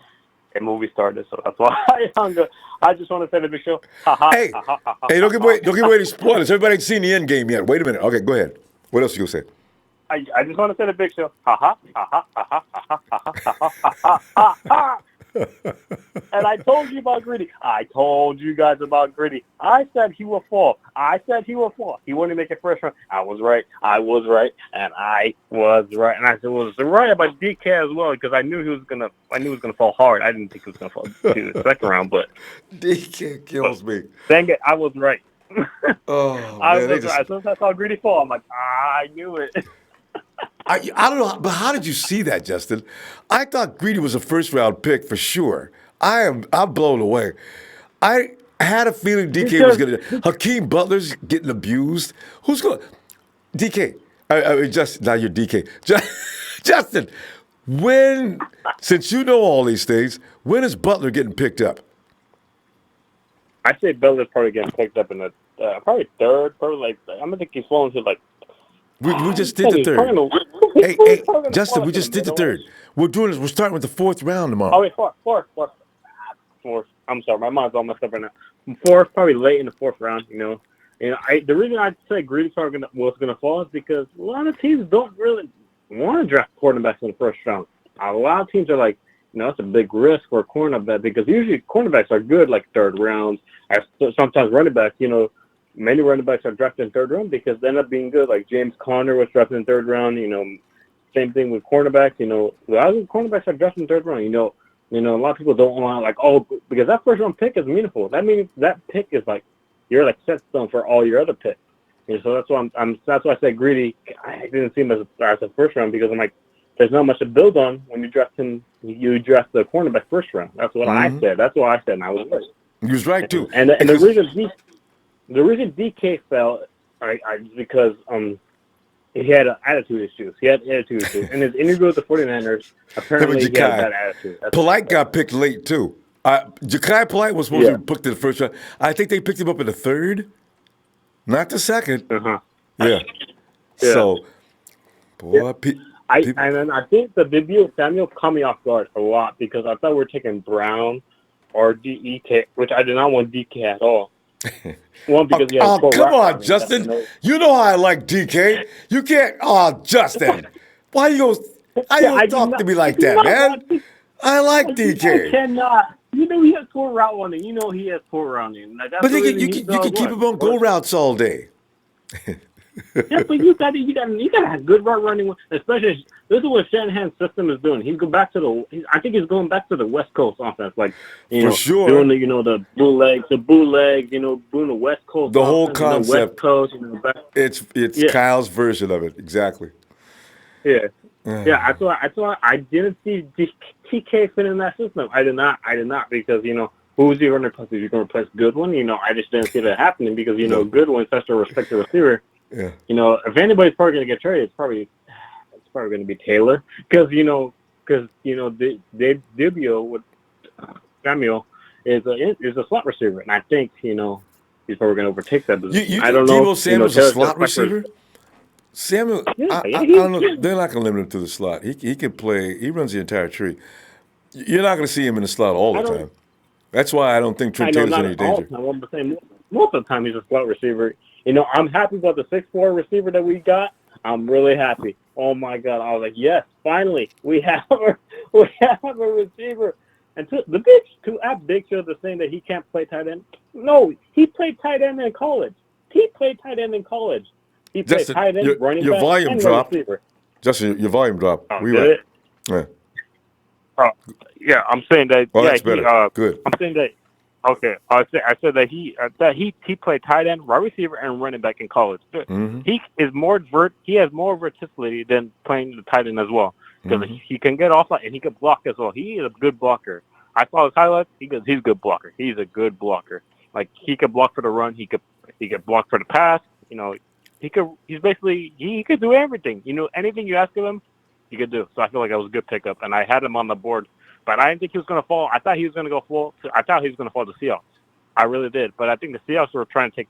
a movie started, so that's why I hung up. I just want to say the big show. Hey, don't give away any spoilers. Everybody ain't seen the end game yet. Wait a minute. Okay, go ahead. What else you gonna say? I just want to say the big show. And I told you about Greedy. I told you guys about Greedy. I said he will fall. He wouldn't make it first round. I was right. And I was right. And I was right about DK as well because I knew he was gonna fall hard. I didn't think he was gonna fall to the second round, but DK kills me. Dang it, I was right. Oh, man, As soon as I saw Greedy fall, I'm like, I knew it. I don't know, but how did you see that, Justin? I thought Greedy was a first-round pick for sure. I'm blown away. I had a feeling DK was going to. Hakeem Butler's getting abused. Who's going to? DK. Now you're DK. Justin, since you know all these things, when is Butler getting picked up? I'd say Butler's probably getting picked up in the probably third. Probably I'm going to think he's falling to like. We just did the third. Hey, Justin, we just did the third. We're starting with the fourth round tomorrow. Oh, wait, fourth. I'm sorry, my mind's all messed up right now. Fourth, probably late in the fourth round, The reason I say Greedy was going to fall is because a lot of teams don't really want to draft quarterbacks in the first round. A lot of teams are like, it's a big risk for a cornerback because usually cornerbacks are good like third rounds. Sometimes running backs, many running backs are drafted in third round because they end up being good. Like James Conner was drafted in third round. Same thing with cornerbacks. A lot of cornerbacks are drafted in third round. A lot of people don't want because that first round pick is meaningful. That means that pick is like you're like set stone for all your other picks. So that's why that's why I say Greedy. I didn't see him as a first round because I'm like, there's not much to build on when you draft him. You draft the cornerback first round. That's what I said. That's what I said, and I was right. He was right too. And the reason DK fell, because he had attitude issues. In his interview with the 49ers, apparently he had a bad attitude. Polite got picked late too. Ja'Kai Polite was supposed to be picked in the first round. I think they picked him up in the third, not the second. Yeah. So, boy, and then I think the Deebo Samuel caught me off guard a lot because I thought we were taking Brown or DK, which I did not want DK at all. One, because he has come on, Justin. You know how I like DK. You can't. Justin. Why you talk to me like that, man? I like DK. I cannot. He has poor route running. He has poor running. But you can keep him on go routes all day. Yeah, but you got to have good route running, especially this is what Shanahan's system is doing. He's going back to I think he's going back to the West Coast offense, like For sure. doing the bootlegs, doing the West Coast. The whole offense, concept. West Coast, It's Kyle's version of it, exactly. Yeah, that's why I didn't see TK fit in that system. I did not because who's he going to replace? Is he going to replace Goodwin? I just didn't see that happening because Goodwin's such a respected receiver. Yeah. If anybody's probably going to get traded, it's probably going to be Taylor because Deebo with Samuel is a slot receiver, and I think he's probably going to overtake that position. I don't know. Deebo Samuel's a slot receiver. Samuel, I don't know. They're not going to limit him to the slot. He can play. He runs the entire tree. You're not going to see him in the slot all the time. That's why I don't think Trent Taylor's in any danger. Most of the time, he's a slot receiver. I'm happy about the 6'4" receiver that we got. I'm really happy. Oh my God! I was like, yes, finally, we have a receiver. And Big Show is saying that he can't play tight end. No, he played tight end in college. He played tight end, running your back, volume and dropped. receiver. Justin, your volume dropped. Oh, did it? Yeah. Yeah, I'm saying that. Well, that's better. Good. I'm saying that. Okay, I said that he played tight end, wide receiver, and running back in college. Mm-hmm. He has more versatility than playing the tight end as well because he can get off and he can block as well. He is a good blocker. I saw his highlights. He's a good blocker. He's a good blocker. Like he could block for the run. He could block for the pass. He could do everything. Anything you ask of him, he could do. So I feel like that was a good pickup, and I had him on the board. But I didn't think he was going to fall. I thought he was going to fall to the Seahawks. I really did. But I think the Seahawks were trying to take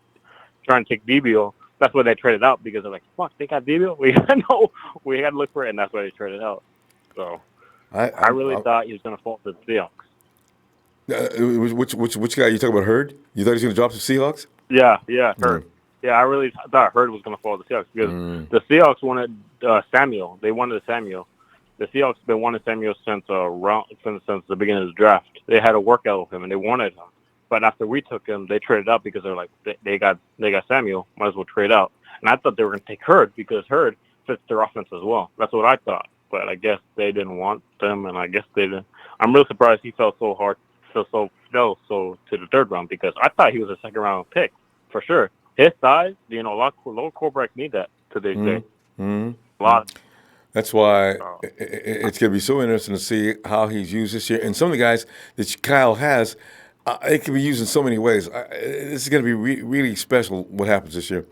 Deebo. That's why they traded out because they're like, fuck, they got Deebo. We had to look for it, and that's why they traded out. So I really thought he was going to fall to the Seahawks. Which guy? You talking about Hurd? You thought he was going to drop to Seahawks? Yeah, Hurd. Yeah, I really thought Hurd was going to fall to the Seahawks because the Seahawks wanted Samuel. They wanted Samuel. The Seahawks have been wanting Samuel since the beginning of the draft. They had a workout with him and they wanted him. But after we took him, they traded out because they're like they got Samuel, might as well trade out. And I thought they were going to take Hurd because Hurd fits their offense as well. That's what I thought. But I guess they didn't want them, and I guess they didn't. I'm really surprised he fell so to the third round because I thought he was a second round pick for sure. His size, a lot of quarterbacks need that to this day. A lot. That's why it's going to be so interesting to see how he's used this year. And some of the guys that Kyle has, it can be used in so many ways. This is going to be really special what happens this year.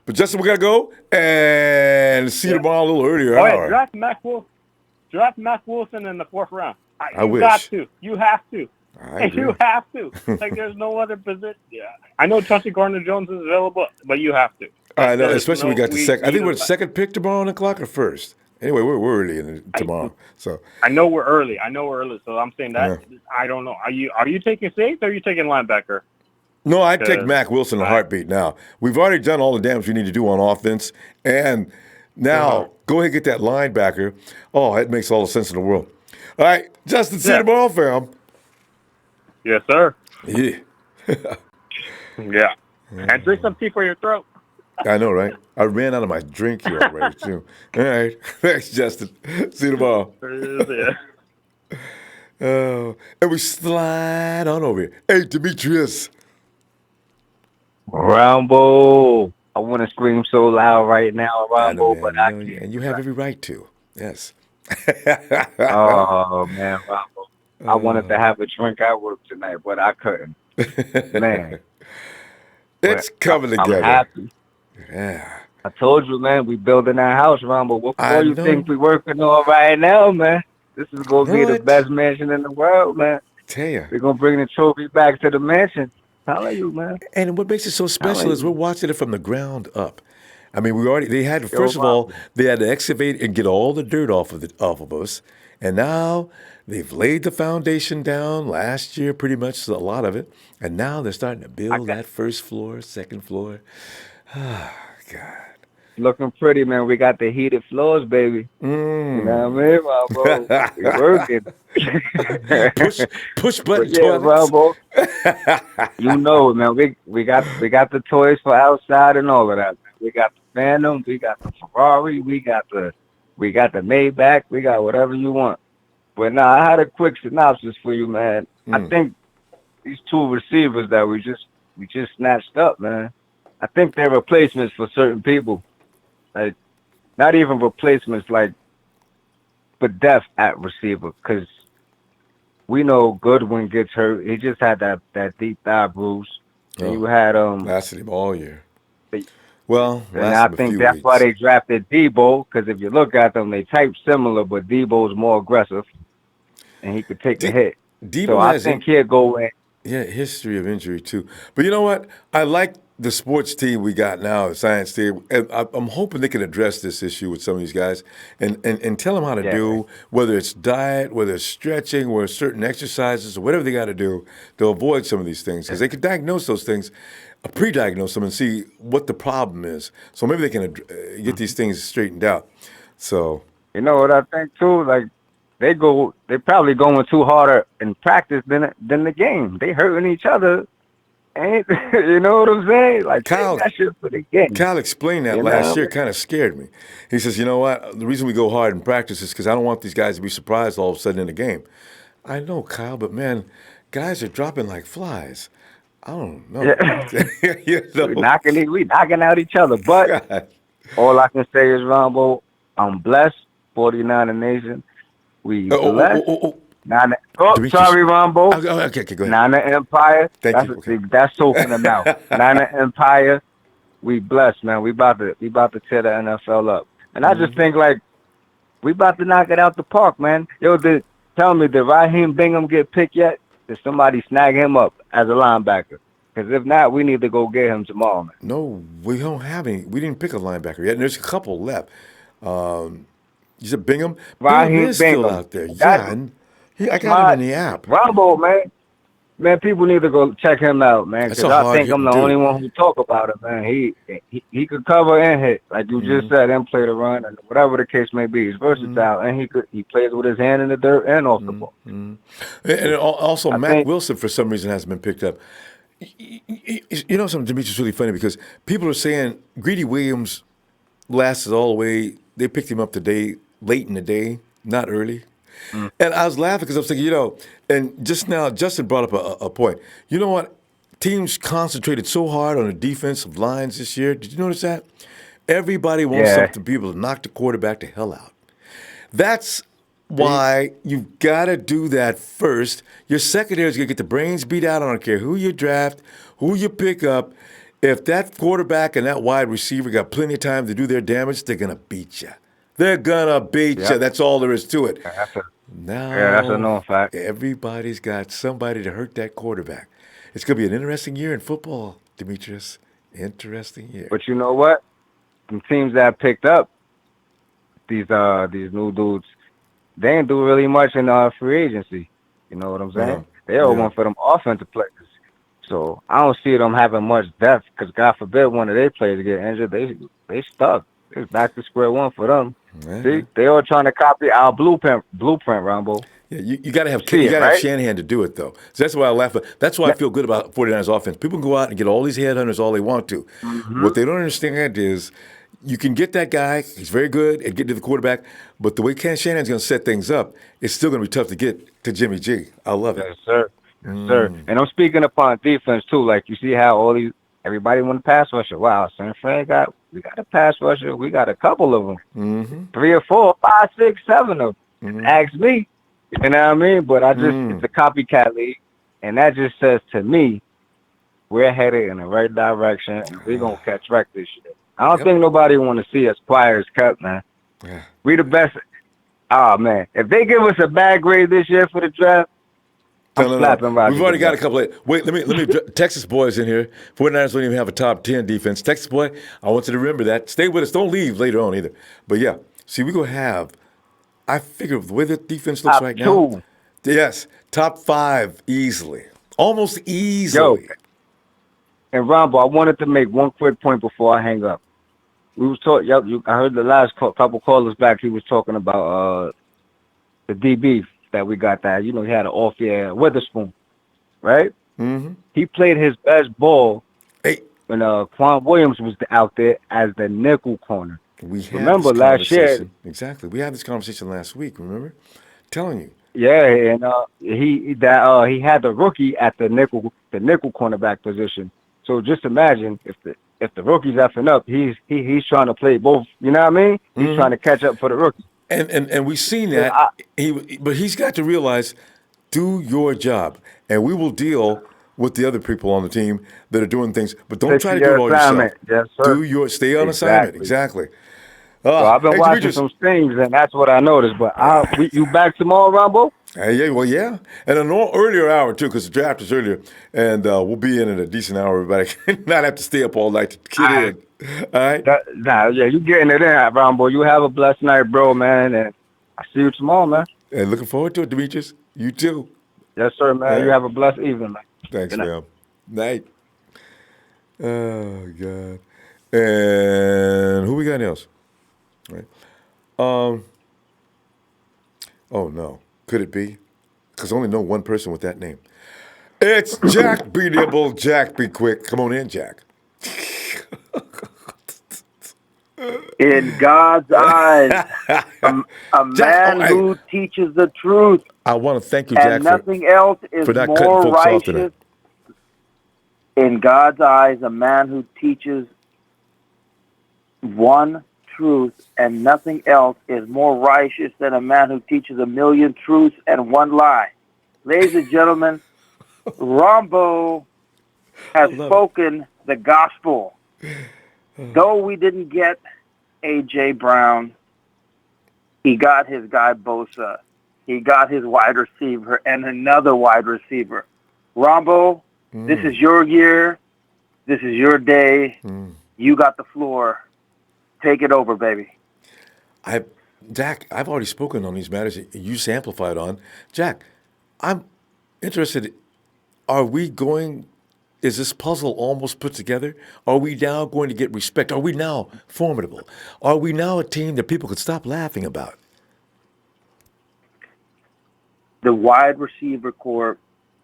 But, Justin, we got to go and see you tomorrow a little earlier. All right, draft Mac Wilson in the fourth round. I wish. Got to. You have to. I agree. You have to. Like, there's no other position. Yeah. I know Chauncey Gardner-Jones is available, but you have to. I know, especially we got the second. I think we're the second pick tomorrow on the clock or first. Anyway, we're early tomorrow. So I know we're early. So I'm saying that I don't know. Are you taking safety or are you taking linebacker? No, I'd take Mac Wilson in a heartbeat now. We've already done all the damage we need to do on offense, and now go ahead and get that linebacker. Oh, it makes all the sense in the world. All right, Justin, see you tomorrow, fam. Yes, sir. Yeah. Yeah. And drink some tea for your throat. I know, right? I ran out of my drink here already, too. All right. Thanks, Justin. See you tomorrow. Oh, and we slide on over here. Hey, Demetrius. Rambo. I want to scream so loud right now, Rambo, but I can't. And you have every right to. Yes. Oh, man, Rambo. I wanted to have a drink at work tonight, but I couldn't. Man. It's coming together. I'm happy. Yeah. I told you, man, we building that house, Rambo. What more you think we working on right now, man? This is going to be the best mansion in the world, man. Tell you. We're going to bring the trophy back to the mansion. Telling you, man. And what makes it so special is we're watching it from the ground up. I mean, they had, first of all, they had to excavate and get all the dirt off of us. And now they've laid the foundation down last year, pretty much, a lot of it. And now they're starting to build that first floor, second floor. Oh, God. Looking pretty, man. We got the heated floors, baby. You know what I mean, Rambo? We working. push button toilets. Rambo. You know it, man. We got the toys for outside and all of that. We got the Phantom. We got the Ferrari. We got the Maybach. We got whatever you want. But now I had a quick synopsis for you, man. I think these two receivers that we just snatched up, man. I think they're replacements for certain people. Like, not even replacements, like, for depth at receiver. Because we know Goodwin gets hurt. He just had that deep thigh bruise. And you had lasted him all year. Well, and I think that's why they drafted Deebo. Because if you look at them, they type similar, but Deebo's more aggressive, and he could take the hit. Deebo so I think he'll go in. Yeah, history of injury too. But you know what? I like the sports team we got now, the science team. And I'm hoping they can address this issue with some of these guys and tell them how to do, whether it's diet, whether it's stretching, or certain exercises, or whatever they got to do to avoid some of these things. Because they can diagnose those things, pre-diagnose them, and see what the problem is. So maybe they can get these things straightened out. So you know what I think too? Like they probably going too hard in practice than the game. They hurting each other. And you know what I'm saying? Like Kyle, that shit for the game. Kyle explained that last year. Kind of scared me. He says, "You know what? The reason we go hard in practice is because I don't want these guys to be surprised all of a sudden in the game." I know, Kyle, but man, guys are dropping like flies. I don't know. Yeah. You know? We knocking out each other. But God. All I can say is, Ronbo, I'm blessed. 49er Nation. We blessed. Sorry, Ronbo. Okay, go ahead. Niner Empire. That's soaking them out. Niner Empire. We blessed, man. We about to tear the NFL up. And I just think like we about to knock it out the park, man. Yo, tell me, did Raheem Bingham get picked yet? Did somebody snag him up as a linebacker? Because if not, we need to go get him tomorrow, man. No, we don't have any. We didn't pick a linebacker yet. And there's a couple left. You said Bingham? Raheem Bingham is still out there. I got him in the app. Rambo, man. Man, people need to go check him out, man. Because I think I'm the only one who talk about it, man. He could cover and hit, like you just said, and play the run, and whatever the case may be. He's versatile, and he plays with his hand in the dirt and off the ball. And also, Mac Wilson, for some reason, hasn't been picked up. You know something, Demetrius, is really funny because people are saying Greedy Williams lasted all the way. They picked him up today, late in the day, not early. And I was laughing because I was thinking, and just now Justin brought up a point. You know what? Teams concentrated so hard on the defensive lines this year. Did you notice that? Everybody wants them to be able to knock the quarterback the hell out. That's why you've got to do that first. Your secondary is going to get the brains beat out. I don't care who you draft, who you pick up. If that quarterback and that wide receiver got plenty of time to do their damage, they're going to beat you. They're going to beat you. That's all there is to it. That's a known fact. Everybody's got somebody to hurt that quarterback. It's going to be an interesting year in football, Demetrius. Interesting year. But you know what? Some teams that picked up these new dudes, they ain't do really much in free agency. You know what I'm saying? They all want for them offensive players. So I don't see them having much depth because God forbid one of their players get injured, they stuck. It's back to square one for them. See, they all trying to copy our blueprint, Rumble. Yeah, you got to have See you it, got to have right? Shanahan to do it though. So that's why I laugh. That's why I feel good about 49ers offense. People can go out and get all these headhunters all they want to. What they don't understand is you can get that guy. He's very good at getting to the quarterback, but the way Ken Shanahan's going to set things up, it's still going to be tough to get to Jimmy G. I love it. Yes, sir. Yes, sir. And I'm speaking upon defense too. Like you see how everybody want to pass rusher. Wow, San Fran we got a pass rusher. We got a couple of them, 3 or 4, 5, 6, 7 of them. Ask me. You know what I mean? But it's a copycat league, and that just says to me, we're headed in the right direction, and we're gonna catch wreck this year. I don't think nobody want to see us quiet as kept, man. Yeah. We the best. Oh man, if they give us a bad grade this year for the draft, I'm slapping Rodgers. We've already got a couple of. Wait, let me. Texas boys in here. 49ers don't even have a top 10 defense. Texas boy, I want you to remember that. Stay with us. Don't leave later on either. But yeah, see, we're gonna have. I figure the way the defense looks right now. Yes, top 5 easily, almost easily. Yo, and Ronbo, I wanted to make one quick point before I hang up. We was talking. I heard the last couple callers back. He was talking about the DB that we got. That he had an off-year Witherspoon, right? Mm-hmm. He played his best ball when Quan Williams was out there as the nickel corner. We had remember this last year. Exactly. We had this conversation last week. Remember? Telling you. Yeah, and he had the rookie at the nickel cornerback position. So just imagine if the rookie's effing up, he's trying to play both. You know what I mean? He's trying to catch up for the rookie. And we've seen that. But he's got to realize, do your job, and we will deal with the other people on the team that are doing things. But don't try to do it all yourself. Yes, sir. Stay on assignment. Exactly. So I've been watching some things, and that's what I noticed. But you back tomorrow, Ronbo? Yeah. And an earlier hour, too, because the draft is earlier. And we'll be in at a decent hour. Everybody not have to stay up all night to get in. All right? You getting it in, Ronbo. You have a blessed night, bro, man. And I see you tomorrow, man. And looking forward to it, Demetrius. You too. Yes, sir, man. Right. You have a blessed evening, man. Thanks, man. Night. Oh, God. And who we got else? Right. Oh no, could it be? Because I only know one person with that name. It's Jack B. Nibble. Jack, be quick. Come on in, Jack. In God's eyes, a man who teaches the truth. I want to thank you, Jack, and nothing else is for not more cutting folks off righteous. tonight. In God's eyes, a man who teaches one truth and nothing else is more righteous than a man who teaches a million truths and one lie. Ladies and gentlemen, Ronbo has spoken the gospel. Though we didn't get A.J. Brown, he got his guy Bosa. He got his wide receiver and another wide receiver. Ronbo, this is your year. This is your day. You got the floor. Take it over, baby. Jack, I've already spoken on these matters. You just amplified on. Jack, I'm interested. Is this puzzle almost put together? Are we now going to get respect? Are we now formidable? Are we now a team that people could stop laughing about? The wide receiver corps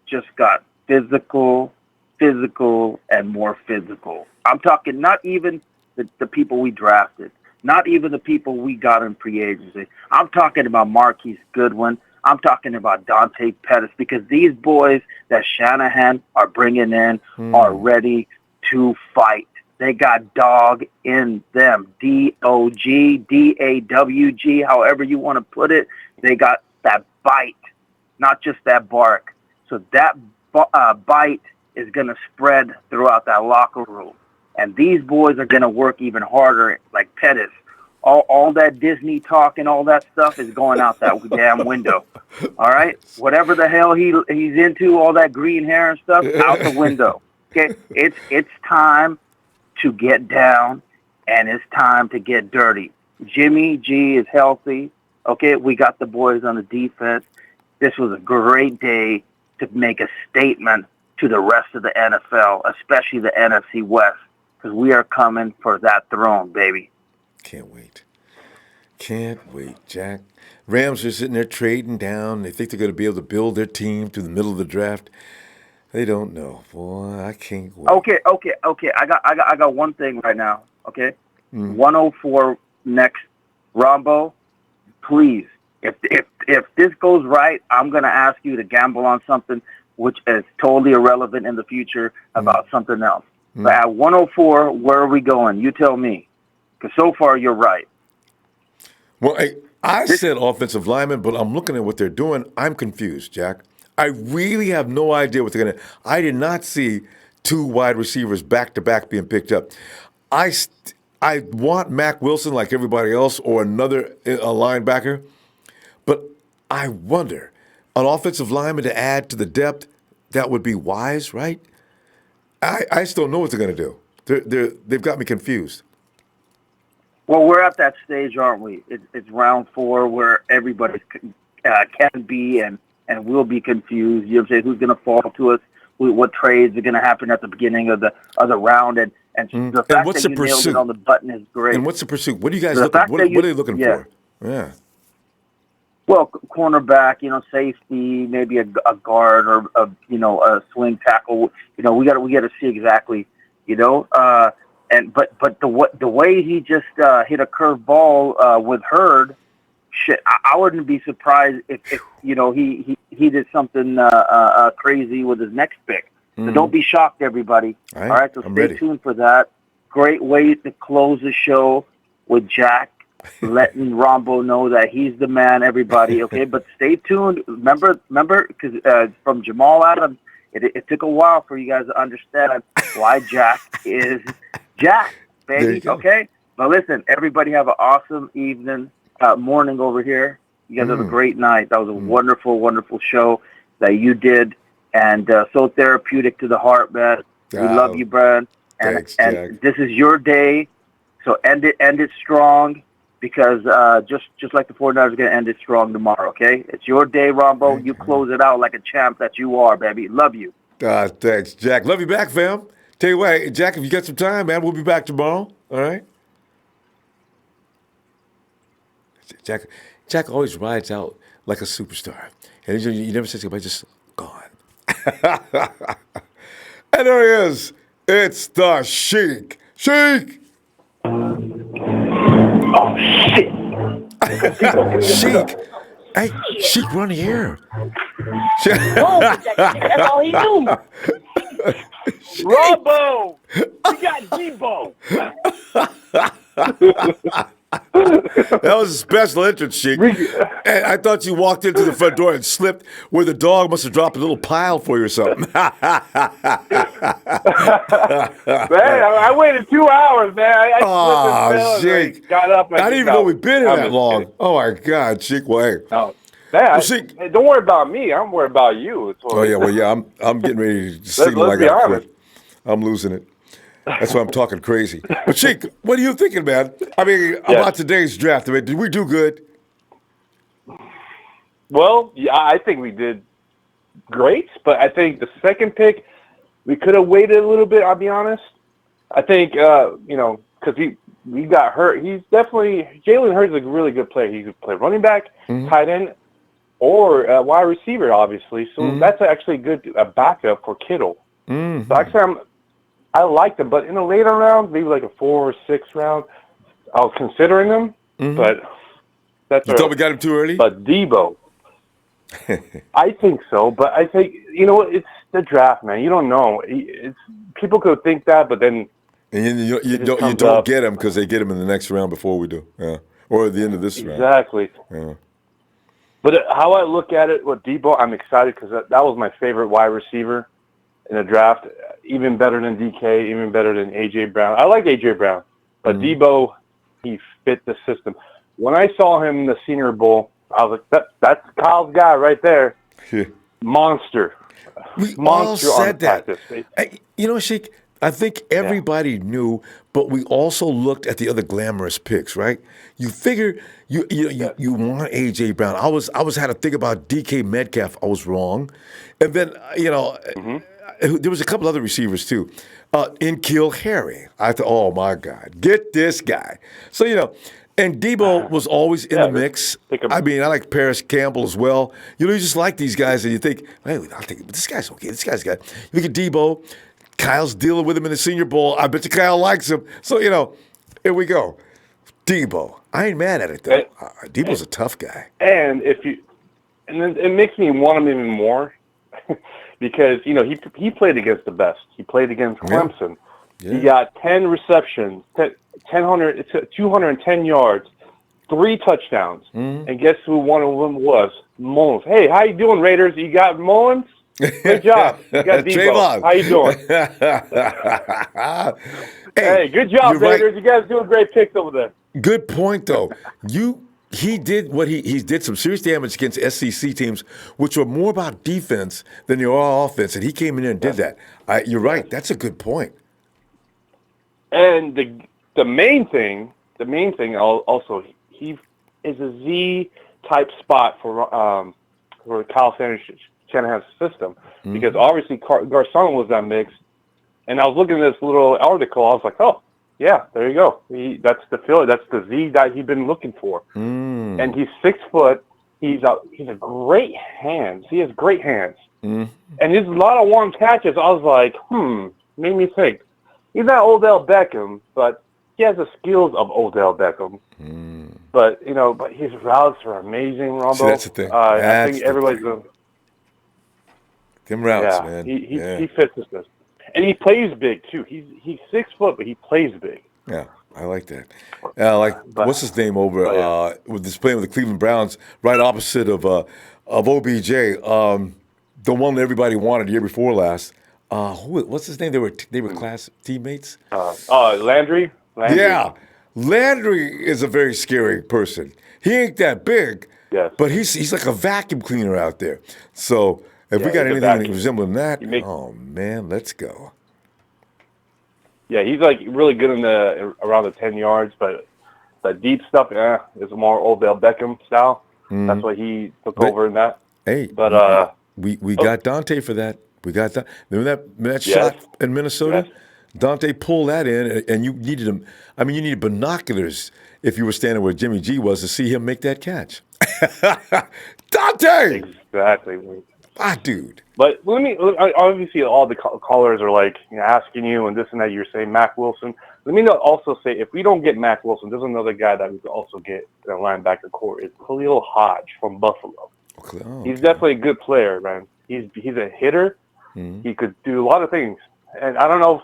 just got physical, and more physical. I'm talking not even the people we drafted, not even the people we got in free agency. I'm talking about Marquise Goodwin. I'm talking about Dante Pettis, because these boys that Shanahan are bringing in are ready to fight. They got dog in them. D-O-G, D-A-W-G, however you want to put it. They got that bite, not just that bark. So that bite is going to spread throughout that locker room. And these boys are going to work even harder, like Pettis. All that Disney talk and all that stuff is going out that damn window. All right? Whatever the hell he's into, all that green hair and stuff, out the window. Okay? It's time to get down, and it's time to get dirty. Jimmy G is healthy. Okay? We got the boys on the defense. This was a great day to make a statement to the rest of the NFL, especially the NFC West, because we are coming for that throne, baby. Can't wait. Can't wait, Jack. Rams are sitting there trading down. They think they're going to be able to build their team through the middle of the draft. They don't know. Boy, I can't wait. Okay. I got one thing right now. Okay, 104 next. Ronbo, please, if this goes right, I'm gonna ask you to gamble on something which is totally irrelevant in the future about something else. But at 104, where are we going? You tell me. Because so far, you're right. Well, I said offensive lineman, but I'm looking at what they're doing. I'm confused, Jack. I really have no idea what they're going to. I did not see two wide receivers back-to-back being picked up. I want Mac Wilson like everybody else or another linebacker, but I wonder, an offensive lineman to add to the depth, that would be wise, right? I still don't know what they're going to do. They've got me confused. Well, we're at that stage, aren't we? It's round 4 where everybody can be and will be confused. You know what I'm saying? Who's going to fall to us? What trades are going to happen at the beginning of the round? And the fact that you nailed it on the button is great. And what's the pursuit? What do you guys look at? What are they looking for? Yeah. Well, cornerback, safety, maybe a guard or a swing tackle. We got to see exactly, but the way he just hit a curve ball with Hurd, shit, I wouldn't be surprised if he did something crazy with his next pick. So don't be shocked, everybody. All right, so stay tuned for that. Great way to close the show with Jack letting Ronbo know that he's the man, everybody, okay? But stay tuned. Remember, because from Jamal Adams, it took a while for you guys to understand why Jack is Jack, baby, okay? But listen, everybody have an awesome evening, morning over here. You guys have a great night. That was a wonderful, wonderful show that you did, and so therapeutic to the heart, man. We love you, Brad. Thanks, and this is your day, so end it strong. Because just like the 49ers are going to end it strong tomorrow, okay? It's your day, Ronbo. You close it out like a champ that you are, baby. Love you. Thanks, Jack. Love you back, fam. Tell you what, Jack, if you got some time, man, we'll be back tomorrow, all right? Jack always rides out like a superstar. And you never say somebody just gone. And there he is. It's the Sheik. Sheik! Oh, shit. Sheik. Hey, Sheik, run here. That's all he knew. Ronbo, we got Deebo. That was a special entrance, Sheik. And I thought you walked into the front door and slipped where the dog must have dropped a little pile for you or something. Man, I waited 2 hours, man. I Sheik. got up and I didn't even know we'd been here that long. Oh, my God, Sheik. Well, hey. Hey, don't worry about me. I'm worried about you. I'm getting ready to signal I got to quit. I'm losing it. That's why I'm talking crazy. But, Sheik, what are you thinking, man? I mean, about today's draft. I mean, did we do good? Well, yeah, I think we did great, but I think the second pick, we could have waited a little bit, I'll be honest. I think, because we got hurt. He's definitely – Jalen Hurd is a really good player. He could play running back, tight end, or wide receiver, obviously. So that's actually a backup for Kittle. So actually, I liked him, but in the later rounds, maybe like a 4 or 6 round, I was considering him, but that's you thought we got him too early? But Deebo, I think so, but I think, it's the draft, man. You don't know. People could think that, but then you don't get him because they get him in the next round before we do, or at the end of this round. Exactly. Yeah. But how I look at it with Deebo, I'm excited because that was my favorite wide receiver in the draft, even better than DK, even better than A.J. Brown. I like A.J. Brown, but Deebo, he fit the system. When I saw him in the Senior Bowl, I was like, that's Kyle's guy right there. Monster. We Monster all on said that. practice. Sheik, I think everybody knew, but we also looked at the other glamorous picks, right? You figure you want A.J. Brown. I was had to think about DK Metcalf. I was wrong. And then, there was a couple other receivers too. Inkill Harry. I thought, oh my God, get this guy. So and Deebo was always in the mix. I mean, I like Paris Campbell as well. You just like these guys, and you think, hey, I'll take it. But this guy's okay. This guy's got. You look at Deebo. Kyle's dealing with him in the Senior Bowl. I bet you Kyle likes him. So here we go. Deebo. I ain't mad at it though. Deebo's a tough guy. And then it makes me want him even more because he played against the best. He played against Clemson. Yeah. He got 10 receptions, 210 yards, 3 touchdowns. And guess who one of them was? Mullins. Hey, how you doing, Raiders? You got Mullins? Good job. You got Deebo. How you doing? Hey, good job, Raiders. Right. You guys doing great picks over there. Good point, though. He did what he did some serious damage against SEC teams, which were more about defense than they are offense, and he came in there and did that. You're right. That's a good point. And the main thing also, he is a Z type spot for Kyle Shanahan's system because obviously Garcon was that mix, and I was looking at this little article. I was like, oh yeah, there you go. That's the Philly. That's the Z that he'd been looking for. And he's 6 foot. He's a great hands. He has great hands. And there's a lot of warm catches. I was like, made me think. He's not Odell Beckham, but he has the skills of Odell Beckham. But his routes are amazing, Ronbo. See, that's the thing. I think everybody's going. Them routes, man. He fits this. And he plays big too. He's 6 foot, but he plays big. Yeah, I like that. What's his name over with this playing with the Cleveland Browns, right opposite of OBJ, the one that everybody wanted the year before last. What's his name? They were class teammates. Landry. Yeah, Landry is a very scary person. He ain't that big, but he's like a vacuum cleaner out there. So. If we got anything resembling that, oh man, let's go. Yeah, he's like really good in around the 10 yards, but the deep stuff, is more Odell Beckham style. That's why he took over in that. Hey, but we got Dante for that. We got that. Remember that shot in Minnesota? Yes. Dante pulled that in, and you needed him. I mean, you needed binoculars if you were standing where Jimmy G was to see him make that catch. Dante. Exactly. Dude. But obviously all the callers are like asking you and this and that. You're saying Mack Wilson. Let me also say if we don't get Mack Wilson, there's another guy that we could also get in the linebacker core. Is Khalil Hodge from Buffalo. He's definitely a good player, man. He's a hitter. He could do a lot of things, and I don't know.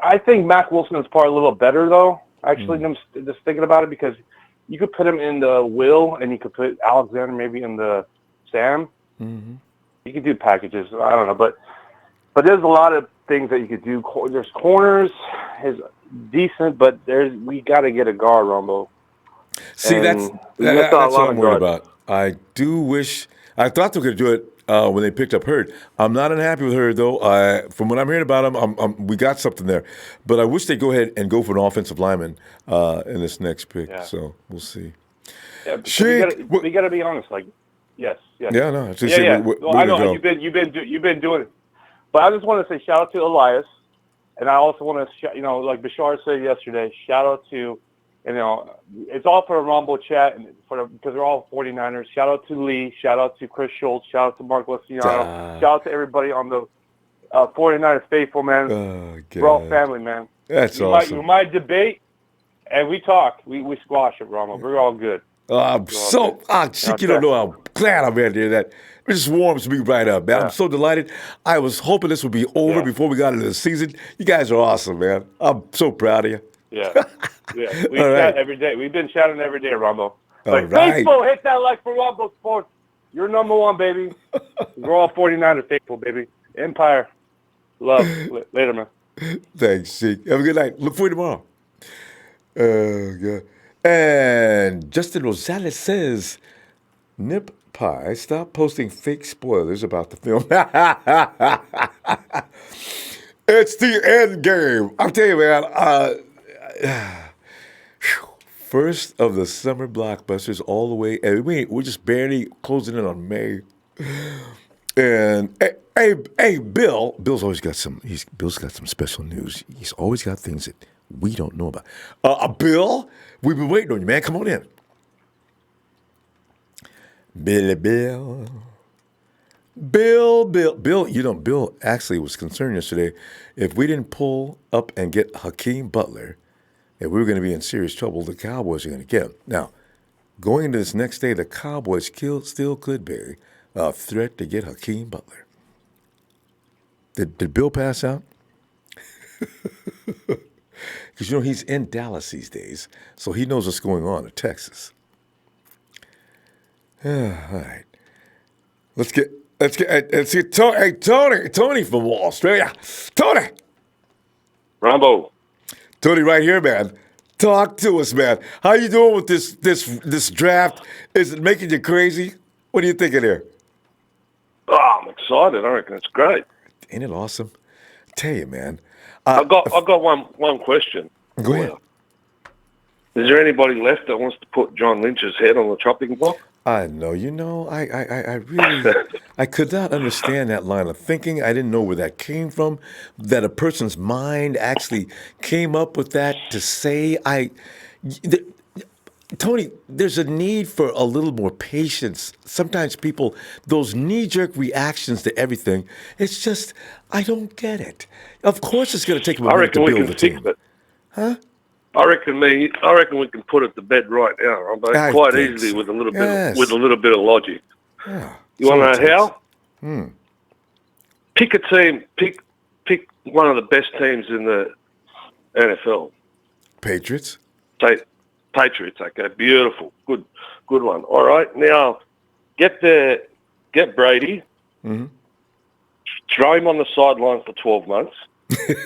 I think Mack Wilson is probably a little better though. Actually, I'm just thinking about it because you could put him in the Will, and you could put Alexander maybe in the Sam. You could do packages. I don't know, but there's a lot of things that you could do. There's corners is decent, but we got to get a guard, Ronbo. See, that's what I'm worried about. I do wish. I thought they were going to do it when they picked up Hurd. I'm not unhappy with Hurd though. From what I'm hearing about him, we got something there. But I wish they'd go ahead and go for an offensive lineman in this next pick. Yeah. So we'll see. Yeah, we got to be honest. Like, yes. Yeah, no. I know you've been doing it, but I just want to say shout out to Elias, and I also want to like Bashar said yesterday. Shout out to it's all for a Ronbo chat and because they're all 49ers. Shout out to Lee. Shout out to Chris Schultz. Shout out to Mark Luciano. Shout out to everybody on the 49ers faithful, man. We're all family, man. That's awesome. We might debate, and we talk. We squash it, Ronbo. We're all good. I'm so you don't know how glad I'm at there. That it just warms me right up, man. I'm so delighted. I was hoping this would be over before we got into the season. You guys are awesome, man. I'm so proud of you. Yeah. We chat every day. We've been chatting every day, Ronbo. Faithful, hit that like for Ronbo Sports. You're number one, baby. We're all 49er faithful, baby. Empire. Love. Later, man. Thanks, Sheik. Have a good night. Look for you tomorrow. Oh, God. And Justin Rosales says, Nip Pie, stop posting fake spoilers about the film. It's the end game. I'll tell you, man. First of the summer blockbusters all the way. And we're just barely closing in on May. And hey, Bill. Bill's always got some. Bill's got some special news. He's always got things that we don't know about. Bill, we've been waiting on you, man. Come on in. Bill. You know, Bill actually was concerned yesterday if we didn't pull up and get Hakeem Butler, and we were going to be in serious trouble. The Cowboys are going to get him. Now, going into this next day, the Cowboys still could be a threat to get Hakeem Butler. Did Bill pass out? Because, you know, he's in Dallas these days, so he knows what's going on in Texas. All right. Let's get Tony from Australia. Tony. Ronbo. Tony right here, man. Talk to us, man. How you doing with this draft? Is it making you crazy? What are you thinking here? Oh, I'm excited. I reckon it's great. Ain't it awesome? I tell you, man. I've got one question. Go ahead. Is there anybody left that wants to put John Lynch's head on the chopping block? I know. You know, I really, I could not understand that line of thinking. I didn't know where that came from, that a person's mind actually came up with that to say. Tony, there's a need for a little more patience. Sometimes people, those knee-jerk reactions to everything, it's just, I don't get it. Of course it's going to take them a minute to build the team. Huh? I reckon we can put it to bed right now, Ronbo, quite easily with a little bit of logic. Yeah. You want to know how? Pick a team. Pick one of the best teams in the NFL. Patriots. Patriots. Okay, beautiful, good one. All right, now get Brady. Mm-hmm. Throw him on the sideline for 12 months,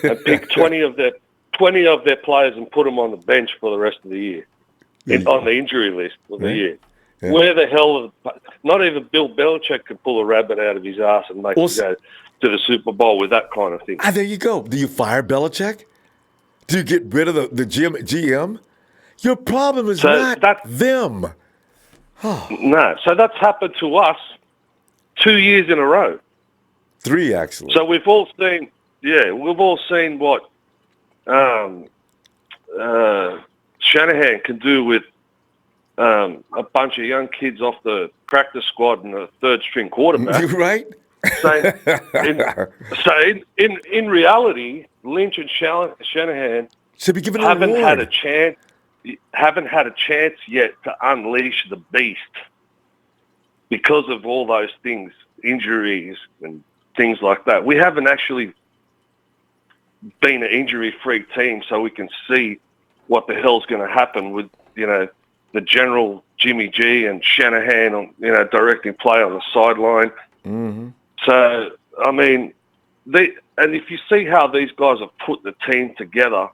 and pick 20 of their players and put them on the bench for the rest of the year, on the injury list for the year. Yeah. Where the hell? Not even Bill Belichick could pull a rabbit out of his ass and make him go to the Super Bowl with that kind of thing. There you go. Do you fire Belichick? Do you get rid of the GM? Your problem is not them. No, so that's happened to us 2 years in a row. 3, actually. So we've all seen what Shanahan can do with a bunch of young kids off the practice squad and a third-string quarterback. Right? In reality, Lynch and Shanahan should be given haven't had a chance yet to unleash the beast because of all those things, injuries and things like that. We haven't actually been an injury-free team, so we can see what the hell's going to happen with, the general Jimmy G and Shanahan on, directing play on the sideline. Mm-hmm. So, I mean, and if you see how these guys have put the team together,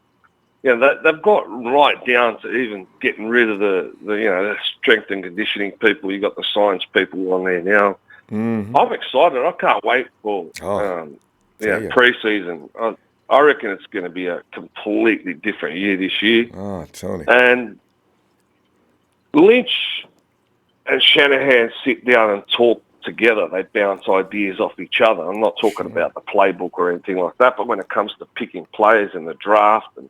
they've got right down to even getting rid of the strength and conditioning people. You got the science people on there now. Mm-hmm. I'm excited. I can't wait for preseason. I reckon it's going to be a completely different year this year. Oh, Tony. And Lynch and Shanahan sit down and talk together. They bounce ideas off each other. I'm not talking about the playbook or anything like that, but when it comes to picking players in the draft and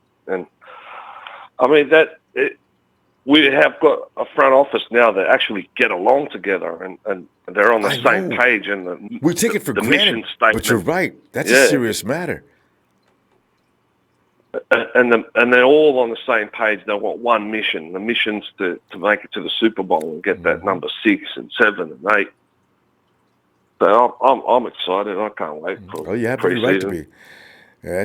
I mean we have got a front office now that actually get along together and they're on the same page. And we take it for granted, but you're right. That's a serious matter. And they're all on the same page. They want one mission. The mission's to make it to the Super Bowl and get that number 6 and 7 and 8. So I'm excited. I can't wait for you have every right to be. Yeah,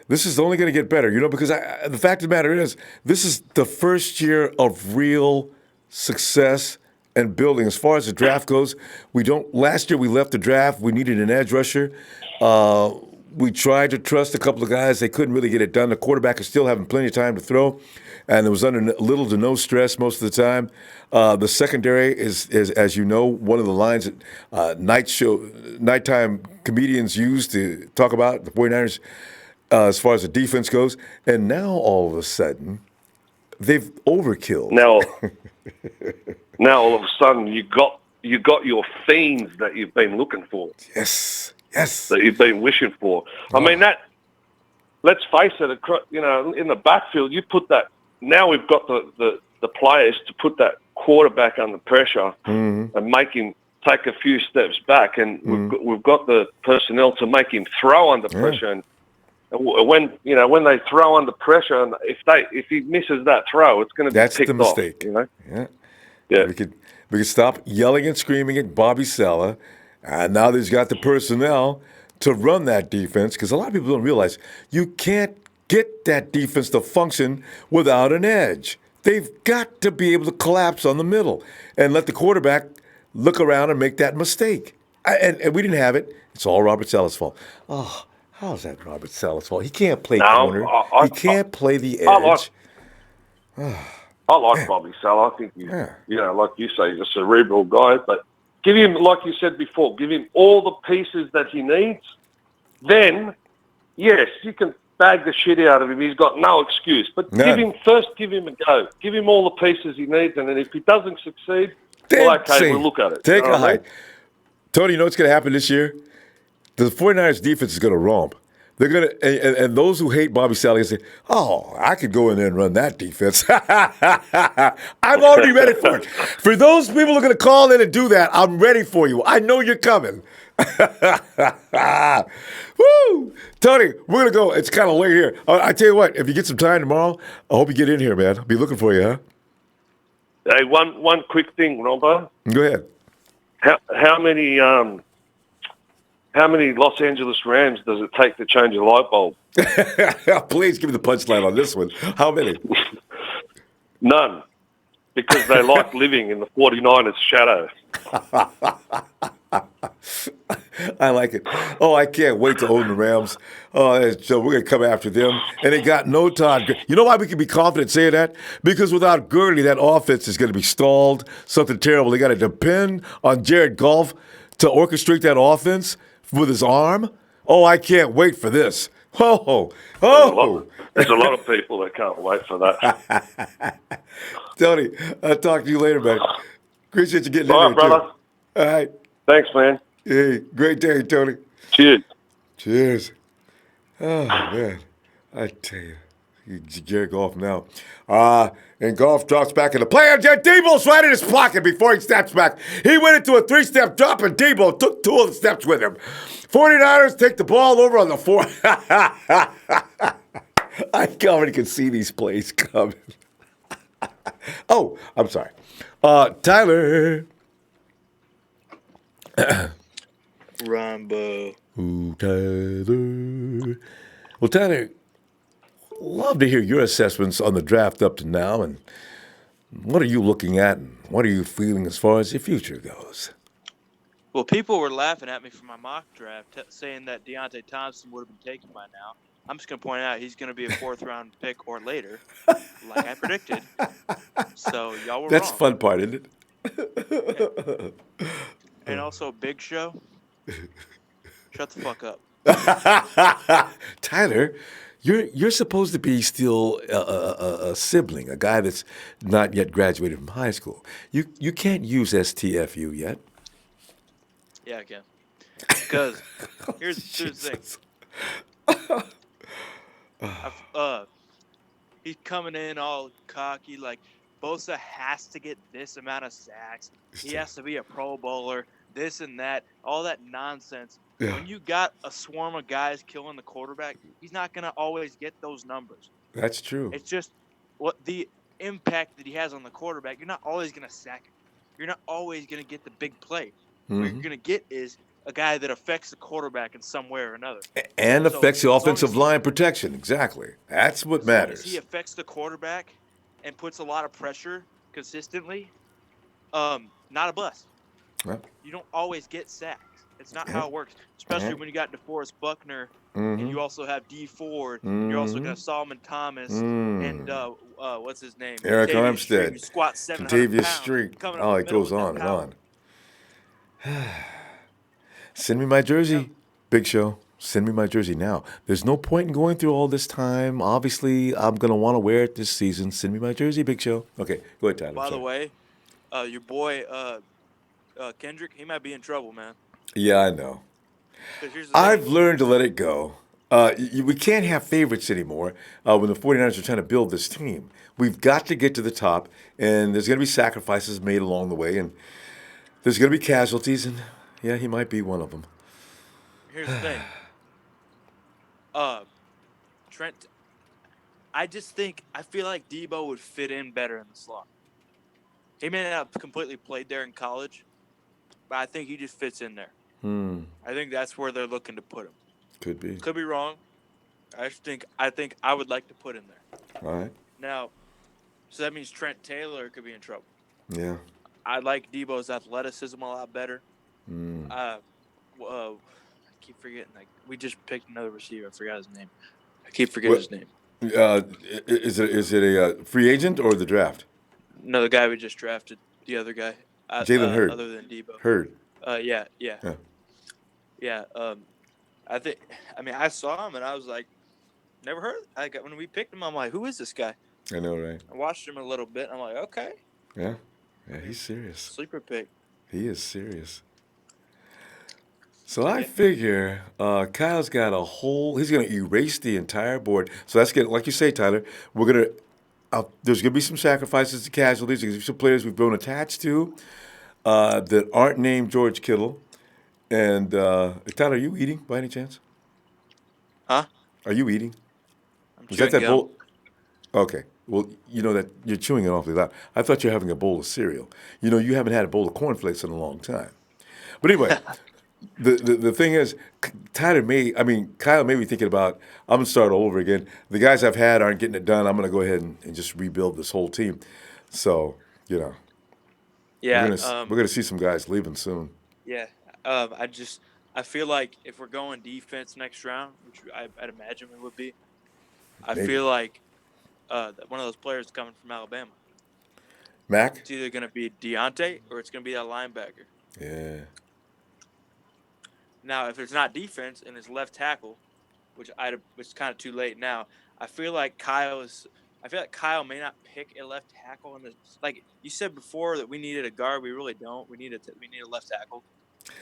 this is only going to get better, because the fact of the matter is, this is the first year of real success and building. As far as the draft goes, last year we left the draft. We needed an edge rusher. We tried to trust a couple of guys. They couldn't really get it done. The quarterback is still having plenty of time to throw, and it was under little to no stress most of the time. The secondary is, as you know, one of the lines that nighttime comedians use to talk about the 49ers as far as the defense goes. And now, all of a sudden, they've overkilled. Now all of a sudden, you got you got your fiends that you've been looking for. Yes. Yes. That you've been wishing for. I mean, let's face it, in the backfield, you put that, now we've got the players to put that quarterback under pressure and make him take a few steps back, and we've got the personnel to make him throw under pressure. And when they throw under pressure, and if he misses that throw, it's going to be picked the mistake. off. Yeah. We could stop yelling and screaming at Bobby Sala, and now he's got the personnel to run that defense, because a lot of people don't realize you can't get that defense to function without an edge. They've got to be able to collapse on the middle and let the quarterback look around and make that mistake. And we didn't have it. It's all Robert Sala's fault. Oh, how is that Robert Sala's fault? He can't play corner. He can't play the edge. I like Bobby Sala. I think he's, like you say, he's a cerebral guy. But give him, like you said before, give him all the pieces that he needs. Then, yes, you can bag the shit out of him. He's got no excuse. But give him a go. Give him all the pieces he needs. And then if he doesn't succeed, we'll look at it. Take a hike. Tony, you know what's going to happen this year? The 49ers defense is going to romp. They're going to, and those who hate Bobby Sala say, "Oh, I could go in there and run that defense." I'm already ready for it. For those people who are going to call in and do that, I'm ready for you. I know you're coming. Woo! Tony, we're going to go. It's kind of late here. I tell you what, if you get some time tomorrow, I hope you get in here, man. I'll be looking for you, huh? Hey, one quick thing, Ronbo. Go ahead. How many Los Angeles Rams does it take to change a light bulb? Please give me the punchline on this one. How many? None. Because they like living in the 49ers' shadow. I like it. Oh, I can't wait to own the Rams. Oh, so we're going to come after them. And they got no Todd. You know why we can be confident saying that? Because without Gurley, that offense is going to be stalled. Something terrible. They got to depend on Jared Goff to orchestrate that offense with his arm. Oh, I can't wait for this. Oh. There's a lot of people that can't wait for that. Tony, I'll talk to you later, man. Appreciate you getting All in right, there, brother. too. All right. Thanks, man. Hey, great day, Tony. Cheers. Oh, man. I tell you, Jared Goff now. And Goff drops back in the play. And Deebo's right in his pocket before he steps back. He went into a 3-step drop, and Deebo took 2 of the steps with him. 49ers take the ball over on the 4. I already can see these plays coming. Oh, I'm sorry. Tyler. Ronbo. Ooh, Tyler. Well, Tyler, love to hear your assessments on the draft up to now, and what are you looking at, and what are you feeling as far as the future goes? Well, people were laughing at me for my mock draft, saying that Deontay Thompson would have been taken by now. I'm just going to point out he's going to be a 4th-round pick or later, like I predicted. So y'all were That's wrong. the fun part, isn't it? And also, Big Show, shut the fuck up. Tyler, you're supposed to be still a sibling, a guy that's not yet graduated from high school. You can't use STFU yet. Yeah, I can. Because here's the thing. He's coming in all cocky, like Bosa has to get this amount of sacks. He has to be a Pro Bowler, this and that, all that nonsense. Yeah. When you got a swarm of guys killing the quarterback, he's not going to always get those numbers. That's true. It's just what the impact that he has on the quarterback. You're not always going to sack him. You're not always going to get the big play. What you're going to get is a guy that affects the quarterback in some way or another. And So, affects the as long offensive as line protection. Exactly. That's what matters. he affects the quarterback and puts a lot of pressure consistently, not a bust. Yep. You don't always get sacks. It's not how it works, especially when you got DeForest Buckner and you also have D Ford. You're also going to have Solomon Thomas and what's his name? Eric Contavious Armstead. Street, who squats 700 Contavious pounds, Street. coming up Oh, the it middle goes with on that and power. on. Send me my jersey, Big Show. Send me my jersey now. There's no point in going through all this time. Obviously, I'm going to want to wear it this season. Send me my jersey, Big Show. Okay, go ahead, Tyler. By the way, your boy Kendrick, he might be in trouble, man. Yeah, I know. 'Cause here's the I've thing. learned to let it go. We can't have favorites anymore when the 49ers are trying to build this team. We've got to get to the top, and there's going to be sacrifices made along the way, and there's going to be casualties, and yeah, he might be one of them. Here's the thing. Trent, I feel like Deebo would fit in better in the slot. He may not have completely played there in college, but I think he just fits in there. I think that's where they're looking to put him. Could be. Could be wrong. I think I would like to put him there. All right. Now, so that means Trent Taylor could be in trouble. Yeah. I like Deebo's athleticism a lot better. I keep forgetting. Like, we just picked another receiver. I forgot his name. I keep forgetting his name. Is it a free agent or the draft? No, the guy we just drafted. The other guy. Jalen Hurd. Other than Deebo. Hurd. Yeah. I saw him and I was like, never heard. When we picked him, I'm like, who is this guy? I know, right? I watched him a little bit. And I'm like, okay. Yeah, he's serious. Sleeper pick. He is serious. So I figure Kyle's got a whole. He's going to erase the entire board. So that's good. Like you say, Tyler, we're going to. There's going to be some sacrifices to casualties. There's going to be some players we've grown attached to that aren't named George Kittle. And Tyler, are you eating by any chance? Huh? Are you eating? I'm Is chewing that gum. bowl? Okay. Well, you know that you're chewing it awfully loud. I thought you were having a bowl of cereal. You know, you haven't had a bowl of cornflakes in a long time. But anyway, the thing is, Kyle may be thinking about, I'm going to start all over again. The guys I've had aren't getting it done. I'm going to go ahead and just rebuild this whole team. So, Yeah. we're going to see some guys leaving soon. Yeah. I feel like if we're going defense next round, which I'd imagine we would be, I Maybe. feel like one of those players coming from Alabama. Mac? It's either going to be Deontay or it's going to be that linebacker. Yeah. Now, if it's not defense and it's left tackle, which it's kind of too late now, I feel like Kyle may not pick a left tackle like you said before that we needed a guard. We really don't. We need a left tackle.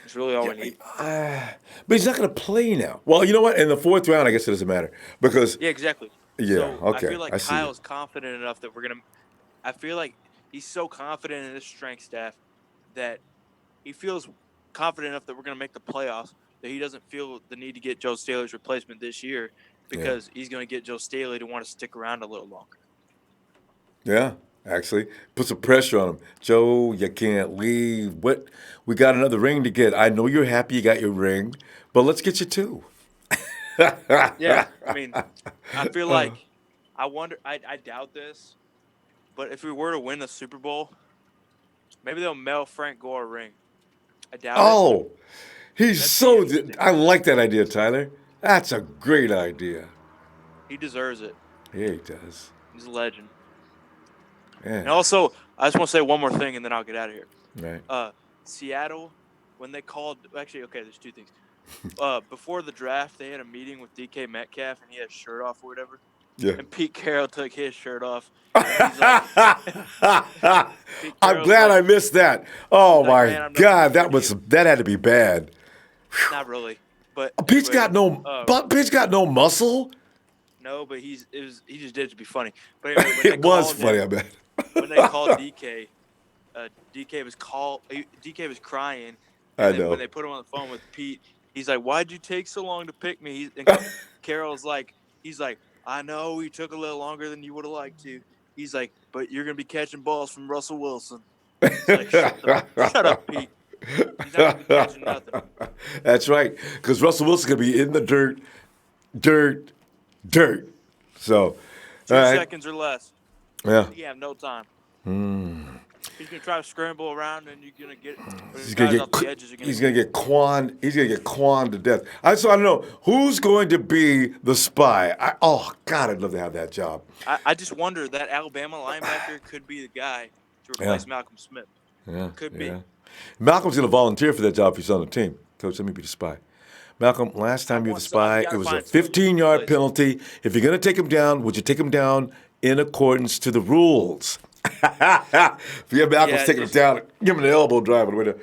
It's really all we need. But he's not going to play now. Well, you know what? In the fourth round, I guess it doesn't matter because. Yeah, exactly. Yeah. So Okay. I feel like see Kyle's confident enough that I feel like he's so confident in his strength staff that he feels confident enough that we're going to make the playoffs that he doesn't feel the need to get Joe Staley's replacement this year because he's going to get Joe Staley to want to stick around a little longer. Yeah, actually, put some pressure on him. Joe, you can't leave. What? We got another ring to get. I know you're happy you got your ring, but let's get you two. Yeah, I mean, I feel like I doubt this, but if we were to win the Super Bowl, maybe they'll mail Frank Gore a ring. I doubt it. Oh, I like that idea, Tyler. That's a great idea. He deserves it. Yeah, he does. He's a legend. Yeah. And also, I just want to say one more thing, and then I'll get out of here. Right. Seattle, when they called – actually, okay, there's two things. Before the draft, they had a meeting with DK Metcalf, and he had his shirt off or whatever. Yeah. And Pete Carroll took his shirt off. I'm glad I missed that. Oh, my God. That had to be bad. Not really. But Pete's got no muscle? No, but he just did it to be funny. But anyway, when It was funny, I bet. When they called DK, DK was crying. I And then know. when they put him on the phone with Pete, he's like, "Why'd you take so long to pick me?" And Carroll's like, "I know he took a little longer than you would have liked to." He's like, "But you're gonna be catching balls from Russell Wilson." He's like, shut up, Pete. He's not gonna be catching nothing. That's right, because Russell Wilson's going to be in the dirt. So, 2 all right. seconds or less. Yeah. You have no time. He's gonna try to scramble around, and you're gonna get. He's gonna get Quan to death. I don't know who's going to be the spy. God, I'd love to have that job. I just wonder that Alabama linebacker could be the guy to replace Malcolm Smith. Yeah, Could be. Malcolm's going to volunteer for that job if he's on the team. Coach, let me be the spy. Malcolm, last time you were the spy, it was a 15-yard penalty. If you're going to take him down, would you take him down in accordance to the rules? Yeah, Malcolm's taking him down. Give him the elbow drive with it.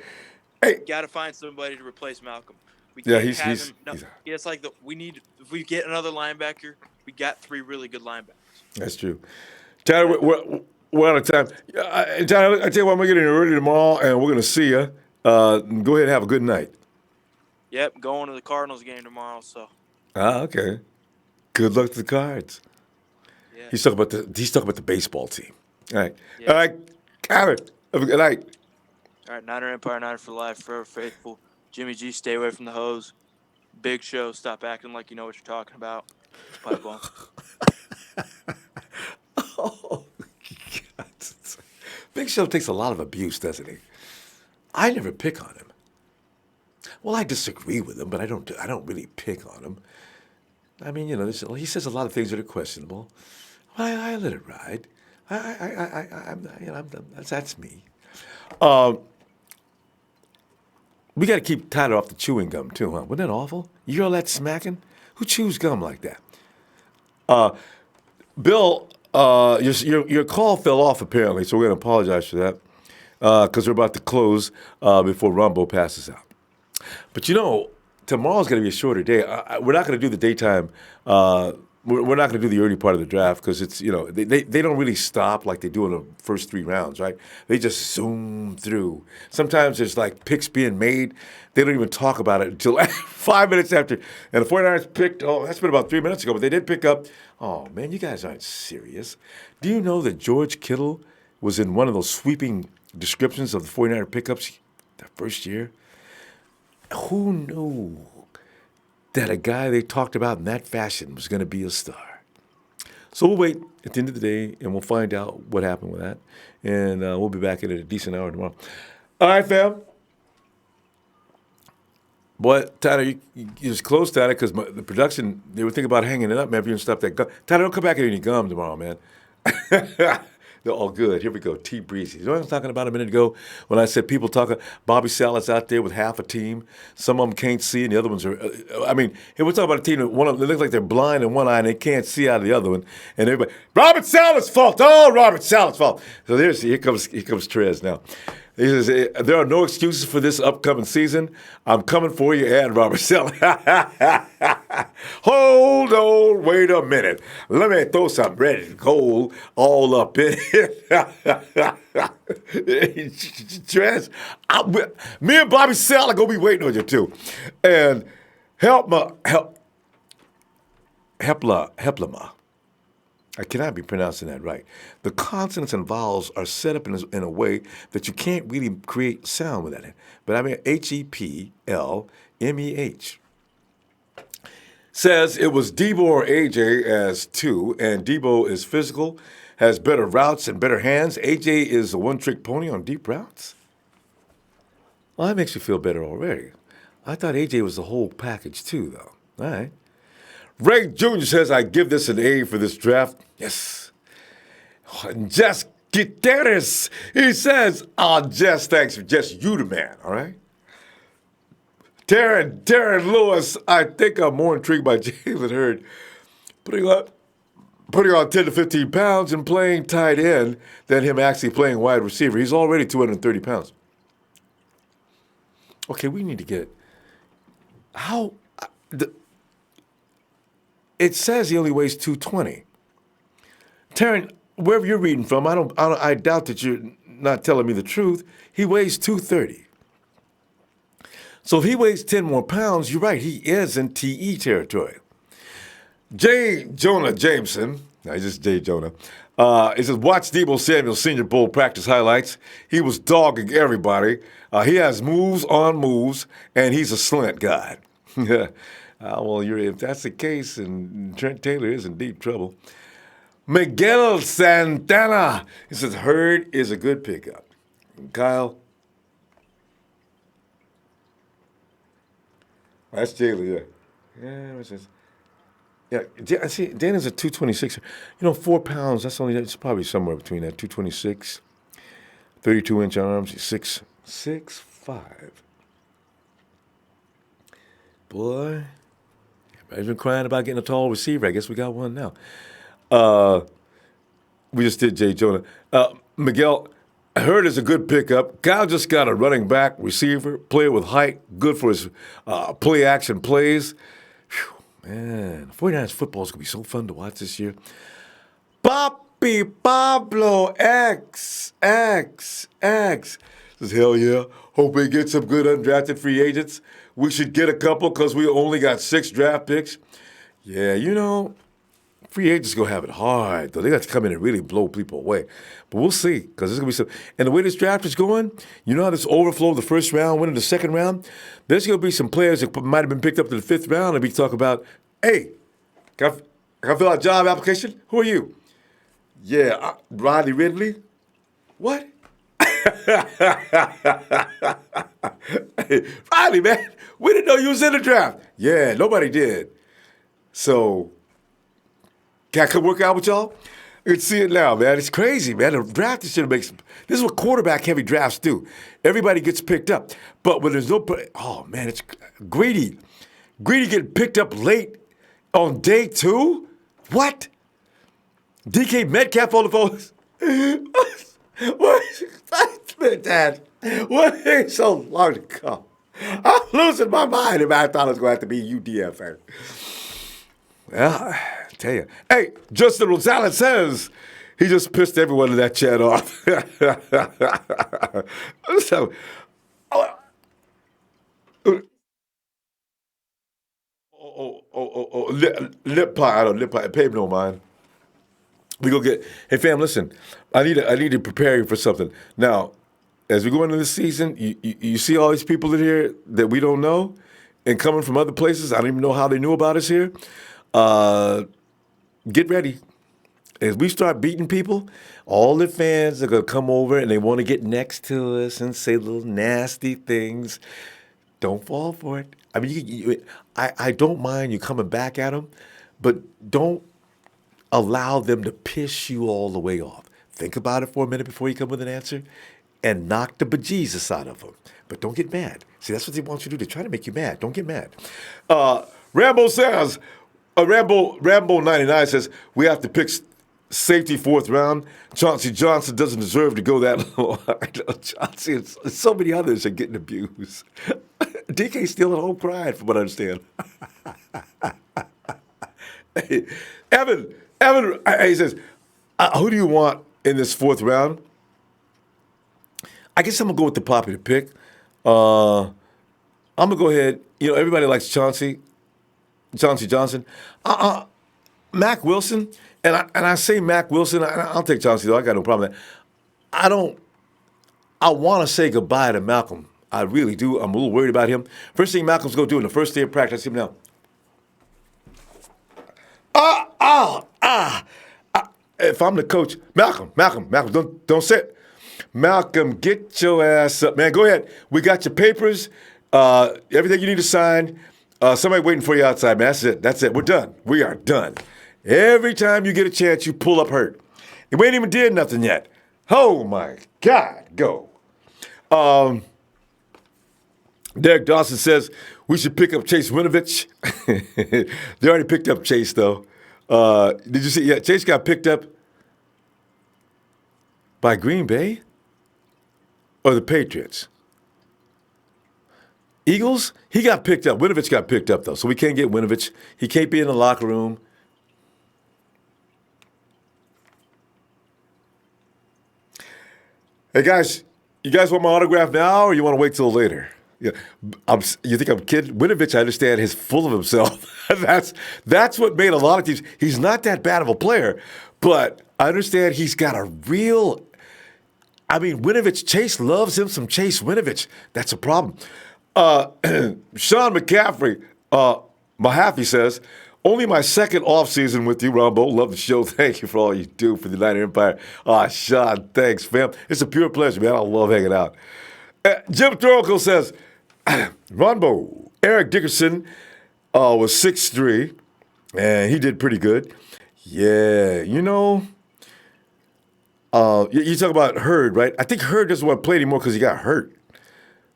Hey, got to find somebody to replace Malcolm. We Yeah, can't he's- have he's- him. No, he's- it's like we need. If we get another linebacker, we got 3 really good linebackers. That's true. Tyler, we're out of time. Tyler, I tell you what, I'm going to get in early tomorrow, and we're going to see you. Go ahead and have a good night. Yep, going to the Cardinals game tomorrow. So Okay. Good luck to the Cards. Yeah. He's talking about the baseball team. All right. All right, Tyler, have a good night. all right, Niner Empire, Niner for life, forever faithful. Jimmy G, stay away from the hose. Big Show, stop acting like you know what you're talking about. It's pipe bomb. Big Show takes a lot of abuse, doesn't he? I never pick on him. Well, I disagree with him, but I don't really pick on him. I mean, you know, he says a lot of things that are questionable. I let it ride. That's me. We got to keep Tyler off the chewing gum too, huh? Wasn't that awful? You hear all that smacking? Who chews gum like that? Bill, your call fell off apparently, so we're going to apologize for that because we're about to close before Ronbo passes out. But you know, tomorrow's going to be a shorter day. We're not going to do the daytime. We're not going to do the early part of the draft because it's, you know, they don't really stop like they do in the first 3 rounds, right? They just zoom through. Sometimes there's like picks being made. They don't even talk about it until 5 minutes after. And the 49ers picked, that's been about 3 minutes ago, but they did pick up. Oh, man, you guys aren't serious. Do you know that George Kittle was in one of those sweeping descriptions of the 49er pickups the first year? Who knew that a guy they talked about in that fashion was going to be a star? So we'll wait at the end of the day, and we'll find out what happened with that. And we'll be back at a decent hour tomorrow. All right, fam. Boy, Tyler, you just close, Tyler, because the production, they were thinking about hanging it up, man, if you didn't stop that gum. Tyler, don't come back and eat any gum tomorrow, man. They're all good. Here we go. T Breezy. You know what I was talking about a minute ago when I said people talking, Bobby Salas out there with half a team. Some of them can't see and the other ones are, I mean, here we're talking about a team that one of them, they look like they're blind in one eye and they can't see out of the other one. And everybody, Robert Salas' fault. Oh, Robert Salas' fault. So here comes Trez now. He says, there are no excuses for this upcoming season. I'm coming for you, and Robert Salas. Hold on, wait a minute. Let me throw some red gold all up in it. Trez, me and Bobby Salas are going to be waiting on you, too. And Heplama. I cannot be pronouncing that right. The consonants and vowels are set up in a way that you can't really create sound with that. But I mean, Heplmeh says it was Deebo or AJ as 2, and Deebo is physical, has better routes and better hands. AJ is a one-trick pony on deep routes. Well, that makes you feel better already. I thought AJ was the whole package too, though. All right. Ray Jr. says, I give this an A for this draft. Yes. Jess Gutierrez, he says, Jess, thanks for just you the man, all right? Darren Lewis, I think I'm more intrigued by Jalen Hurd putting on 10 to 15 pounds and playing tight end than him actually playing wide receiver. He's already 230 pounds. Okay, we need to get it says he only weighs 220. Taryn, wherever you're reading from, I doubt that you're not telling me the truth. He weighs 230. So if he weighs 10 more pounds, you're right, he is in TE territory. J. Jonah Jameson, no, just J. Jonah, he says, watch Deebo Samuel Senior Bowl practice highlights. He was dogging everybody. He has moves on moves, and he's a slant guy. Well, if that's the case, and Trent Taylor is in deep trouble. Miguel Santana, he says, Hurd is a good pickup. And Kyle, that's Jalen, yeah. Yeah, what's this? Yeah, I see, Dana's a 226. 4 pounds, it's probably somewhere between that, 226, 32-inch arms, 6'5". Boy. Everybody's been crying about getting a tall receiver. I guess we got one now. We just did Jay Jonah. Miguel, Hurd is a good pickup. Kyle just got a running back, receiver, player with height, good for his play action plays. Whew, man, 49ers football is going to be so fun to watch this year. Papi Pablo X. Says, hell yeah. Hope we get some good undrafted free agents. We should get a couple because we only got 6 draft picks. Yeah, you know, free agents going to have it hard, though. They got to come in and really blow people away. But we'll see, because there's going to be some. And the way this draft is going, you know how this overflow of the first round, winning the second round? There's going to be some players that might have been picked up to the 5th round, and we talk about, hey, can I fill out a job application? Who are you? Yeah, Rodney Ridley. What? Hey, Riley, man, we didn't know you was in the draft. Yeah, nobody did. So, can I come work out with y'all? You can see it now, man. It's crazy, man. The draft is going to make some. This is what quarterback-heavy drafts do. Everybody gets picked up. But when there's no. Oh, man, it's Greedy. Greedy getting picked up late on day 2? What? DK Metcalf on the phone. What? Dad, what is so long to go? I'm losing my mind if I thought it was going to have to be UDFA. Well, I tell you. Hey, Justin Rosales says he just pissed everyone in that chat off. So, lip pie. I don't lip pie. Pay him no mind. We go get. Hey, fam, listen. I need to prepare you for something. Now, as we go into this season, you see all these people in here that we don't know, and coming from other places. I don't even know how they knew about us here. Get ready. As we start beating people, all the fans are gonna come over and they want to get next to us and say little nasty things. Don't fall for it. I mean, I don't mind you coming back at them, but don't allow them to piss you all the way off. Think about it for a minute before you come with an answer and knock the bejesus out of them. But don't get mad. See, that's what they want you to do. They try to make you mad. Don't get mad. Rambo says, Rambo 99 says, we have to pick safety 4th round. Chauncey Johnson doesn't deserve to go that low. I know Chauncey and so many others are getting abused. DK's still at home crying, from what I understand. Hey, Evan, he says, who do you want in this 4th round? I guess I'm going to go with the popular pick. I'm going to go ahead. You know, everybody likes Chauncey Johnson. Mac Wilson, and I say Mac Wilson. I'll take Chauncey, though. I got no problem with that. I want to say goodbye to Malcolm. I really do. I'm a little worried about him. First thing Malcolm's going to do in the first day of practice, him now. If I'm the coach, Malcolm, don't sit. Malcolm, get your ass up. Man, go ahead. We got your papers, everything you need to sign. Somebody waiting for you outside, man. That's it. We're done. We are done. Every time you get a chance, you pull up Hurt. We ain't even did nothing yet. Oh, my God. Go. Derek Dawson says we should pick up Chase Winovich. They already picked up Chase, though. Did you see? Yeah, Chase got picked up by Green Bay or the Patriots? Eagles? He got picked up. Winovich got picked up, though, so we can't get Winovich. He can't be in the locker room. Hey, guys, you guys want my autograph now or you want to wait till later? Yeah, you think I'm kidding? Winovich, I understand, is full of himself. That's what made a lot of teams. He's not that bad of a player, but I understand he's got a real. I mean, Winovich, Chase loves him some Chase Winovich. That's a problem. Sean McCaffrey, Mahaffey says, only my second off season with you, Ronbo. Love the show. Thank you for all you do for the Niner Empire. Sean, thanks, fam. It's a pure pleasure, man. I love hanging out. Jim Thorogood says, Ronbo, Eric Dickerson was 6'3", and he did pretty good. Yeah, you know, you talk about Hurd, right? I think Hurd doesn't want to play anymore because he got hurt.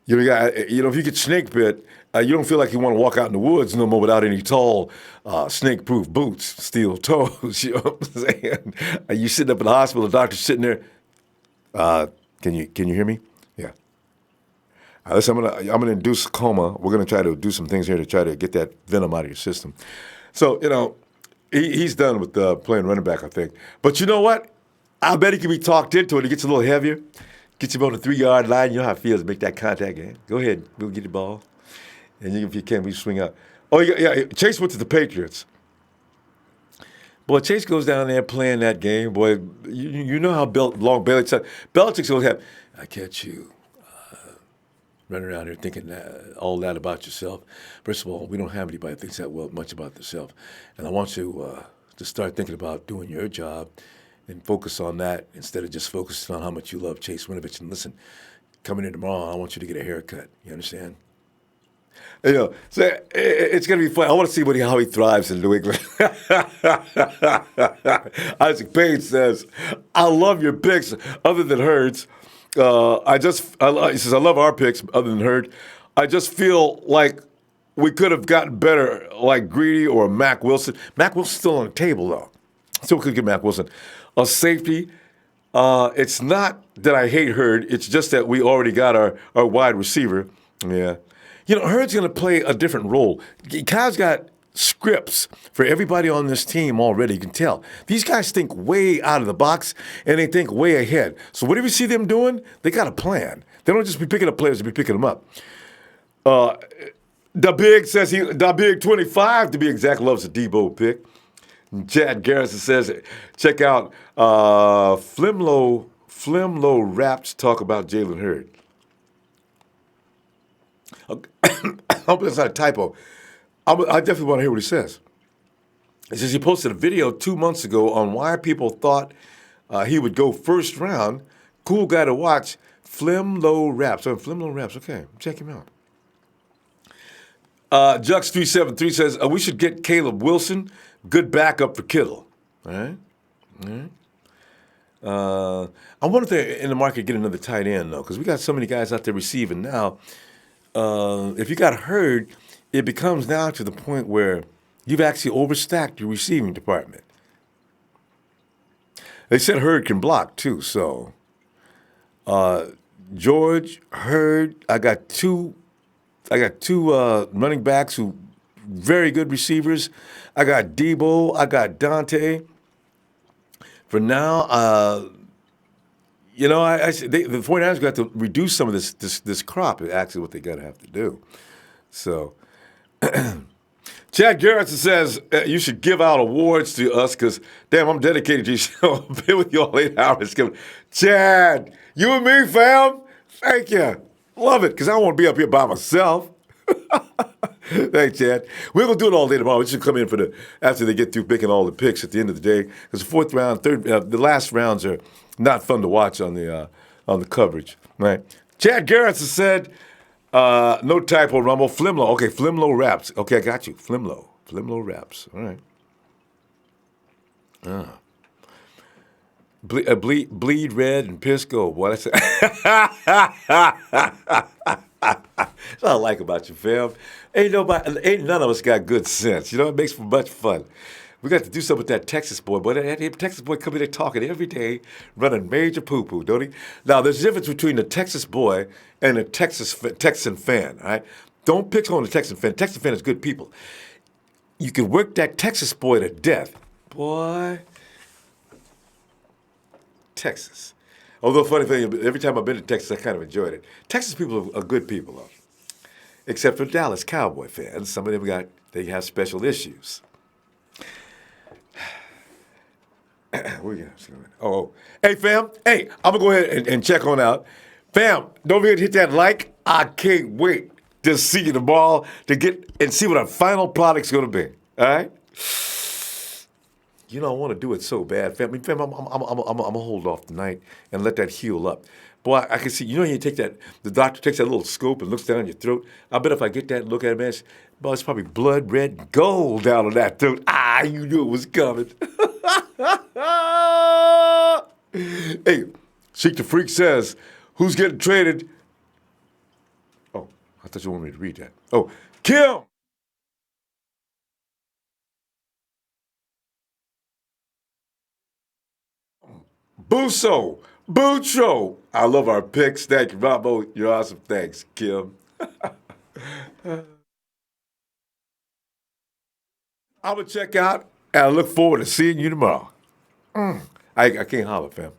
You know, if you get snake bit, you don't feel like you want to walk out in the woods no more without any tall, snake-proof boots, steel toes. You know what I'm saying? You sitting up in the hospital, the doctor's sitting there. Can you hear me? Yeah. Listen, I'm gonna induce a coma. We're gonna try to do some things here to try to get that venom out of your system. So he's done with playing running back, I think. But you know what? I bet he can be talked into it. He gets a little heavier. Get you on the 3-yard line. You know how it feels to make that contact game. Go ahead. Go get the ball. And if you can, we swing out. Oh, yeah. Chase went to the Patriots. Boy, Chase goes down there playing that game. Boy, you know how long Belichick's going to have. I catch you running around here thinking all that about yourself. First of all, we don't have anybody that thinks that much about themselves. And I want you to start thinking about doing your job and focus on that instead of just focusing on how much you love Chase Winovich. And listen, coming in tomorrow, I want you to get a haircut. You understand? So it's going to be fun. I want to see how he thrives in New England. Isaac Payne says, I love your picks other than Hurd's. He says, I love our picks other than Hurd. I just feel like we could have gotten better like Greedy or Mac Wilson. Mac Wilson's still on the table, though. Still could get Mac Wilson. A safety. It's not that I hate Hurd. It's just that we already got our wide receiver. Yeah. Hurd's going to play a different role. Kyle's got scripts for everybody on this team already. You can tell. These guys think way out of the box, and they think way ahead. So whatever you see them doing, they got a plan. They don't just be picking up players, they be picking them up. The Big says the Big 25, to be exact, loves a Deebo pick. Chad Garrison says, check out Flimlow Raps talk about Jalen Hurd. I hope that's not a typo. I definitely want to hear what he says. He says he posted a video 2 months ago on why people thought he would go first round. Cool guy to watch. Flimlow Raps. Flimlow Raps. Okay, check him out. Jux373 says, we should get Caleb Wilson. Good backup for Kittle. All right? I wonder if they're in the market to get another tight end, though, because we got so many guys out there receiving now. If you got Hurd, it becomes now to the point where you've actually overstacked your receiving department. They said Hurd can block, too, so George, Hurd, I got two running backs who very good receivers. I got Deebo. I got Dante. For now, the 49ers got to reduce some of this crop. Is actually what they got to have to do. So, Chad Garrison says you should give out awards to us because, damn, I'm dedicated to your show. I've been with you all 8 hours. Chad, you and me, fam. Thank you. Love it because I don't want to be up here by myself. Thanks, Chad. We're gonna do it all day tomorrow. We should come in after they get through picking all the picks at the end of the day. Because the fourth round, the last rounds are not fun to watch on the coverage. Right? Chad Garrison said, no typo, Rumble. Flimlow. Okay, Flimlow Raps. Okay, I got you. Flimlow Raps. All right. Bleed red and piss gold. Boy, that's that's what I like about you, fam. Ain't none of us got good sense. It makes for much fun. We got to do something with that Texas boy. Boy, that Texas boy coming there talking every day, running major poo-poo, don't he? Now, there's a difference between the Texas boy and a Texan fan, all right? Don't pick on the Texan fan. Texan fan is good people. You can work that Texas boy to death. Boy, Texas. Although, funny thing, every time I've been to Texas, I kind of enjoyed it. Texas people are good people, though. Except for Dallas Cowboy fans. Some of them they have special issues. Hey, fam. Hey, I'm going to go ahead and check on out. Fam, don't forget to hit that like. I can't wait to see you tomorrow to get and see what our final product's going to be. All right? I want to do it so bad, fam. I'm going to hold off tonight and let that heal up. Boy, I can see, you take that, the doctor takes that little scope and looks down your throat. I bet if I get that and look at it, man, it's probably blood red gold down on that throat. You knew it was coming. Hey, Sheik the Freak says, who's getting traded? thought you wanted me to read that. Oh, Kim. Bucho. I love our picks. Thank you, Ronbo. You're awesome. Thanks, Kim. I'm going to check out, and I look forward to seeing you tomorrow. I can't holler, fam.